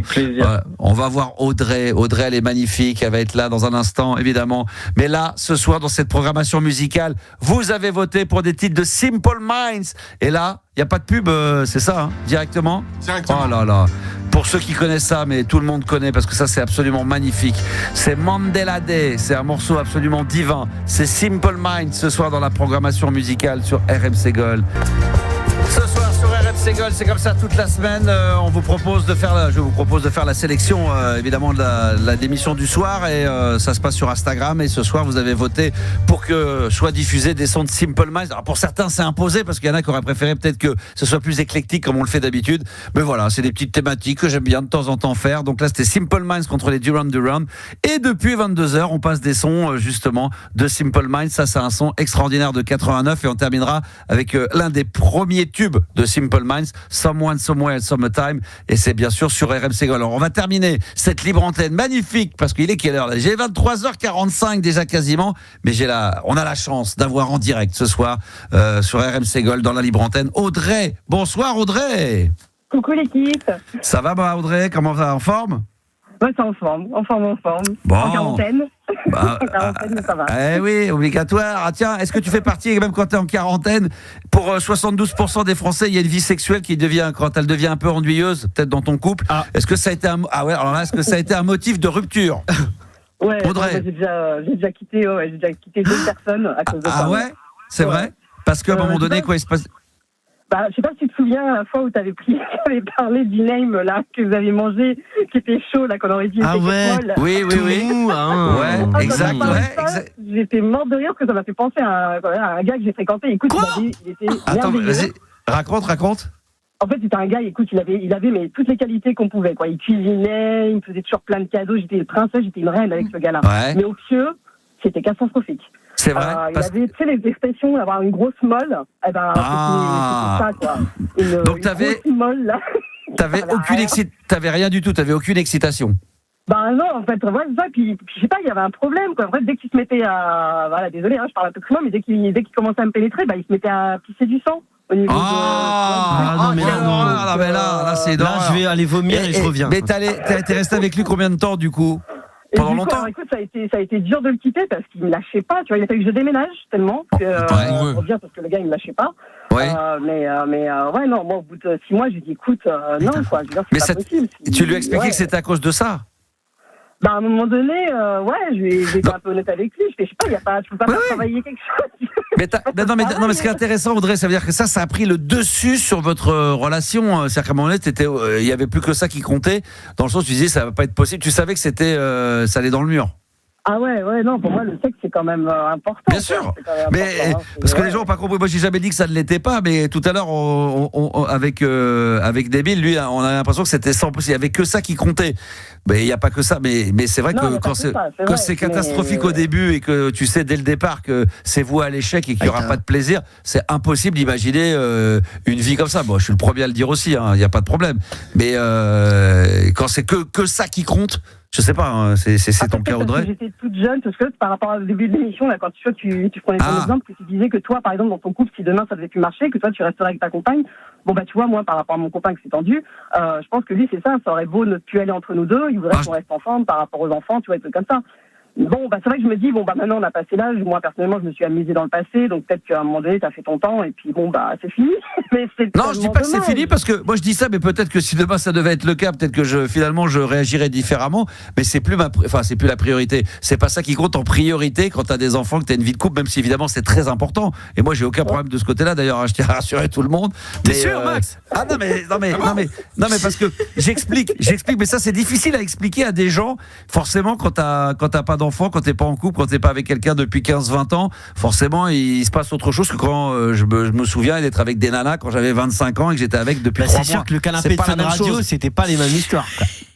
on va voir Audrey. Audrey, elle est magnifique, elle va être là dans un instant, évidemment. Mais là, ce soir, dans cette programmation musicale, vous avez voté pour des titres de Simple Minds. Et là, il n'y a pas de pub, c'est ça, directement. Oh là là. Pour ceux qui connaissent ça, mais tout le monde connaît parce que ça c'est absolument magnifique. C'est Mandela Day, c'est un morceau absolument divin. C'est Simple Minds ce soir dans la programmation musicale sur RMC Gold. Ce soir sur RMC Gold, c'est comme ça toute la semaine. Je vous propose de faire la sélection évidemment de l'émission du soir et ça se passe sur Instagram. Et ce soir, vous avez voté pour que soient diffusés des sons de Simple Minds. Alors pour certains, c'est imposé parce qu'il y en a qui auraient préféré peut-être que ce soit plus éclectique comme on le fait d'habitude. Mais voilà, c'est des petites thématiques que j'aime bien de temps en temps faire. Donc là, c'était Simple Minds contre les Duran Duran. Et depuis 22h, on passe des sons justement de Simple Minds. Ça, c'est un son extraordinaire de 89 et on terminera avec l'un des premiers tubes de Simple Minds, Someone, Somewhere, Summertime, et c'est bien sûr sur RMC Gold. Alors on va terminer cette libre antenne magnifique parce qu'il est quelle heure là ? J'ai 23h45 déjà quasiment, mais on a la chance d'avoir en direct ce soir sur RMC Gold dans la libre antenne Audrey. Bonsoir Audrey. Coucou l'équipe. Ça va Audrey ? Comment ça ? En forme ? Ouais, c'est en forme. Bon. En quarantaine. En quarantaine, mais ça va. Eh oui, obligatoire. Ah, tiens, est-ce que tu fais partie, même quand tu es en quarantaine, pour 72% des Français, il y a une vie sexuelle qui devient, quand elle devient un peu ennuyeuse, peut-être dans ton couple. Est-ce que ça a été est-ce que ça a été un motif de rupture ? Ouais, Audrey. J'ai déjà quitté 2 personnes à cause de ça. Ah ouais, c'est vrai. Parce qu'à un moment donné, quoi, il se passe. Je sais pas si tu te souviens la fois où tu avais parlé du name là que vous avez mangé, qui était chaud là qu'on aurait dit. Ah ouais. Oui. Ouais, exact. J'étais morte de rire parce que ça m'a fait penser à un gars que j'ai fréquenté. Écoute, il était Attends, merveilleux. vas-y, raconte. En fait, c'était un gars, écoute, il avait mais toutes les qualités qu'on pouvait, quoi. Il cuisinait, il me faisait toujours plein de cadeaux. J'étais une princesse, j'étais une reine avec ce gars-là. Ouais. Mais au pieu, c'était catastrophique. C'est vrai. Il avait, tu sais, les expressions d'avoir une grosse molle. Eh ben, c'était ça, quoi. Donc t'avais grosse molle, là. T'avais t'avais rien du tout. T'avais aucune excitation. Non, en fait, voilà, ça. Puis, je sais pas, il y avait un problème, quoi. En fait, dès qu'il se mettait à, voilà, désolé, je parle un peu crûment, mais dès qu'il commençait à me pénétrer, il se mettait à pisser du sang. Au niveau non, mais là, c'est là, je vais aller vomir et je reviens. Mais t'es resté avec lui combien de temps, du coup? Pendant longtemps. Écoute, ça a été dur de le quitter parce qu'il me lâchait pas. Tu vois, il a fallu que je déménage tellement que pour dire parce que le gars il me lâchait pas. Ouais. Ouais, non, moi au bout de 6 mois, j'ai dit écoute, non quoi. Je veux dire, c'est pas possible. Tu lui as expliqué que c'était à cause de ça? À un moment donné, j'ai été un peu honnête avec lui. Je sais pas, tu peux pas faire travailler quelque chose. Non, mais ce qui est intéressant, Audrey, ça veut dire que ça a pris le dessus sur votre relation. C'est-à-dire qu'à un moment donné, il y avait plus que ça qui comptait. Dans le sens où tu disais, ça va pas être possible. Tu savais que ça allait dans le mur. Ah ouais, non, pour moi, le sexe, c'est quand même important. Bien sûr, mais parce que les gens n'ont pas compris. Moi, j'ai jamais dit que ça ne l'était pas, mais tout à l'heure, avec Débile, lui, on a l'impression que c'était 100%. Il n'y avait que ça qui comptait. Mais il n'y a pas que ça. Mais c'est vrai que quand c'est catastrophique au début et que tu sais dès le départ que c'est voué à l'échec et qu'il n'y aura pas de plaisir, c'est impossible d'imaginer une vie comme ça. Bon, je suis le premier à le dire aussi, il n'y a pas de problème. Mais quand c'est que ça qui compte, je sais pas, c'est ton cas, Audrey. J'étais toute jeune, parce que par rapport au début de l'émission, là, quand tu prenais ton exemple, que tu disais que toi, par exemple, dans ton couple, si demain ça devait plus marcher, que toi tu resterais avec ta compagne, tu vois, moi, par rapport à mon copain qui s'est tendu, je pense que lui, c'est ça aurait beau ne plus aller entre nous deux, il voudrait qu'on reste ensemble par rapport aux enfants, tu vois, des trucs comme ça. C'est vrai que je me dis, maintenant on a passé l'âge, moi personnellement je me suis amusée dans le passé, donc peut-être qu'à un moment donné t'as fait ton temps et puis c'est fini. Mais non, je dis pas que c'est fini parce que moi je dis ça, mais peut-être que si demain ça devait être le cas, peut-être que finalement je réagirais différemment, mais c'est plus la priorité. C'est pas ça qui compte en priorité quand t'as des enfants, que t'as une vie de couple, même si évidemment c'est très important. Et moi j'ai aucun problème de ce côté-là d'ailleurs, je tiens à rassurer tout le monde. T'es sûr, Max? Non mais parce que j'explique, mais ça c'est difficile à expliquer à des gens. Forcément quand t'as pas d'enfants, quand t'es pas en couple, quand t'es pas avec quelqu'un depuis 15-20 ans, forcément il se passe autre chose que quand je me souviens d'être avec des nanas quand j'avais 25 ans et que j'étais avec depuis 3 mois. C'est sûr que le canapé de Fun Radio, c'était pas les mêmes histoires.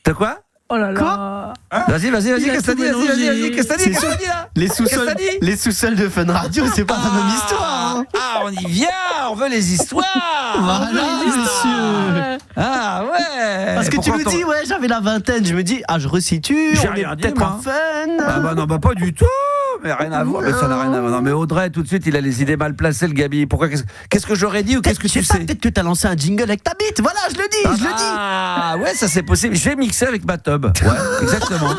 T'as quoi? Oh là là. Vas-y, qu'est-ce que t'as dit? Les sous-sols de Fun Radio, c'est pas la même histoire. On y vient, on veut les histoires. Voilà, monsieur. Ah ouais. Parce que tu me dis, j'avais la vingtaine, je me dis, je resitue, on est peut-être en fun. Non, pas du tout. Mais rien à voir, ça n'a rien à voir. Non, mais Audrey, tout de suite, il a les idées mal placées, le Gabi. Pourquoi? Qu'est-ce que j'aurais dit ou qu'est-ce que tu sais? Peut-être que t'as lancé un jingle avec ta bite. Voilà, je le dis. Ah ouais, ça c'est possible. J'ai mixé avec ma tub. Ouais, exactement.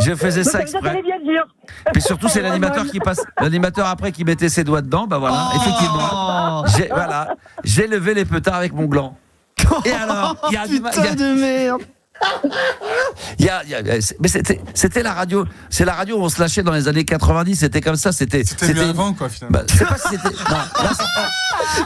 Je faisais ça exprès. Puis surtout, c'est l'animateur qui passe. L'animateur après qui mettait ses doigts dedans. Voilà, effectivement. J'ai levé les petards avec mon gland. Et alors, putain de merde. Mais c'était la radio. C'est la radio où on se lâchait dans les années 90. C'était comme ça. C'était mieux avant, quoi, finalement. Je sais pas si c'était.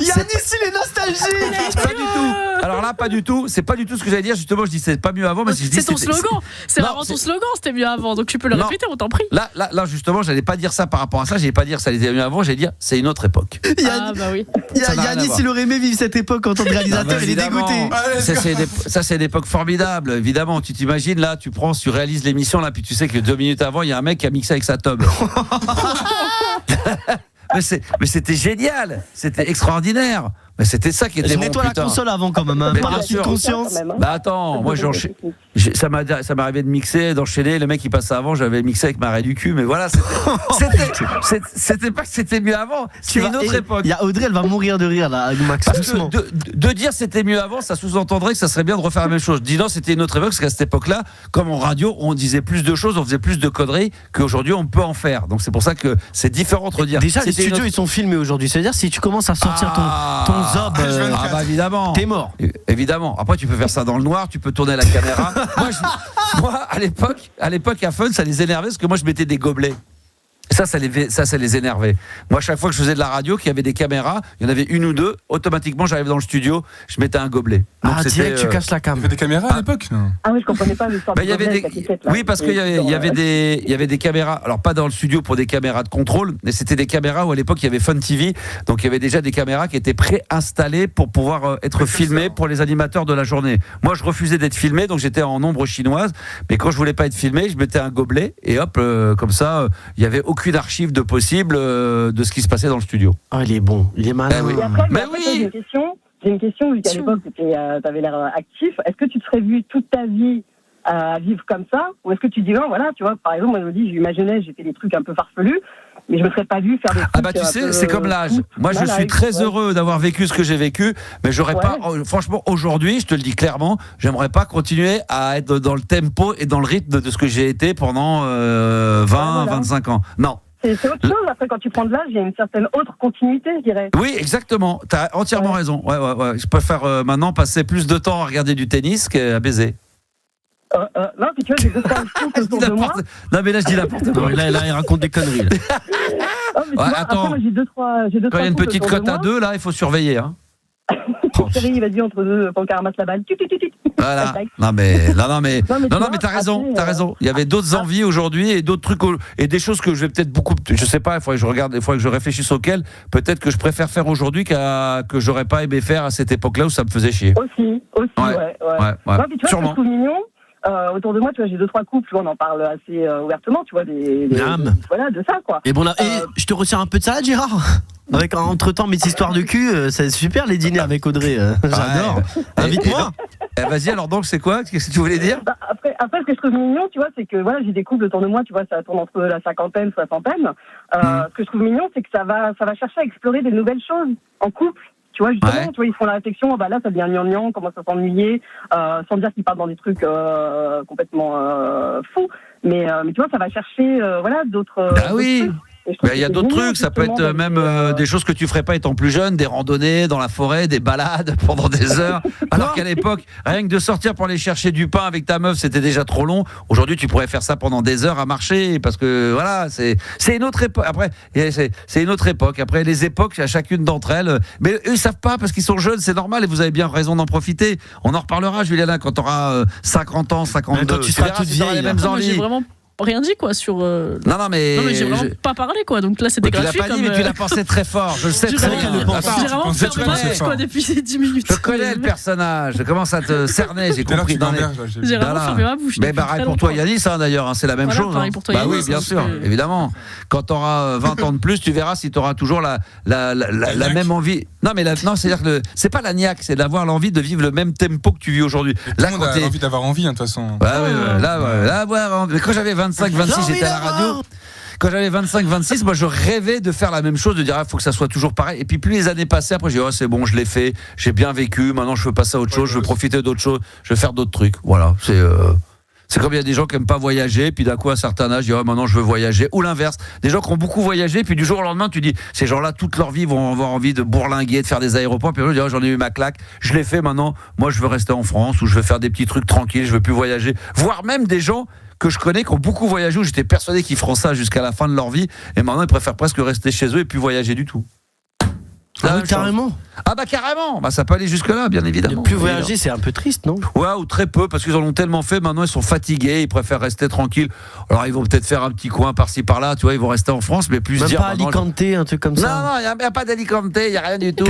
Yannis, il est nostalgique. Pas du tout. Alors là, pas du tout. C'est pas du tout ce que j'allais dire. Justement, je dis c'est pas mieux avant, mais si je dis c'est ton slogan. C'est vraiment ton slogan. C'était mieux avant. Donc tu peux le répéter. On t'en prie. Là, justement, j'allais pas dire ça par rapport à ça. J'allais pas dire ça était mieux avant. J'allais dire c'est une autre époque. Oui. Yannis, il aurait aimé vivre cette époque en tant que réalisateur. Il est dégoûté. Ça, c'est une époque formidable. Évidemment, tu t'imagines là, tu réalises l'émission là, puis tu sais que 2 minutes avant, il y a un mec qui a mixé avec sa tub. mais c'était génial, c'était extraordinaire. Mais c'était ça qui était bon. Nettoie la console avant quand même, par acquis de conscience. Attends, moi ça m'est arrivé de mixer, d'enchaîner. Le mec qui passait avant, j'avais mixé avec ma raie du cul, mais voilà, c'était pas que c'était mieux avant. C'est une autre époque. Il y a Audrey, elle va mourir de rire là, Max. Parce doucement. De dire c'était mieux avant, ça sous-entendrait que ça serait bien de refaire la même chose. Dis non, c'était une autre époque, parce qu'à cette époque-là, comme en radio, on disait plus de choses, on faisait plus de conneries qu'aujourd'hui on peut en faire. Donc c'est pour ça que c'est différent entre dire. Déjà, les studios ils sont filmés aujourd'hui. C'est-à-dire si tu commences à sortir ton zob. Évidemment. T'es mort. Évidemment. Après, tu peux faire ça dans le noir, tu peux tourner la caméra. moi, à l'époque, à Fun, ça les énervait parce que moi, je mettais des gobelets. Ça les énervait. Moi, chaque fois que je faisais de la radio, qu'il y avait des caméras, il y en avait une ou deux, automatiquement, j'arrivais dans le studio, je mettais un gobelet. Donc, direct, tu casses la cam. Il y avait des caméras à l'époque, non? Ah oui, je comprenais pas l'histoire de gobelet. Oui, parce qu'il y avait des caméras, alors pas dans le studio pour des caméras de contrôle, mais c'était des caméras où à l'époque, il y avait Fun TV, donc il y avait déjà des caméras qui étaient préinstallées pour pouvoir être filmées pour les animateurs de la journée. Moi, je refusais d'être filmé, donc j'étais en ombre chinoise, mais quand je voulais pas être filmé, je mettais un gobelet, et hop, comme ça, il y avait aucune archive de possible de ce qui se passait dans le studio. Ah, il est bon, il est malin. Oui. Mais oui. J'ai une question, vu qu'à l'époque, tu avais l'air actif. Est-ce que tu te serais vu toute ta vie à vivre comme ça? Ou est-ce que tu dis, non, voilà, tu vois, par exemple, moi, je me dis, j'imaginais, j'ai fait des trucs un peu farfelus, mais je me serais pas vu faire des trucs. Ah bah tu sais, c'est comme l'âge. Moi, je suis très heureux d'avoir vécu ce que j'ai vécu, mais j'aurais pas, franchement, aujourd'hui, je te le dis clairement, j'aimerais pas continuer à être dans le tempo et dans le rythme de ce que j'ai été pendant 25 ans. Non. C'est autre chose, après quand tu prends de l'âge, il y a une certaine autre continuité, je dirais. Oui, exactement, tu as entièrement raison. Ouais. Je préfère maintenant passer plus de temps à regarder du tennis qu'à baiser. Non, puis tu vois, j'ai 2-3 autour de moi. Non, mais là, je dis n'importe quoi. Là, il raconte des conneries. Attends, j'ai 2-3 quand il y a une petite cote à 2, là, il faut surveiller. Hein. Chérie, il va dire entre deux, pour qu'elle ramasse la balle. Voilà. Non mais t'as raison. Il y avait d'autres envies aujourd'hui et d'autres trucs et des choses que je vais peut-être beaucoup. Je sais pas. Il faudrait que je regarde. Il faudrait que je réfléchisse auxquelles peut-être que je préfère faire aujourd'hui que j'aurais pas aimé faire à cette époque-là où ça me faisait chier. Aussi. Ouais. Non, puis tu vois, sûrement. C'est tout mignon. Autour de moi, tu vois, j'ai 2-3 couples, on en parle assez ouvertement, tu vois, voilà, de ça, quoi. Et bon là, je te retire un peu de salade, Gérard. Avec entre-temps mes histoires de cul, c'est super les dîners avec Audrey. J'adore. Invite-moi. Vas-y, alors donc c'est quoi? Qu'est-ce que tu voulais dire? Après, ce que je trouve mignon, tu vois, c'est que voilà, j'ai des couples autour de moi, tu vois, ça tourne entre la cinquantaine, soixantaine. Ce que je trouve mignon, c'est que ça va chercher à explorer des nouvelles choses en couple. Tu vois, justement, tu vois, ils font la réflexion, bah là, ça devient gnangnan, on commence à s'ennuyer, sans dire qu'ils partent dans des trucs complètement fous. Mais tu vois, ça va chercher, d'autres. Ah oui. Il y a d'autres trucs, ça peut être même des choses que tu ferais pas étant plus jeune, des randonnées dans la forêt, des balades pendant des heures. Alors qu'à l'époque, rien que de sortir pour aller chercher du pain avec ta meuf, c'était déjà trop long. Aujourd'hui, tu pourrais faire ça pendant des heures à marcher parce que voilà, c'est une autre époque. Après, c'est une autre époque. Après, les époques, à chacune d'entre elles, mais eux ils savent pas parce qu'ils sont jeunes, c'est normal et vous avez bien raison d'en profiter. On en reparlera, Juliana, quand tu auras 50 ans, 52. Quand tu seras toute vieille, les mêmes envies. Rien dit quoi sur non mais j'ai vraiment pas parlé quoi, donc là c'était gratuit. Tu l'as pas dit mais tu l'as pensé très fort, je le sais très bien. J'ai vraiment fermé quoi depuis 10 minutes. Je connais le personnage, je commence à te cerner, j'ai compris dans les. J'ai vraiment fermé ma bouche. Mais pareil pour toi Yannis d'ailleurs, c'est la même chose. Bah oui, bien sûr, évidemment. Quand tu auras 20 ans de plus, tu verras si tu auras toujours la même envie. Non mais non, c'est-à-dire que c'est pas la niaque, c'est d'avoir l'envie de vivre le même tempo que tu vis aujourd'hui. Là quand tu as envie d'avoir envie de toute façon. Là quand j'avais 25-26, j'étais à la radio. Quand j'avais 25-26, moi je rêvais de faire la même chose, de dire faut que ça soit toujours pareil. Et puis plus les années passaient, après j'ai dit c'est bon, je l'ai fait, j'ai bien vécu, maintenant je veux passer à autre chose, je veux profiter d'autres choses, je veux faire d'autres trucs. Voilà, c'est comme il y a des gens qui aiment pas voyager, puis d'un coup à un certain âge, ils disent maintenant je veux voyager, ou l'inverse, des gens qui ont beaucoup voyagé, puis du jour au lendemain tu dis ces gens-là toute leur vie vont avoir envie de bourlinguer, de faire des aéroports, puis ils disent j'en ai eu ma claque, je l'ai fait, maintenant moi je veux rester en France ou je veux faire des petits trucs tranquilles, je veux plus voyager, voire même des gens que je connais qui ont beaucoup voyagé, où j'étais persuadé qu'ils feront ça jusqu'à la fin de leur vie, et maintenant ils préfèrent presque rester chez eux et plus voyager du tout. Ah oui, carrément. Ah bah carrément, bah ça peut aller jusque là, bien évidemment. Ne plus voyager, c'est un peu triste, non? Ouais, ou très peu, parce qu'ils en ont tellement fait. Maintenant, ils sont fatigués, ils préfèrent rester tranquilles. Alors, ils vont peut-être faire un petit coin par-ci par-là. Tu vois, ils vont rester en France, mais plus même dire. Pas Alicante, un truc comme ça. Non, il n'y a pas d'Alicante, il n'y a rien du tout.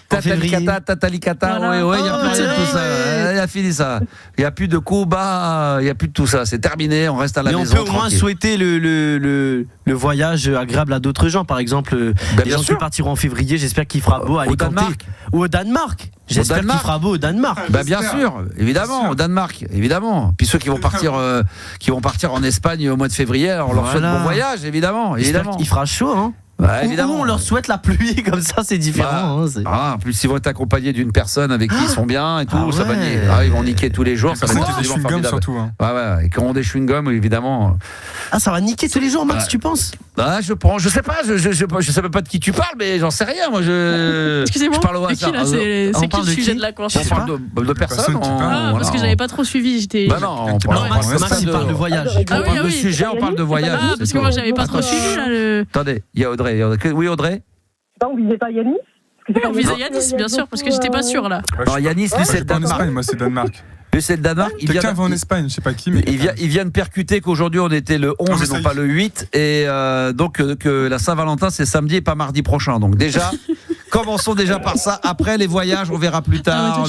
Tatalicata, ouais, il y a plus rien de tout ça. Il a fini ça. Il n'y a plus de Cuba, il n'y a plus de tout ça. C'est terminé, on reste à la maison. Mais on peut au moins souhaiter le voyage agréable à d'autres gens. Par exemple, les gens qui partiront en février, j'espère qu'il fera beau à Alicante. Ou au Danemark. J'espère qu'il fera beau au Danemark. Bah bien sûr, évidemment, au Danemark, évidemment. Puis ceux qui vont partir en Espagne au mois de février, alors on leur souhaite bon voyage, évidemment. Il fera chaud, hein. évidemment. On leur souhaite la pluie, comme ça, c'est différent. En plus, ils vont être accompagnés d'une personne avec qui ils sont bien et tout. Ça va ils vont niquer tous les jours. Ça va être des chewing-gums surtout. Et quand on a des chewing-gums, évidemment. Ça va niquer tous les jours, Max, tu penses? Je sais pas, je sais même pas de qui tu parles, mais j'en sais rien. Moi, Excusez-moi, je parle au hasard. C'est qui le sujet de la conversation? On parle de personne. Parce que j'avais pas trop suivi. Non, Max, il parle de voyage. On parle de sujet, on parle de voyage. Parce que moi, j'avais pas trop suivi là. Attendez, il y a Audrey. Oui, Audrey? On visait pas Yanis? Oui, on visait Yanis, bien sûr, parce que j'étais pas sûre là. Alors Yanis, lui, c'est le Danemark. Moi, c'est Danemark. Lui, c'est le Danemark. Quelqu'un va en Espagne, je sais pas qui, mais. Il vient de percuter qu'aujourd'hui, on était le 11 et non pas le 8. Et donc, que la Saint-Valentin, c'est samedi et pas mardi prochain. Donc, déjà, commençons déjà par ça. Après, les voyages, on verra plus tard.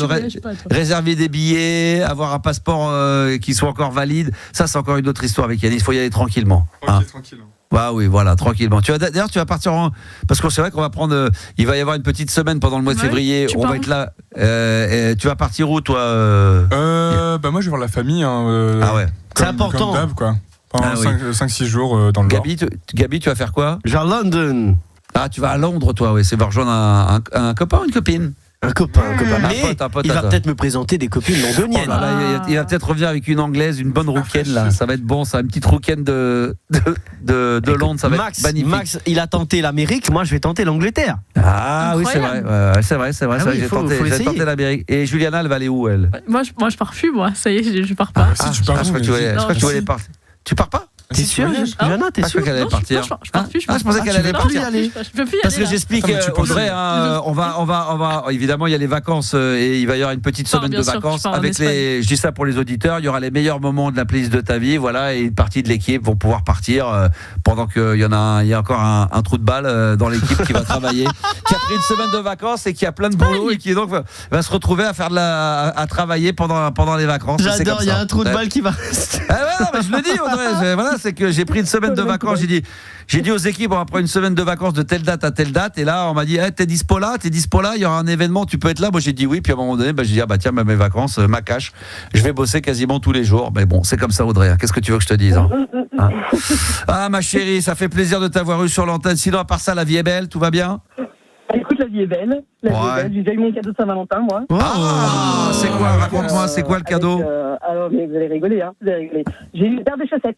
Réserver des billets, avoir un passeport qui soit encore valide. Ça, c'est encore une autre histoire avec Yanis. Il faut y aller tranquillement. Tranquille. Oui, voilà, tranquillement. D'ailleurs, tu vas partir parce que c'est vrai qu'on va prendre. Il va y avoir une petite semaine pendant le mois de février. On va être là. Tu vas partir où, toi? Moi, je vais voir la famille. C'est important. Comme d'hab, quoi. Pendant 5-6 jours dans le Nord. Gabi, tu vas faire quoi? Je vais à London. Ah, tu vas à Londres, toi, oui. C'est va rejoindre un copain ou une copine? Un copain. Mais un pote, il va peut-être me présenter des copines londoniennes. Il va peut-être revenir avec une anglaise, une bonne rouquenne là. Ça va être bon, ça, une petite rouquenne de Londres, ça va être magnifique. Max, il a tenté l'Amérique, moi je vais tenter l'Angleterre. Oui, c'est vrai. C'est vrai. J'ai tenté l'Amérique. Et Juliana, elle va aller où, elle? Moi, je pars plus, moi. Ça y est, je pars pas. Tu pars où? Je crois que tu voulais partir. Tu pars pas? T'es sûr, Juliana? T'es sûr? Je qu'elle allait partir. Je pars plus. Je pensais qu'elle allait partir. Je peux plus y aller. Parce que j'explique, Audrey, on va évidemment, il y a les vacances et il va y avoir une petite semaine de vacances avec je dis ça pour les auditeurs, il y aura les meilleurs moments de la playlist de ta vie, voilà, et une partie de l'équipe vont pouvoir partir pendant qu'il y a encore un trou de balle dans l'équipe qui va travailler, qui a pris une semaine de vacances et qui a plein de boulot et qui donc va se retrouver à travailler pendant les vacances. J'adore, il y a un trou de balle qui va rester. Non, mais je le dis, Audrey, voilà, c'est que j'ai pris une semaine de vacances, j'ai dit aux équipes, on va prendre une semaine de vacances de telle date à telle date, et là on m'a dit t'es dispo là, il y aura un événement, tu peux être là. Moi j'ai dit oui, puis à un moment donné j'ai dit tiens, mes vacances, ma cache, je vais bosser quasiment tous les jours. Mais bon, c'est comme ça, Audrey, qu'est-ce que tu veux que je te dise, ma chérie, ça fait plaisir de t'avoir eu sur l'antenne. Sinon, à part ça, la vie est belle, tout va bien? Écoute, la vie est belle. J'ai déjà eu mon cadeau de Saint-Valentin, moi. C'est quoi? Raconte-moi, c'est quoi le cadeau? Alors, mais vous allez rigoler, J'ai eu une paire de chaussettes.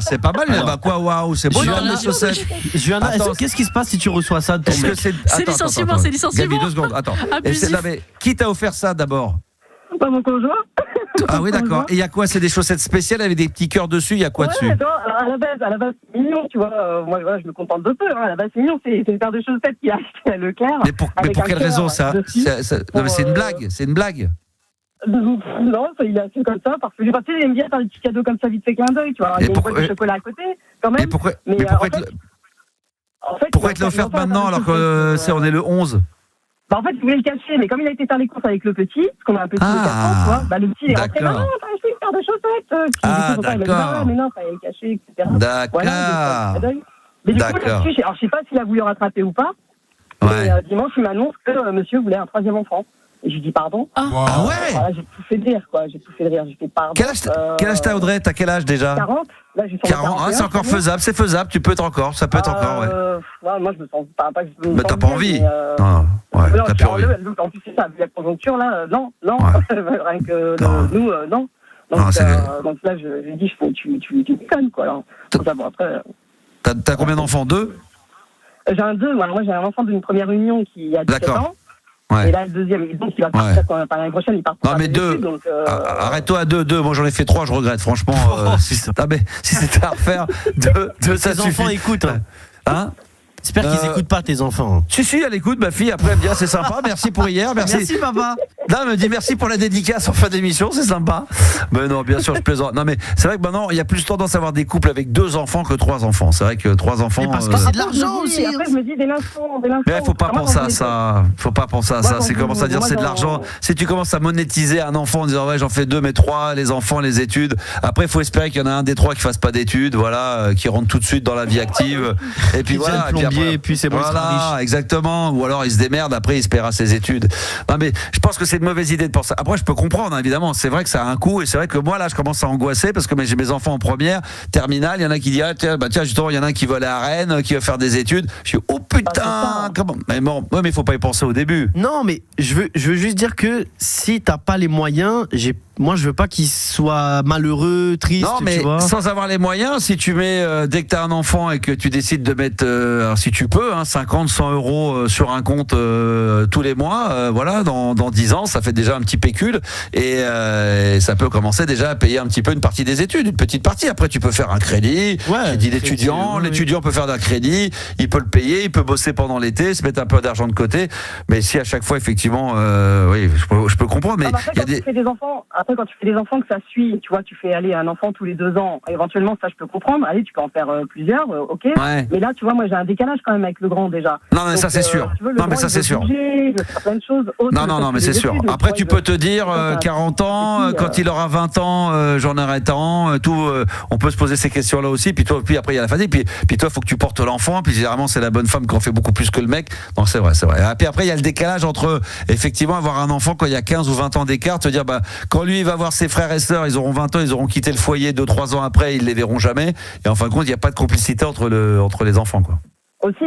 C'est pas mal. Waouh, c'est beau, les chaussettes. Juliana, qu'est-ce qui se passe si tu reçois ça de ton mec? C'est licenciement. Gabi, 2 secondes, attends. Qui t'a offert ça d'abord? Pas mon conjoint. Ah oui, d'accord. Et il y a quoi? C'est des chaussettes spéciales avec des petits cœurs dessus? Il y a quoi dessus? À la base, c'est mignon, tu vois. Moi, je me contente de peu. À la base, c'est mignon. C'est une paire de chaussettes qu'il a acheté à Leclerc. Mais pour quelle raison ça? Non, mais c'est une blague. C'est une blague. Non, il a fait comme ça parce que j'ai pas, il aime bien faire des petits cadeaux comme ça vite fait clin d'œil, tu vois. Il y a une boîte de chocolat à côté, quand même. Pourquoi il te l'a offert maintenant alors que on est le 11? En fait, il voulait le cacher, mais comme il a été faire les courses avec le petit, parce qu'on a un petit de 4 ans, tu vois, le petit est rentré, non, t'as acheté une paire de chaussettes. D'accord. Mais non, fallait le cacher, etc. D'accord. Mais du coup, là-dessus, alors je sais pas s'il a voulu rattraper ou pas, mais dimanche, il m'annonce que monsieur voulait un 3e enfant. Et je lui dis pardon. Ouais. Voilà, j'ai tout fait de rire, quoi. J'ai fait pardon. Quel âge t'as, Audrey? T'as quel âge déjà? 40. Là, j'ai 40. C'est encore faisable, c'est faisable. Tu peux être encore, ça peut être encore, moi, je me sens pas. Mais t'as pas envie. Non, t'as plus envie. En plus, c'est ça, vu la conjoncture, là, non. Rien que nous, non. Donc là, je dis, tu déconnes, quoi. Alors, après. T'as combien d'enfants? 2? J'ai un 2. Moi, j'ai un enfant d'une première union qui a 17 ans. Et là, le deuxième, donc il va partir l'année prochaine, il part. Non, mais 2. Arrête-toi à 2. Moi, j'en ai fait 3, je regrette, franchement. Si c'était à refaire, 2, ça suffit. Tes enfants écoutent. Hein? J'espère qu'ils n'écoutent pas, tes enfants. Si, elle écoute, ma fille. Après, elle me dit, c'est sympa, merci pour hier. Merci, papa. Non, elle me dit merci pour la dédicace en fin d'émission, c'est sympa. Mais non, bien sûr, je plaisante. Non, mais c'est vrai que maintenant, il y a plus tendance à avoir des couples avec 2 enfants que 3 enfants. C'est vrai que 3 enfants. Parce que c'est de l'argent aussi. Après, je me dis, dès l'instant. Mais faut pas penser à ça. C'est commencer à dire c'est de l'argent. Si tu commences à monétiser un enfant en disant ouais, j'en fais 2, mais 3, les enfants, les études. Après, il faut espérer qu'il y en a un des 3 qui fasse pas d'études, voilà, qui rentre tout de suite dans la vie active. Et puis voilà. Et puis c'est bon. Voilà, exactement. Ou alors il se démerde, après il se paiera ses études. Non, mais je pense que c'est une mauvaise idée de penser. Après, je peux comprendre, évidemment. C'est vrai que ça a un coût et c'est vrai que moi, là, je commence à angoisser parce que j'ai mes enfants en première, terminale. Il y en a qui disent, tiens, justement, il y en a un qui veut aller à Rennes, qui veut faire des études. Je suis, oh putain, comment? Mais bon, ouais, mais il faut pas y penser au début. Non, mais je veux juste dire que si t'as pas les moyens, moi, je veux pas qu'ils soient malheureux, tristes. Non, mais tu vois. sans avoir les moyens, si tu mets, dès que tu as un enfant et que tu décides de mettre, alors si tu peux, 50, 100 euros sur un compte tous les mois, voilà, dans 10 ans, ça fait déjà un petit pécule et ça peut commencer déjà à payer un petit peu une partie des études, une petite partie. Après, tu peux faire un crédit, crédit d'étudiant, l'étudiant peut faire d'un crédit, il peut le payer, il peut bosser pendant l'été, se mettre un peu d'argent de côté. Mais si à chaque fois, effectivement, oui, je peux comprendre, mais il y a des enfants. Après, quand tu fais des enfants que ça suit, tu vois, tu fais aller un enfant tous les 2 ans, éventuellement, ça je peux comprendre. Allez, tu peux en faire plusieurs, ok. Ouais. Mais là, tu vois, moi j'ai un décalage quand même avec le grand déjà. Non, mais donc, ça c'est sûr. Non, mais ça c'est sûr. Plein de choses autres, non, mais c'est sûr. Après, tu peux te dire 40 ans, quand il aura 20 ans, j'en aurai tant, tout. On peut se poser ces questions-là aussi. Puis après il y a la fatigue. Puis toi, il faut que tu portes l'enfant. Puis généralement, c'est la bonne femme qui en fait beaucoup plus que le mec. Donc c'est vrai. Et puis après, il y a le décalage entre effectivement avoir un enfant quand il y a 15 ou 20 ans d'écart, te dire quand lui il va voir ses frères et sœurs, ils auront 20 ans, ils auront quitté le foyer 2-3 ans après, ils les verront jamais. Et en fin de compte, il n'y a pas de complicité entre les enfants, quoi. Aussi.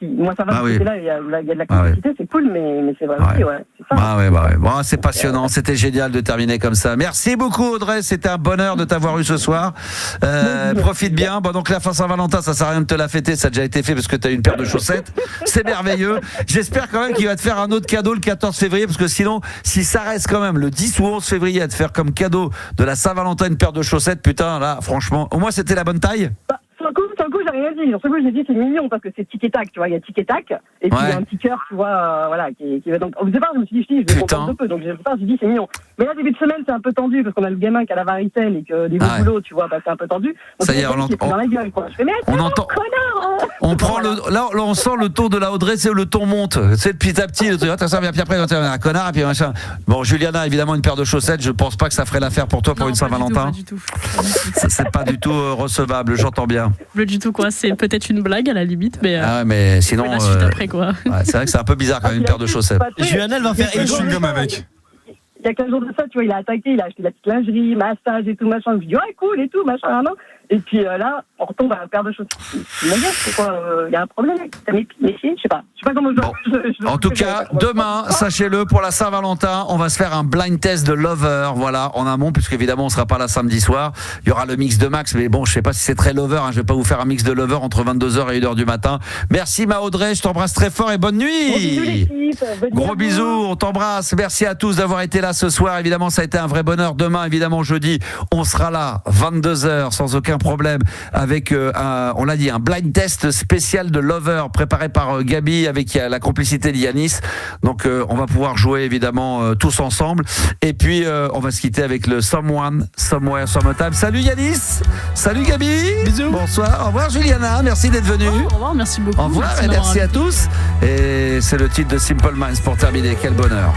Moi, ça va, là, il y a de la complicité, c'est cool, mais c'est vrai aussi, c'est ça. Ouais. Bon, c'est passionnant, c'était génial de terminer comme ça. Merci beaucoup, Audrey, c'était un bonheur de t'avoir eu ce soir. Profite bien. Bon, donc la fin Saint-Valentin, ça sert à rien de te la fêter, ça a déjà été fait parce que tu as une paire de chaussettes. C'est merveilleux. J'espère quand même qu'il va te faire un autre cadeau le 14 février, parce que sinon, si ça reste quand même le 10 ou 11 février à te faire comme cadeau de la Saint-Valentin une paire de chaussettes, putain, là, franchement, au moins c'était la bonne taille. Sur le coup, j'ai rien dit. Sur le coup, j'ai dit c'est mignon parce que c'est tic et tac, tu vois. Il y a tic et tac, et puis il y a un petit cœur, tu vois, voilà, qui va donc. Au départ, je me suis dit, je vais comprendre un peu, donc j'ai dit c'est mignon. Mais là, début de semaine, c'est un peu tendu parce qu'on a le gamin qui a la varicelle et que des boulot, tu vois, c'est un peu tendu. Donc, ça y est, on entend. Dans la gueule, quoi. Je fais, mais on entend. Connard, on prend là, on sent le ton de la Audrey, c'est le ton monte. C'est petit à petit, le truc. Ça vient puis après, un connard et puis machin. Bon, Juliana, évidemment, une paire de chaussettes. Je pense pas que ça ferait l'affaire pour toi pour une Saint-Valentin. Pas du tout. C'est pas du tout recevable. J'entends bien. Pas du tout, quoi. C'est peut-être une blague à la limite, mais. Mais sinon. La suite après, quoi. C'est vrai que c'est un peu bizarre quand même une paire de chaussettes. Juliana, elle va faire un chewing-gum avec. Il y a 15 jours de ça, tu vois, il a attaqué, il a acheté la petite lingerie, massage et tout, machin. Je lui dis, cool et tout, machin, non. Et puis là, on retombe à la paire de chaussettes. C'est quoi, il y a un problème avec mes pieds, je sais pas comment je en tout cas, demain, sachez-le, pour la Saint-Valentin, on va se faire un blind test de Lover, voilà, en amont, puisqu'évidemment, on sera pas là samedi soir. Il y aura le mix de Max, mais bon, je sais pas si c'est très Lover, je vais pas vous faire un mix de Lover entre 22h et 1h du matin. Merci, ma Audrey, je t'embrasse très fort et bonne nuit. Gros bisous, on t'embrasse. Merci à tous d'avoir été là ce soir. Évidemment, ça a été un vrai bonheur. Demain, évidemment, jeudi, on sera là, 22h, sans aucun problème, avec, on l'a dit, un blind test spécial de Lover, préparé par Gabi, avec la complicité d'Yanis. Donc, on va pouvoir jouer, évidemment, tous ensemble. Et puis, on va se quitter avec le Someone, Somewhere, Summertime. Salut Yanis. Salut Gabi. Bisous. Bonsoir. Au revoir Juliana. Merci d'être venue. Au revoir, merci beaucoup. Au revoir et merci à tous. Et c'est le titre de Simple Minds pour terminer. Quel bonheur.